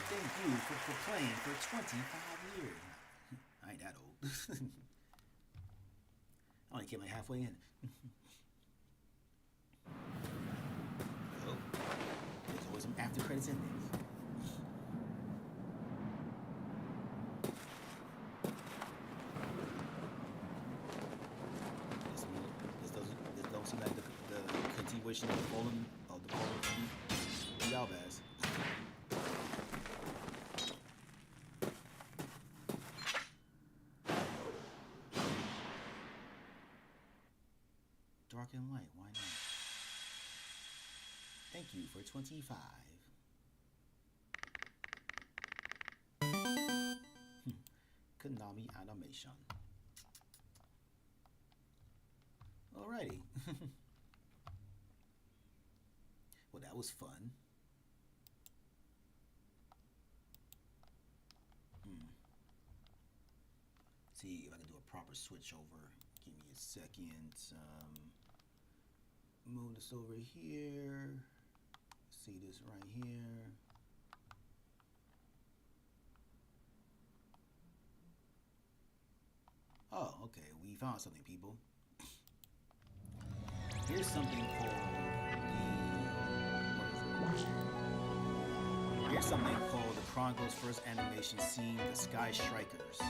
Thank you for playing for 25 years. I ain't that old. I only came like halfway in. the credits ending. This don't seem like the continuation of the fallen Yalvaz. Dark and light, why not? Thank you for 25. Konami animation. Alrighty. Well, that was fun. See if I can do a proper switch over. Give me a second. Move this over here. See this right here. Oh, okay. We found something, people. Here's something called the Chronicles first animation scene, the Sky Strikers.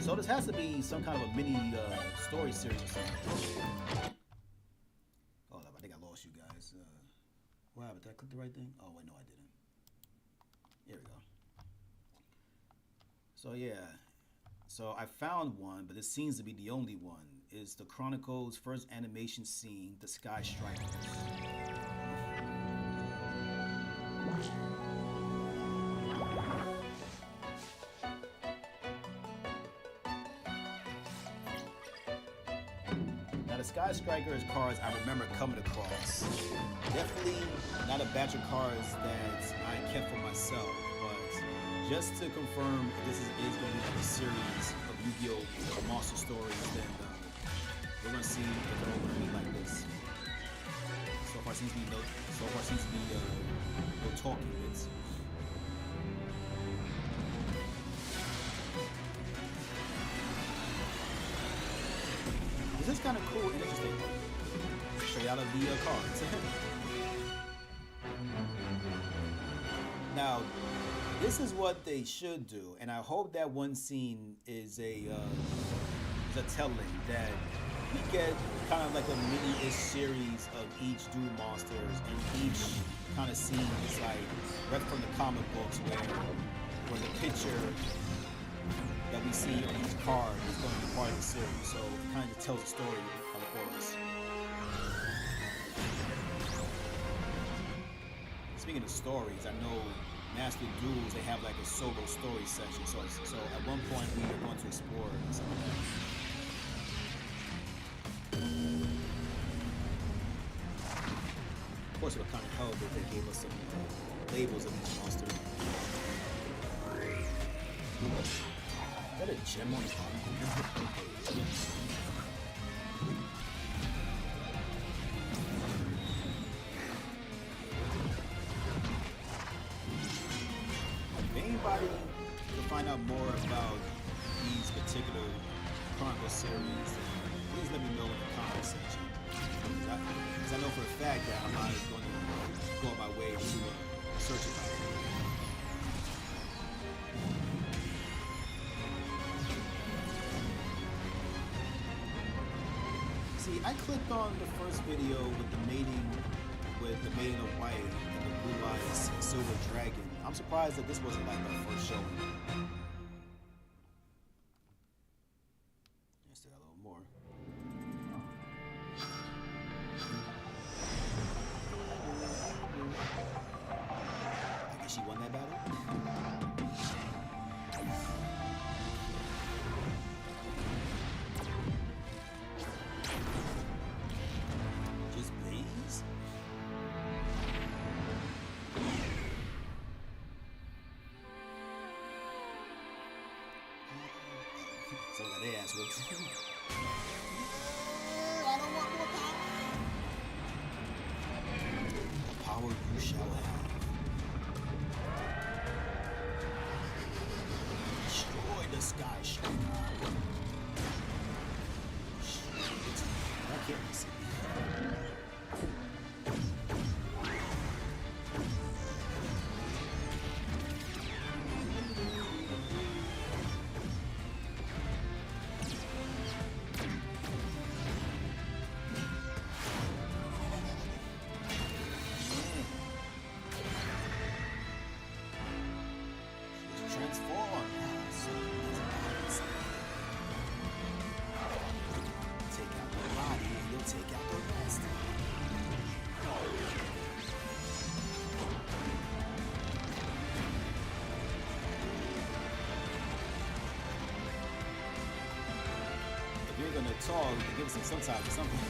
So this has to be some kind of a mini story series or something. Oh, I think I lost you guys. What happened? Did I click the right thing? Oh, wait, no, I didn't. Here we go. So yeah, so I found one, but it seems to be the only one. It's the Chronicles first animation scene, the Sky Strikers. Now the Sky Strikers cards I remember coming across. Definitely not a batch of cards that I kept for myself, but just to confirm this is going to be like a series of Yu-Gi-Oh! Monster stories, then we're going to see if they're all going to be like this. So far seems to be no talking bits. This is kind of cool and interesting. Straight out of the cards. Now, this is what they should do, and I hope that one scene is a telling that we get kind of like a mini-ish series of each Duel monsters, and each kind of scene is like right from the comic books where the picture that we see on each card is going to be part of the series. So it kind of tells the story of the forest. Speaking of stories, I know Master Duels, they have like a solo story section. So at one point we are going to explore some of that. Of course, it would kind of help if they gave us some labels of each monster. Is that a gem on the bottom? If anybody can find out more about these particular Chronicles series, please let me know in the comment section. Because I know for a fact that I'm not going to go on my way to search it out. See, I clicked on the first video with the mating of white and the blue-eyed silver dragon. I'm surprised that this wasn't like our first showing. I still got a little more. I guess she won that battle. Just please. So that they ass whips. I don't want more power. The power you shall have. Destroy the Sky Striker. I can't see. tall, they give us some type of something.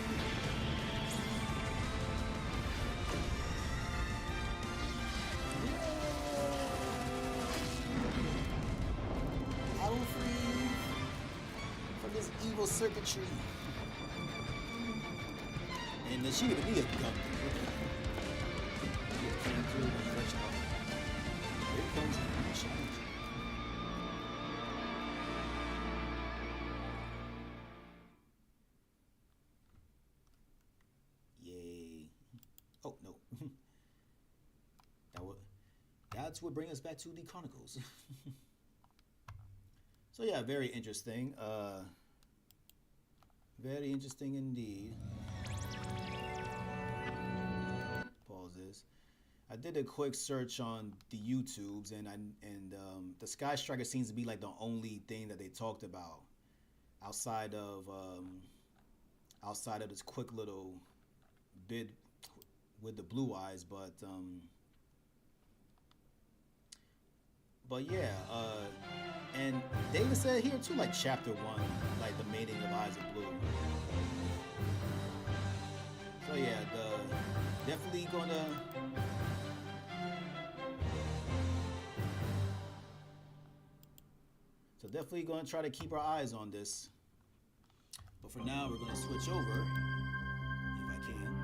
I will free from this evil circuitry. And then she didn't even need a gun. Here comes the challenge. Yay. Oh, no. That's what brings us back to the Chronicles. So yeah, very interesting. Very interesting indeed. Pause this. I did a quick search on the YouTubes, and the Sky Striker seems to be like the only thing that they talked about outside of this quick little bit with the blue eyes, but yeah, and David said here too, like chapter 1, like the mating of Eyes of Blue. So yeah, definitely gonna try to keep our eyes on this. But for now, we're gonna switch over, if I can.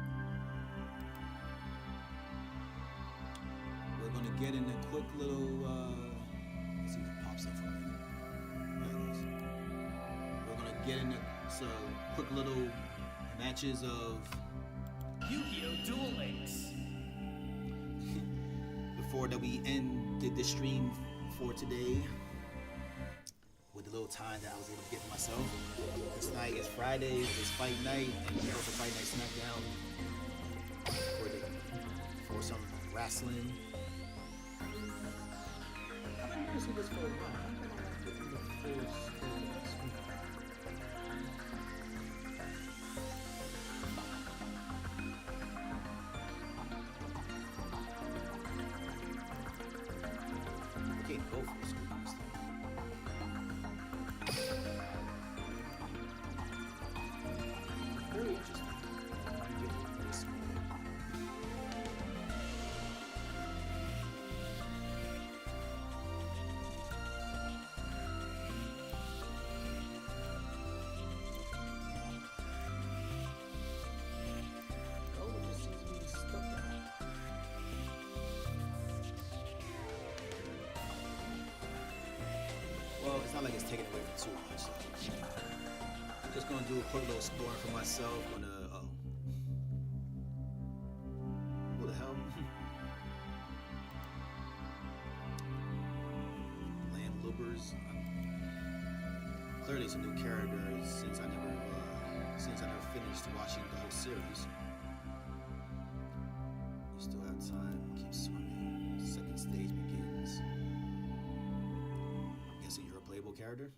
We're gonna get in a quick little. Let's see if it pops up for me. There it is. We're gonna get in some quick little matches of Yugioh Duel Links. before that we ended the stream for today. With the little time that I was able to get for myself. This night is Friday, it's fight night, and we also Fight Night SmackDown for some wrestling. I've been never seen this for a while. I'm gonna have to do the full story. I can't go for this. Very interesting. Oh, it just seems to be stuck down. Well, it's not like it's taken away from too much. So. Just gonna do a quick little exploring for myself. Who the hell? Lamb Loopers. Clearly some new characters since I never finished watching the whole series. You still have time. Keep swimming. Second stage begins. I'm guessing you're a playable character.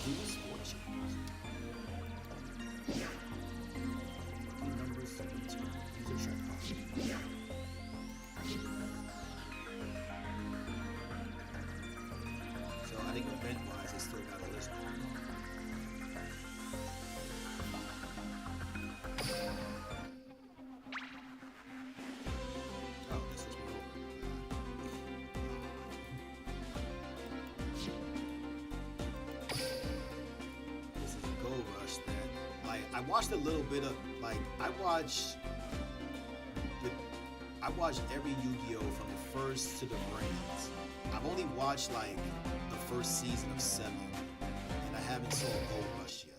These watching. Number 17. User check. So I think event-wise, I still got a list. Oh, this is cool. Rush that, like, I watched a little bit of, like, I watched every Yu-Gi-Oh from the first to the brains. I've only watched like the first season of 7, and I haven't saw Gold Rush yet.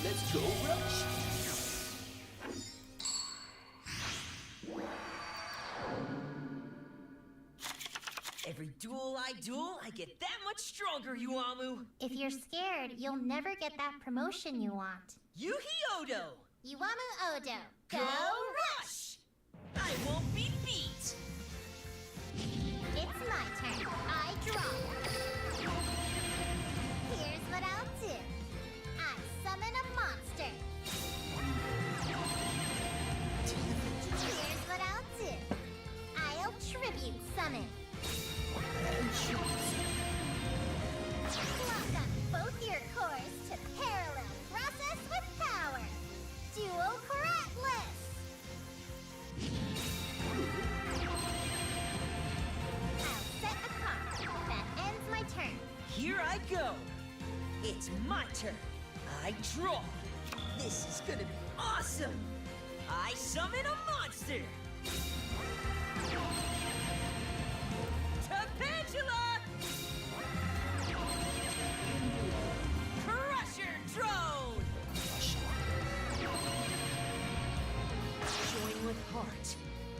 Let's go, Rush! Every duel I duel, I get that much stronger, Yuamu! If you're scared, you'll never get that promotion you want. Yugioh! Yuamu Odo. Go Rush! I won't be beat! It's my turn. I draw. Here's what I'll do. I summon a monster. Here's what I'll do. I'll tribute summon. Lock on both your cores to parallel process with power. Duel Chronicles. I'll set a card. That ends my turn. Here I go. It's my turn. I draw. This is gonna be awesome. I summon a monster. Tarantula! Crusher drone! Join with heart.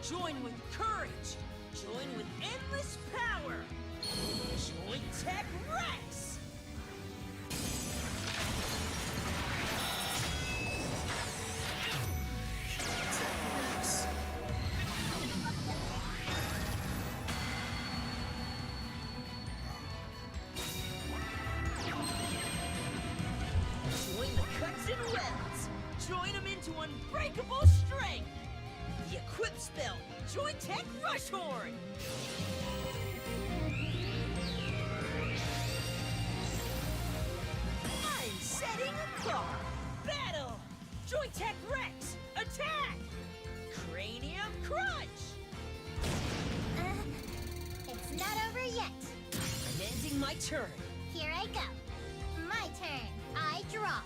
Join with courage. Join with endless power. Join Tech Rex! Join the cuts and welds. Join them into unbreakable strength. The equip spell. Join Tech Rush Horn. I'm setting a card. Battle. Join Tech Rex. Attack. Cranium Crunch. It's not over yet. I'm ending my turn. Here I go. My turn. I draw.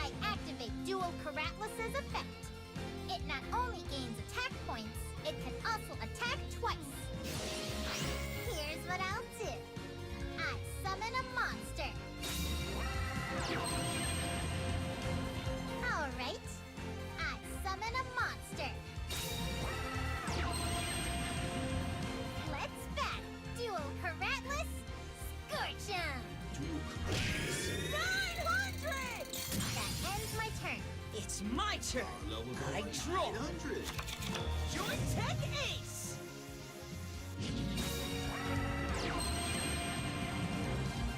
I activate Duel Chronicles' effect. It not only gains attack points, it can also attack twice. Here's what I'll do. I summon a monster. All right. I summon a monster. Let's bat. Duel Chronicles. Scorch 'em. 900! That ends my turn. It's my turn. I draw. 900. Join Tech Ace.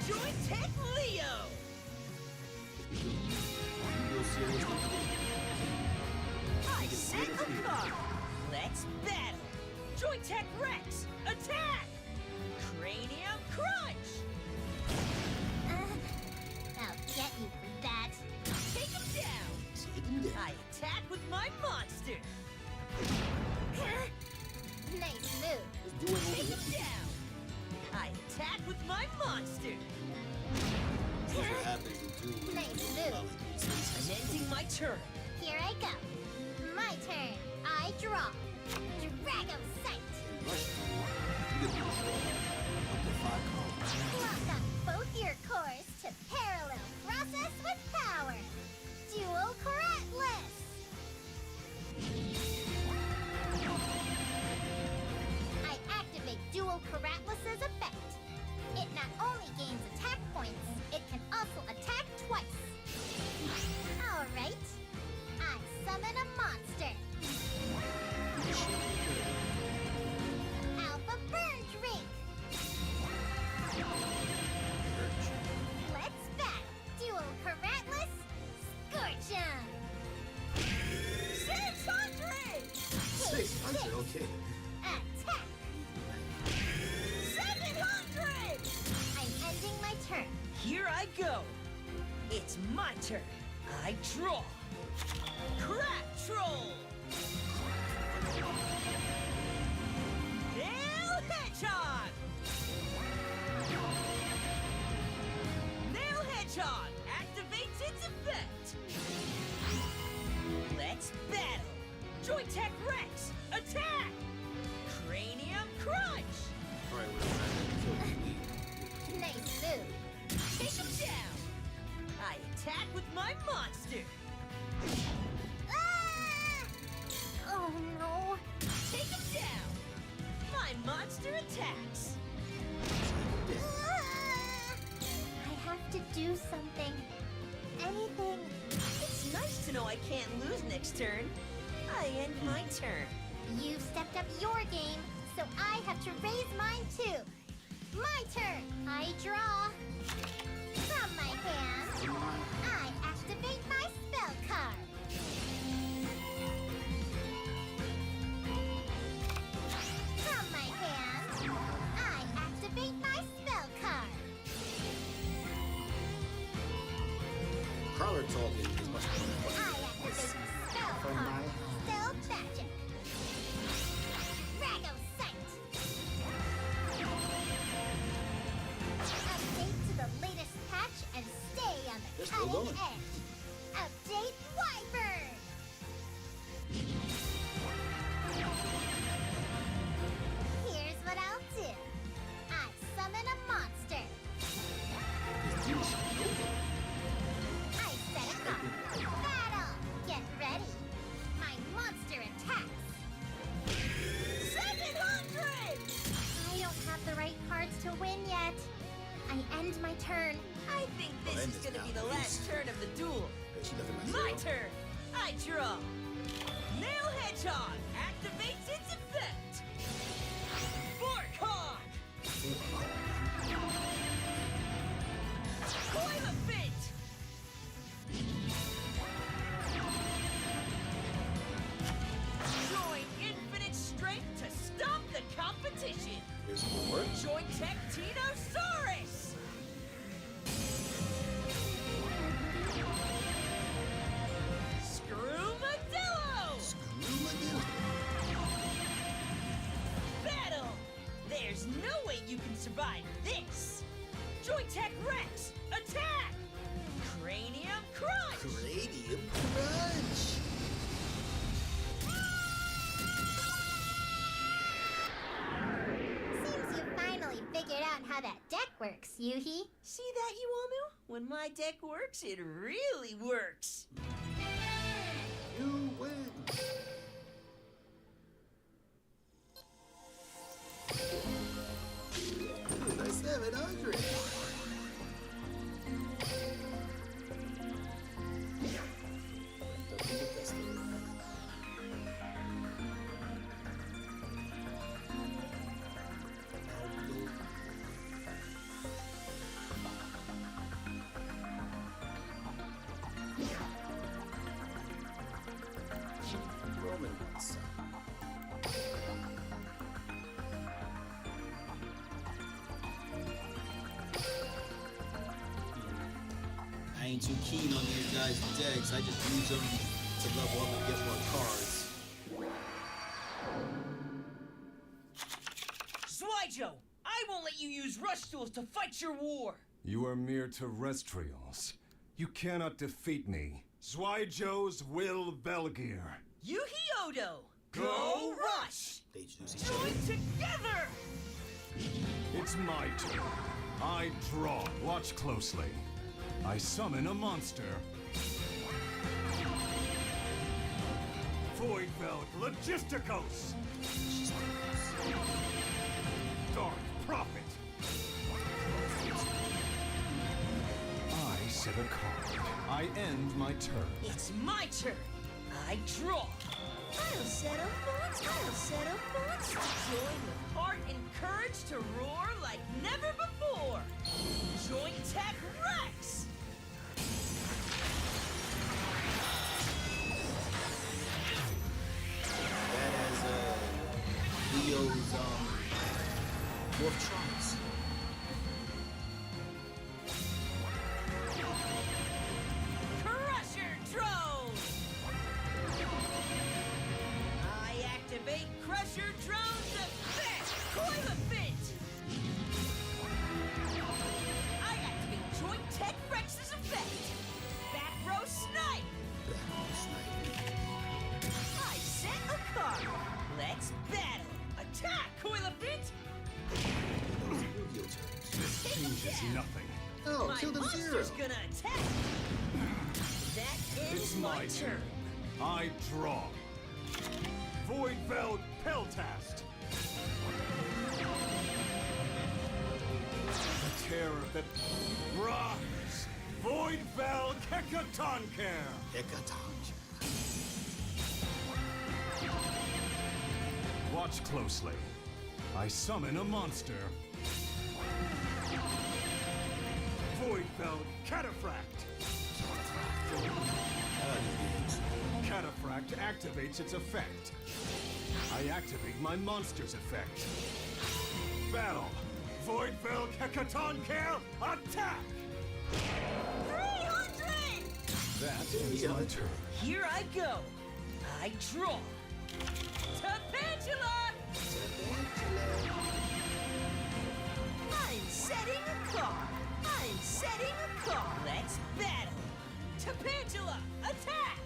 Join Tech Leo. I set a card. Let's battle. Join Tech Rex. Attack. Cranium Crunch. I'll get you for that. Take him down. I attack with my monster. Nice move. Take him down. I attack with my monster. What happens in Duel? Nice move. I'm ending my turn. Here I go. My turn. I draw. Drago Sight. Lock on both your cores to parallel process with power. Duel Chronicles. I activate Duel Chronicles' effect. It not only gains attack points, it can also attack twice. All right. I summon a monster. Alpha Burn Drink. Let's bat. Duel Chronicles. Scorch 'em. 600! 600, okay. Attack. 700! I'm ending my turn. Here I go. It's my turn. I draw. Crack Troll. Nail Hedgehog. Nail Hedgehog activates its effect. Let's battle. Join Tech Rex. Attack. Cranium Crunch. Alright, Nice move. Take him down. I attack with my monster. Ah! Oh no. Take him down. My monster attacks. Ah! I have to do something. Anything. It's nice to know I can't lose next turn. I end my turn. You've stepped up your game, so I have to raise mine too. My turn. I draw. From my hand, I activate my spell card. From my hand, I activate my spell card. Crawler talking is much more I activate the spell From card. my- Spell magic. Rago sight. Update to the latest patch and stay on the They're still cutting going. edge. Update Wyvern. Here's what I'll do. I summon a monster. I set a card. Battle! Get ready. My monster attacks. 700! I don't have the right cards to win yet. I end my turn. I think this Well, is end is gonna now, be the please. last turn of the duel. She left it My zero. turn! I draw! Nail Hedgehog activates its effect! Fork Hog! Coil Fit! Join Infinite Strength to stop the competition! Here's more. Join Tech Tinosaurus! Screwmadillo! Battle! There's no way you can survive this! Joytech Rex, attack! Cranium Crunch! Cranium Crunch. Seems you finally figured out how that deck works, Yuhi. See that, Yuamu? When my deck works, it really works! You win. Nice 700. Romans. I ain't too keen on these guys' decks. I just use them to level up and get more cards. Yugioh, I won't let you use rush tools to fight your war! You are mere terrestrials. You cannot defeat me. Zwygioh's Will Belgear. Yugioh! Go Rush! They choose each other. Join together! It's my turn. I draw. Watch closely. I summon a monster. Voidbelt Logisticos. Dark Prophet. I set a card. I end my turn. It's my turn! I draw! I'll set a monster! Join with heart and courage to roar like never before! Join Tech Rex! That as Leo's Morph Trunks. Crusher Drone! I activate Crusher Drone's effect! Coil Fit! I activate Joint Tech Rex's effect! Back Row Snipe! I set a card! Let's battle! Attack, Coil Fit! Yu-Gi-Oh terms. This changes nothing. Oh, My kill the zero. monster's gonna attack! That ends It's my my turn! turn. I draw. Voidbelt Peltast. The terror that rocks. Voidbelt Kekatonker. Hecatonch. Watch closely. I summon a monster. Voidfell Cataphract. Cataphract activates its effect. I activate my monster's effect. Battle! Voidfell Kekaton Care, attack! 300! That ends my turn. Here I go. I draw. Tarantula! I'm setting a card. I'm setting a card. Let's battle. Tarantula, attack!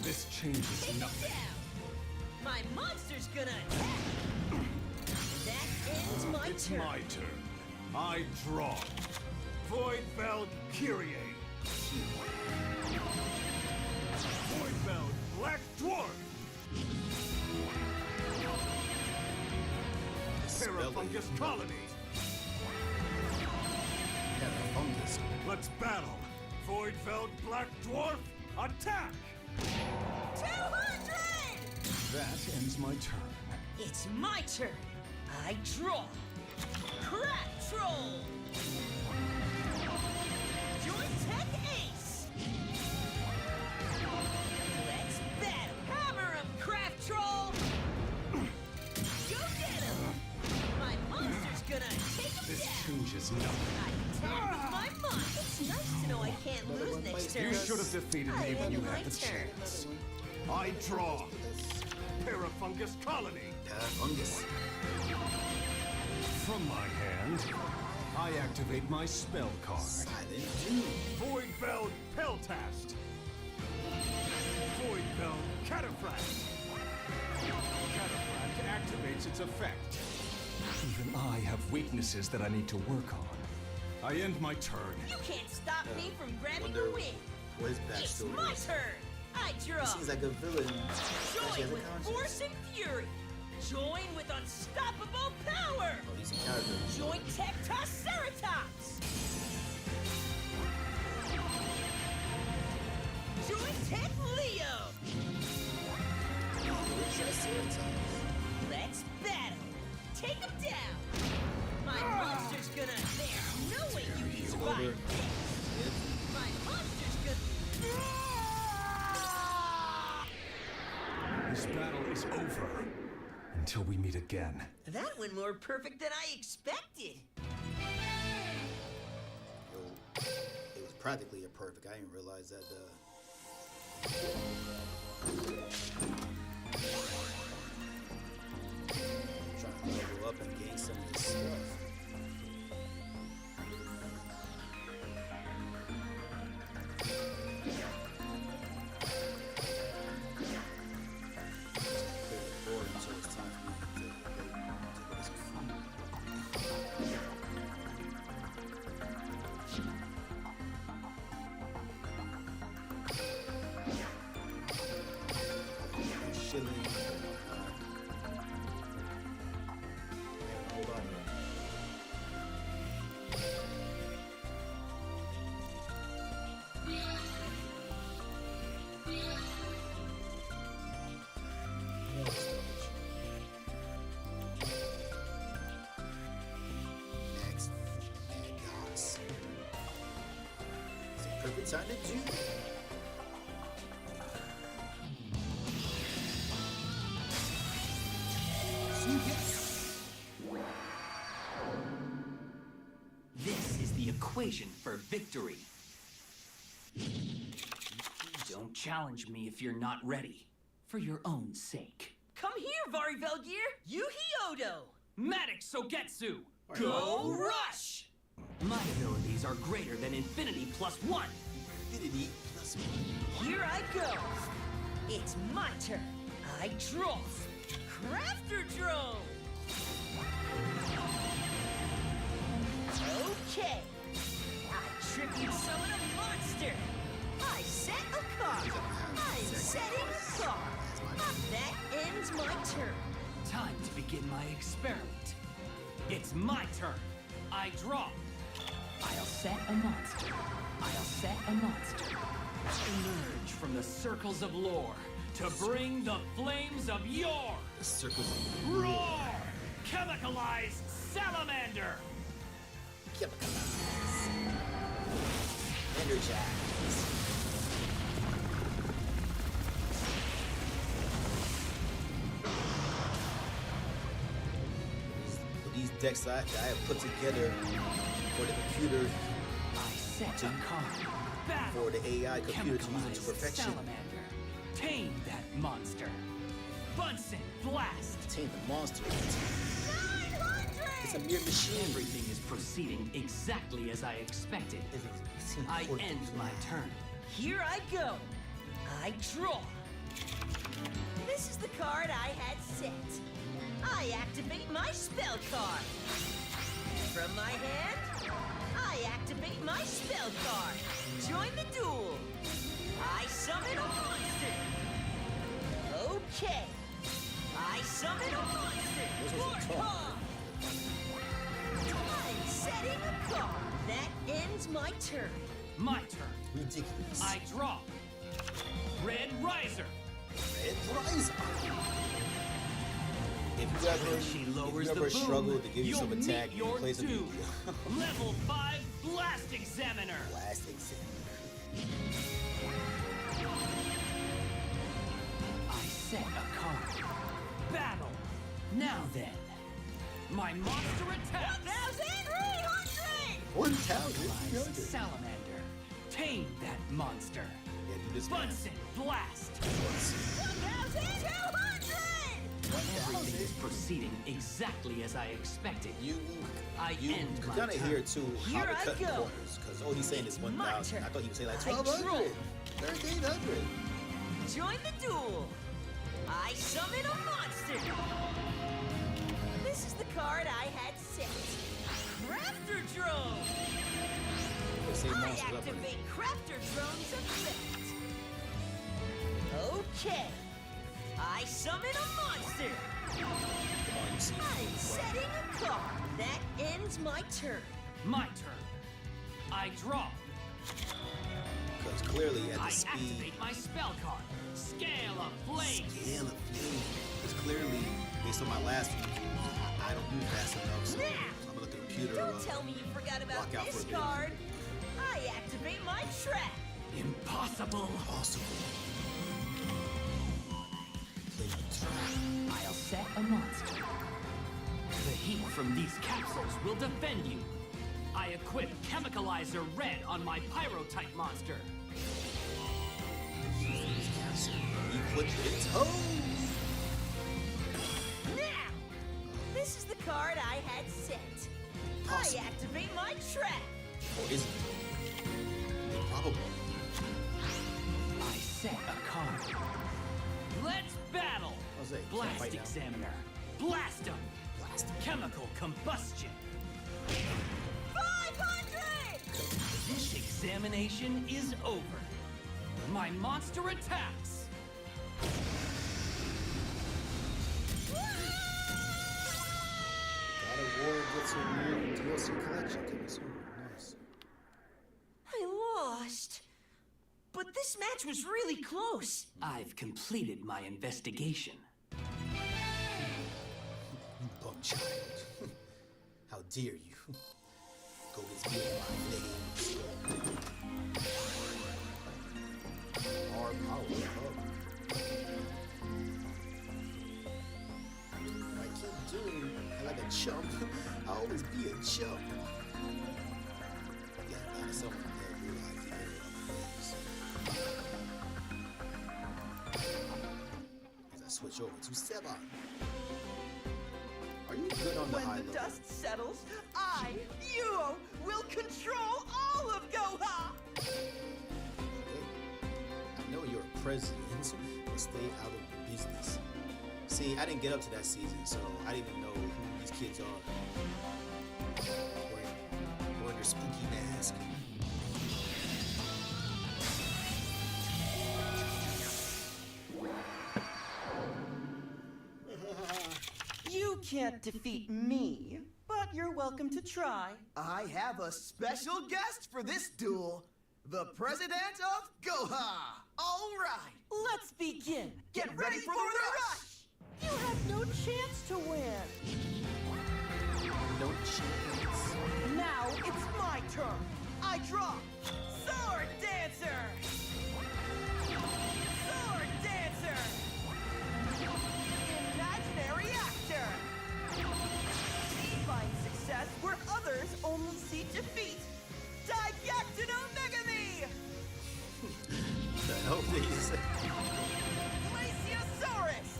This changes Take it nothing. down. My monster's gonna attack. That ends my It's turn. my turn. I draw. Voidfell Kyrie. Voidfell Black Dwarf. Parafungus Colony. Fungus. Let's battle. Voidfell Black Dwarf, attack! 200! That ends my turn. It's my turn. I draw. Crap Troll! Joint Tech Ace! Let's battle! Hammer him, Craft Troll! Go get him! My monster's gonna take him This down! changes nothing. I attack with my mind! It's nice to know I can't lose next turn. You should have defeated me when you end my had the turn. chance. I draw. Parafungus Colony. Fungus. From my hand, I activate my spell card. Silent Doom. Voidfell Peltast. Voidfell Cataphract. Cataphract activates its effect. Even I have weaknesses that I need to work on. I end my turn. You can't stop me from grabbing Wonder the win. what his It's backstory my is. turn. I draw. He seems like a villain. Actually Join has a with conscience. force and fury. Join with unstoppable power. Oh, he's a character. Join Tech Triceratops. Join Tech Leo. Let's battle. Take him down. My monster's gonna. There's no way you can survive this. My monster's gonna. This battle is over. Until we meet again. That went more perfect than I expected. Yo, it was practically a perfect. I didn't realize that. I'm trying to level up and gain some of this stuff. Clear the board until it's time for me to go take this food. Chilling. Hold on. More storage. Next, and dogs. It's a perfect time to do. This is the equation for victory. Don't challenge me if you're not ready. For your own sake. Come here, Varivelgear. Yugioh. Maddox Sogetsu! Go Rush! My abilities are greater than infinity +1. Infinity plus one. Here I go. It's my turn. I draw. Crafter Drone. Okay. I tribute summon a monster. I set a card. I'm setting a card. That ends my turn. Time to begin my experiment. It's my turn. I draw. I'll set a monster. I'll set a monster. Emerge from the circles of lore to bring the flames of your The circles. roar! Chemicalized salamander! Energize. These decks I have put together for the computer, I set a card. Battle. for the AI computer to use it to Chemicalized perfection. salamander. Tame that monster. Bunsen blast. Tame the monster. 900! It's a mere machine. Everything is proceeding exactly as I expected. I end my turn. Here I go. I draw. This is the card I had set. I activate my spell card. From my hand, I activate my spell card. Join the duel. I summon a monster. Okay. I summon a monster. Warthog. I'm setting a card. That ends my turn. My turn. Ridiculous. I draw. Red Riser. Red Riser. If She you lowers ever the boom. struggle to give you some You'll attack, meet you your play some doom. Yugioh. Level 5 Blast Examiner. Last examiner. I set a card. Battle. Now then. My monster attacks. 1,300! 1,300. Salamander. Tame that monster. Yeah, do this man. Bunsen blast. 1,200! Everything is proceeding exactly as I expected. You end my kind of turn. hear too how Here to I cut go. corners, because all he's saying is It's 1,000. my I turn. thought he would say like I 1,200, draw. 1,300. Join the duel. I summon a monster. This is the card I had set. Crafter Drone. Same I monster up there. activate Crafter Drone's effect. Okay. I summon a monster. Come on, you see. I'm setting a card. That ends my turn. My turn. I draw. Because clearly at I the speed, activate my spell card. Scale of Flame. scale of flame. Because clearly, based on my last one, I don't move fast enough. So Now. I'm gonna let the computer. Don't tell me you forgot about walk out this for a bit. card. I activate my trap. Impossible. Awesome. Play the trap. I'll set a monster. The heat from these capsules will defend you. I equip Chemicalizer Red on my Pyro-type monster. Equip its hose. Now, this is the card I had set. Possible. I activate my trap. Or is it? Probably. I set a card. Let's battle! I was like, can't Blast fight now. Examiner. Blast him! Blast him. Chemical combustion. 500! This examination is over. My monster attacks. God of War gets a new DLC collection coming soon. Nice. I lost. But this match was really close. I've completed my investigation. You bum child. How dare you? Go against me with my flames. Our power up. I keep doing like a chump. I always be a chump. Yeah, that's something that realize the area of the waves. As I switch over to Seba. Are you good on the high When the level? dust settles, I, Yugioh, will control all of Goha! Okay. I know you're a president, but stay out of the business. See, I didn't get up to that season, so I didn't even know who these kids are. Wearing their spooky mask. You can't defeat me, but you're welcome to try. I have a special guest for this duel. The President of Goha! All right, let's begin. Get ready for the rush! You have no chance to win. No chance. Now it's my turn. I draw. Sword Dancer! Sword Dancer! Imaginary actor! Find success where others only see defeat. Didactino Megami! The hell did you say? Glaciosaurus!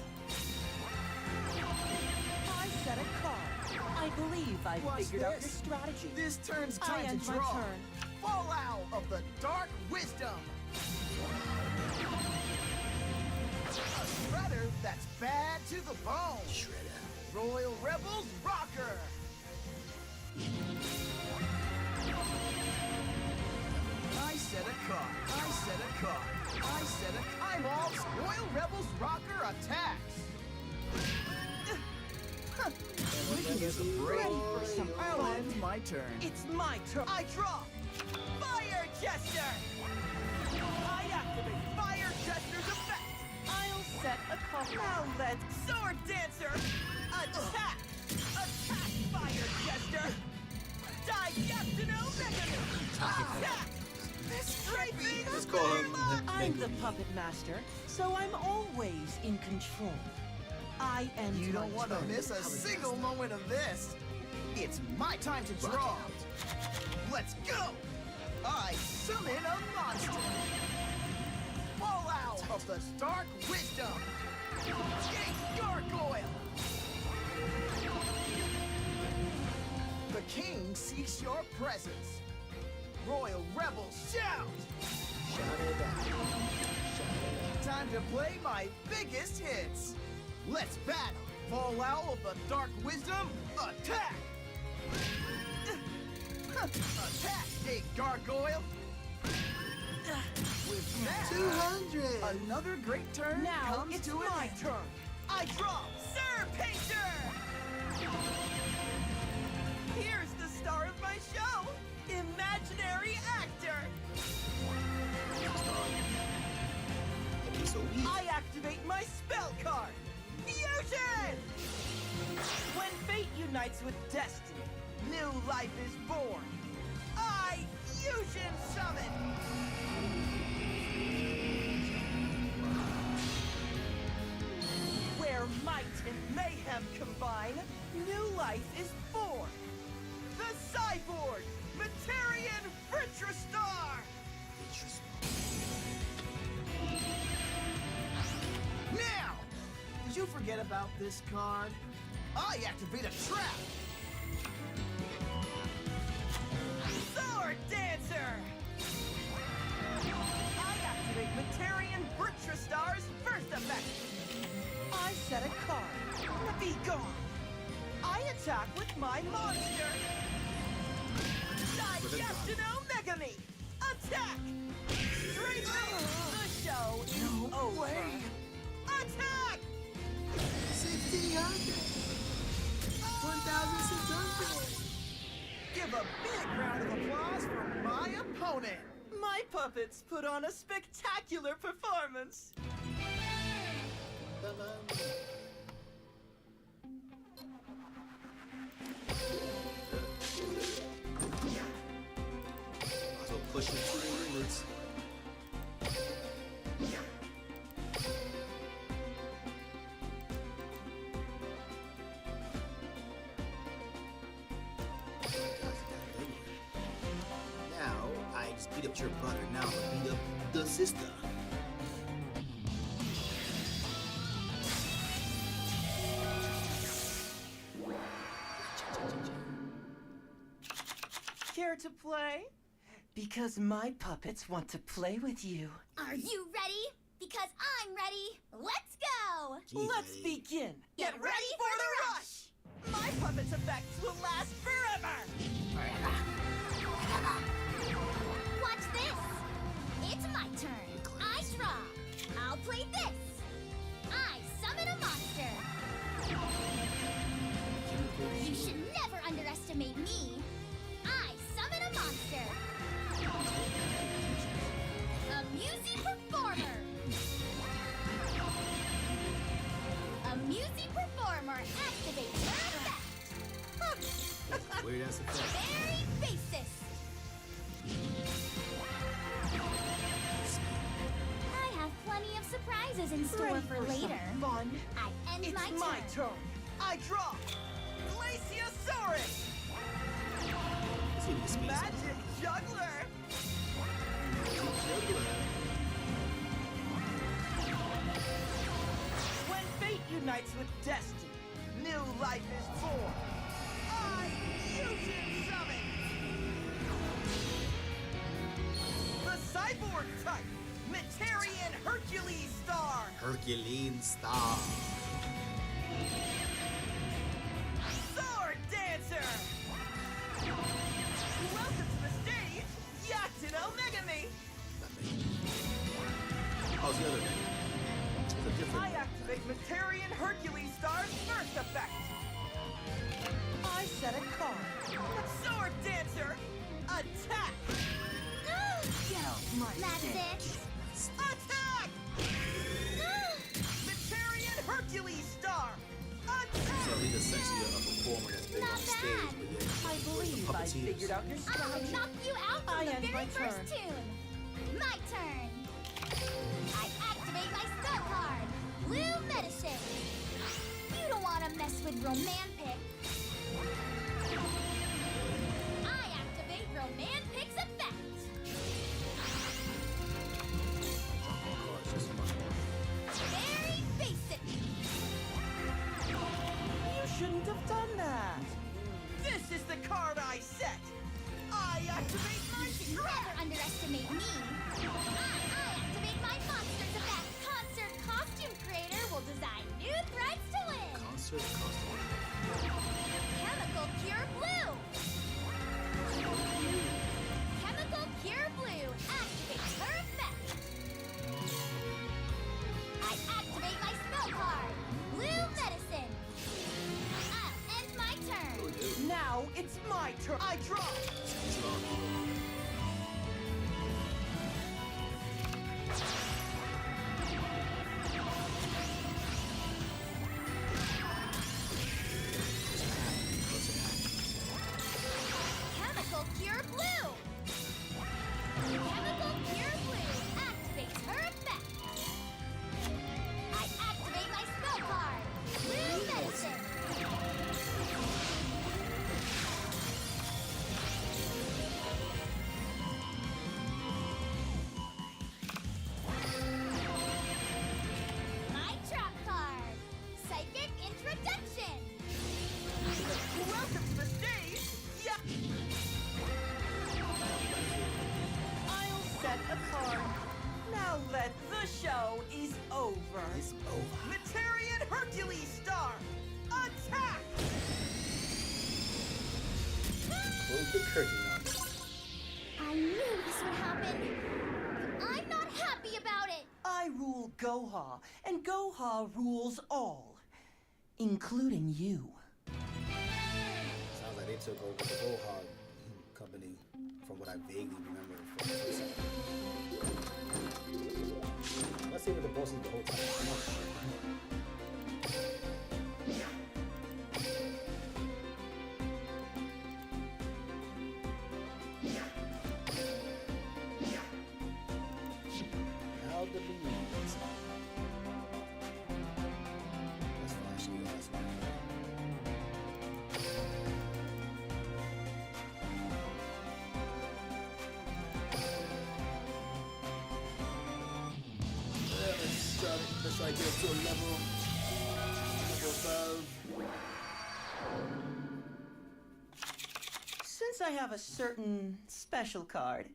I set a card. I believe I figured out your strategy. This turn's I time end to my draw. turn. Fallout of the Dark Wisdom. A shredder that's bad to the bone. Shredder. Royal Rebels Rocker. I set a card. I set a card. I set a time off. Royal Rebels Rocker attacks. We can use a break. Ready for some I'll fun? end my turn. It's my turn. I draw. Fire Jester! I activate Fire Jester's effect. I'll set a card. Now let's Sword Dancer! Attack! Attack, Fire Jester! Didactino Megami! Attack! Strafing Let's call him I'm the Megami. puppet master, so I'm always in control. I end You my don't want to turn. miss a single moment of this. It's my time to draw. Let's go! I summon a monster. Fallout of the Dark Wisdom. Gate Gargoyle. The king seeks your presence. Royal Rebels shout! Shout it out. Shout it Time to play my biggest hits. Let's battle. Fallout of the Dark Wisdom, attack! Attack, Gate Gargoyle! With that, 200. another great turn Now comes it's to an my end. turn. I draw. Sir Painter! Here's the star of my show, Imaginary Actor! That'd be so weak. I activate my spell card, Fusion! When fate unites with destiny, new life is born. I Fusion summon! Where might and mayhem combine, new life is born. The Cyborg, Materian Fritristar! Now! Did you forget about this card? I activate a trap! Sword Dancer! I activate Materian Fritristar's first effect. I set a card. Be gone. I attack with my monster. Didactino Megami! Attack! Strafing! The show is over. Attack! 1,600. 1,600. Give a big round of applause for my opponent! My puppets put on a spectacular performance. So push it to the limits. Now I just beat up your brother. Now I'm gonna beat up the sister. Care to play? Because my puppets want to play with you. Are you ready? Because I'm ready. Let's go! Jeez, Let's Eddie. begin. Get ready for the rush! My puppets' effects will last forever. Watch this! It's my turn. I draw. I'll play this. I summon a monster. You should never underestimate me. I summon a monster. Amusing performer. armor activates her effect. Weird ass effect. Very basis. I have plenty of surprises in store Ready for for some later. fun? I end It's my turn. I draw. Glaciosaurus. Let's see if we can speed Magic juggler. When fate unites with destiny, new life is born. I fusion summon. The cyborg type, Metarian Hercules star. Herculean star. Sword dancer. Welcome to the stage, Yugioh Megami. Oh, it's the other thing. It's a different. I activate Metarian Hercules star's first effect. I set a card. Sword dancer, attack. Get off my That's stage. it. Attack! Metarian Hercules star, attack! So he's essentially a performer that's been Not on stage, bad. but yeah. I believe I puppeteers. figured out your I'll strategy. knock you out I from the end very my first turn. tune. My turn. I activate my spell card, Blue Medicine. You don't want to mess with Romanpic. I activate Romanpic's effect. Oh, it's just fun. Very basic. You shouldn't have done that. This is the card I set. I activate my You should trap. never underestimate me. I activate my monster's effect. Concert costume creator will design new threads to win. Concert costume. Chemical Cure Blue. Chemical Cure Blue activates her effect. I activate my spell card, Blue Medicine. I'll end my turn. Now it's my turn. I draw. It's long. Chemical Cure Blue. Chemical Cure Blue activates her effect. I activate my spell card, Blue Medicine. My trap card, Psychic Introduction. Welcome to the stage. Yeah. I'll set a card. Now that the show is over. It's over. Metarian Hercules star, attack! Close the curtain on it. I knew this would happen, but I'm not happy about it. I rule Goha, and Goha rules all, including you. Sounds like they took over the Gohan company from what I vaguely remember from the first episode. Let's see what the boss is the whole time. How the beans. That's flashy, that's fine. Let's try to get to a level 12. Since I have a certain special card,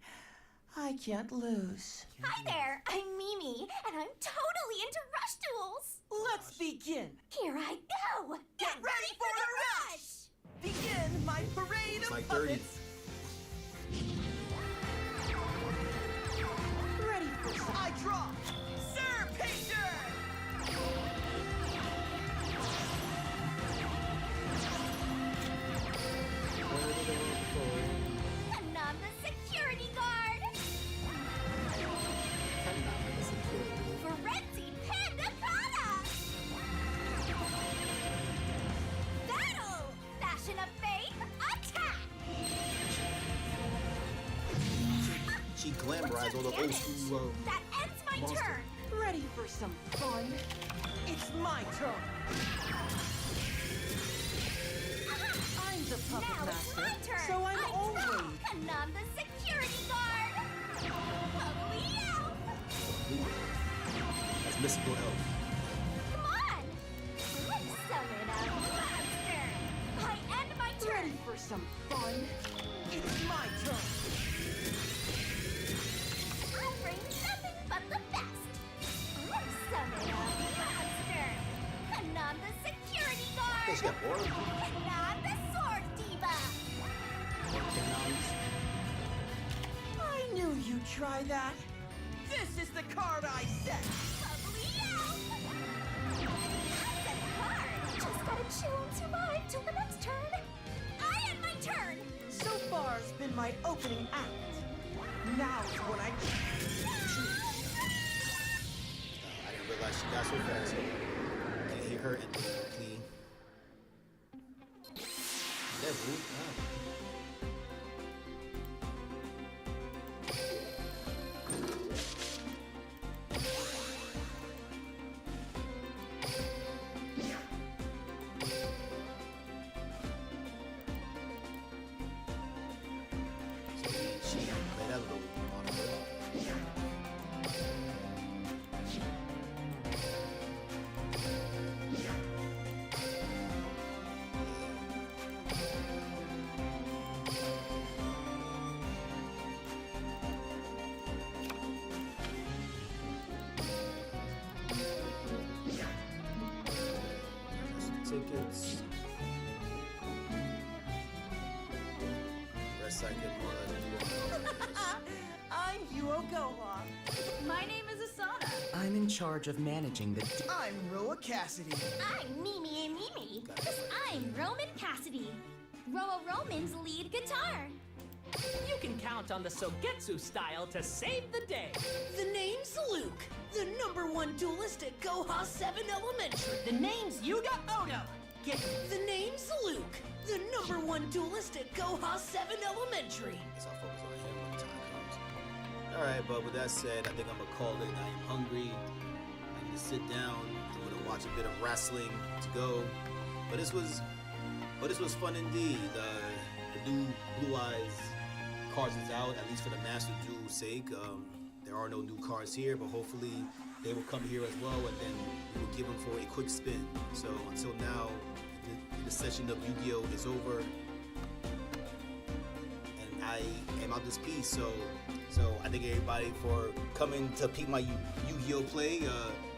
I can't lose. Hi there, I'm Mimi, and I'm totally into rush duels. Let's begin. Here I go. Get ready for the rush. Begin my parade It's of like 30. puppets. Ready for some. I draw. Sir Painter! And I'm the security guard. Frenzy Panda Prada. Fountain of Faith, attack! She glamorized all the old school. That ends my monster. turn. Ready for some fun? It's my turn. I'm the puppet Now it's master, my turn. so I'm I always. draw, and I'm the security guard. Bubbly elf. That's mystical elf. Come on. Let's summon a monster. I end my turn. Ready for some fun? It's my turn. I bring nothing but the best. Let's summon a monster. And I'm the security guard. Hey, she got more? And I'm the sword diva. I knew you'd try that. This is the card I set. Bubbly elf. I said hard. Just gotta chew and survive till the next turn. I end my turn. So far has been my opening act. Now's when I. I didn't realize she got so fast. Can't hear her in the clean. Devil. She played that little monster. Tickets. Rest I can more I'm Yugioh. My name is Asana. I'm in charge of managing the. I'm Roa Cassidy. I'm Mimi and Mimi. I'm Roman Cassidy. Roa Roman's lead guitar. You can count on the Sogetsu style to save the day. The name's Luke, the #1 duelist at Goha 7 Elementary. The name's Yugioh. Get the name's Luke, the #1 duelist at Goha 7 Elementary. Guess I'll focus on him when the time comes. Alright, but with that said, I think I'm gonna call it. I am hungry. I need to sit down. I'm gonna watch a bit of wrestling to go. But this was fun indeed. The new Blue Eyes cards is out, at least for the Master Duel's sake. There are no new cards here, but hopefully they will come here as well, and then we will give them for a quick spin. So until now, the session of Yu-Gi-Oh is over, and I am out this piece. So I thank everybody for coming to peep my Yu-Gi-Oh play.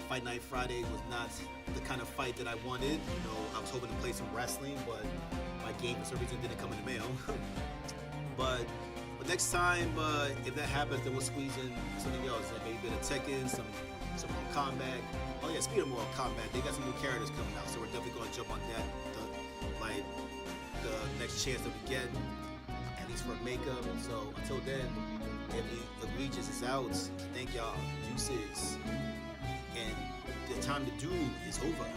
Fight Night Friday was not the kind of fight that I wanted. You know, I was hoping to play some wrestling, but my game for some reason didn't come in the mail. but next time, if that happens, then we'll squeeze in something else. Like maybe a bit of Tekken, some Mortal Kombat. Oh yeah, speaking of Mortal Kombat, they got some new characters coming out, so we're definitely gonna jump on that. The next chance that we get, at least for makeup. So until then, Evie Egregious is out. Thank y'all. Deuces. And the time to do is over.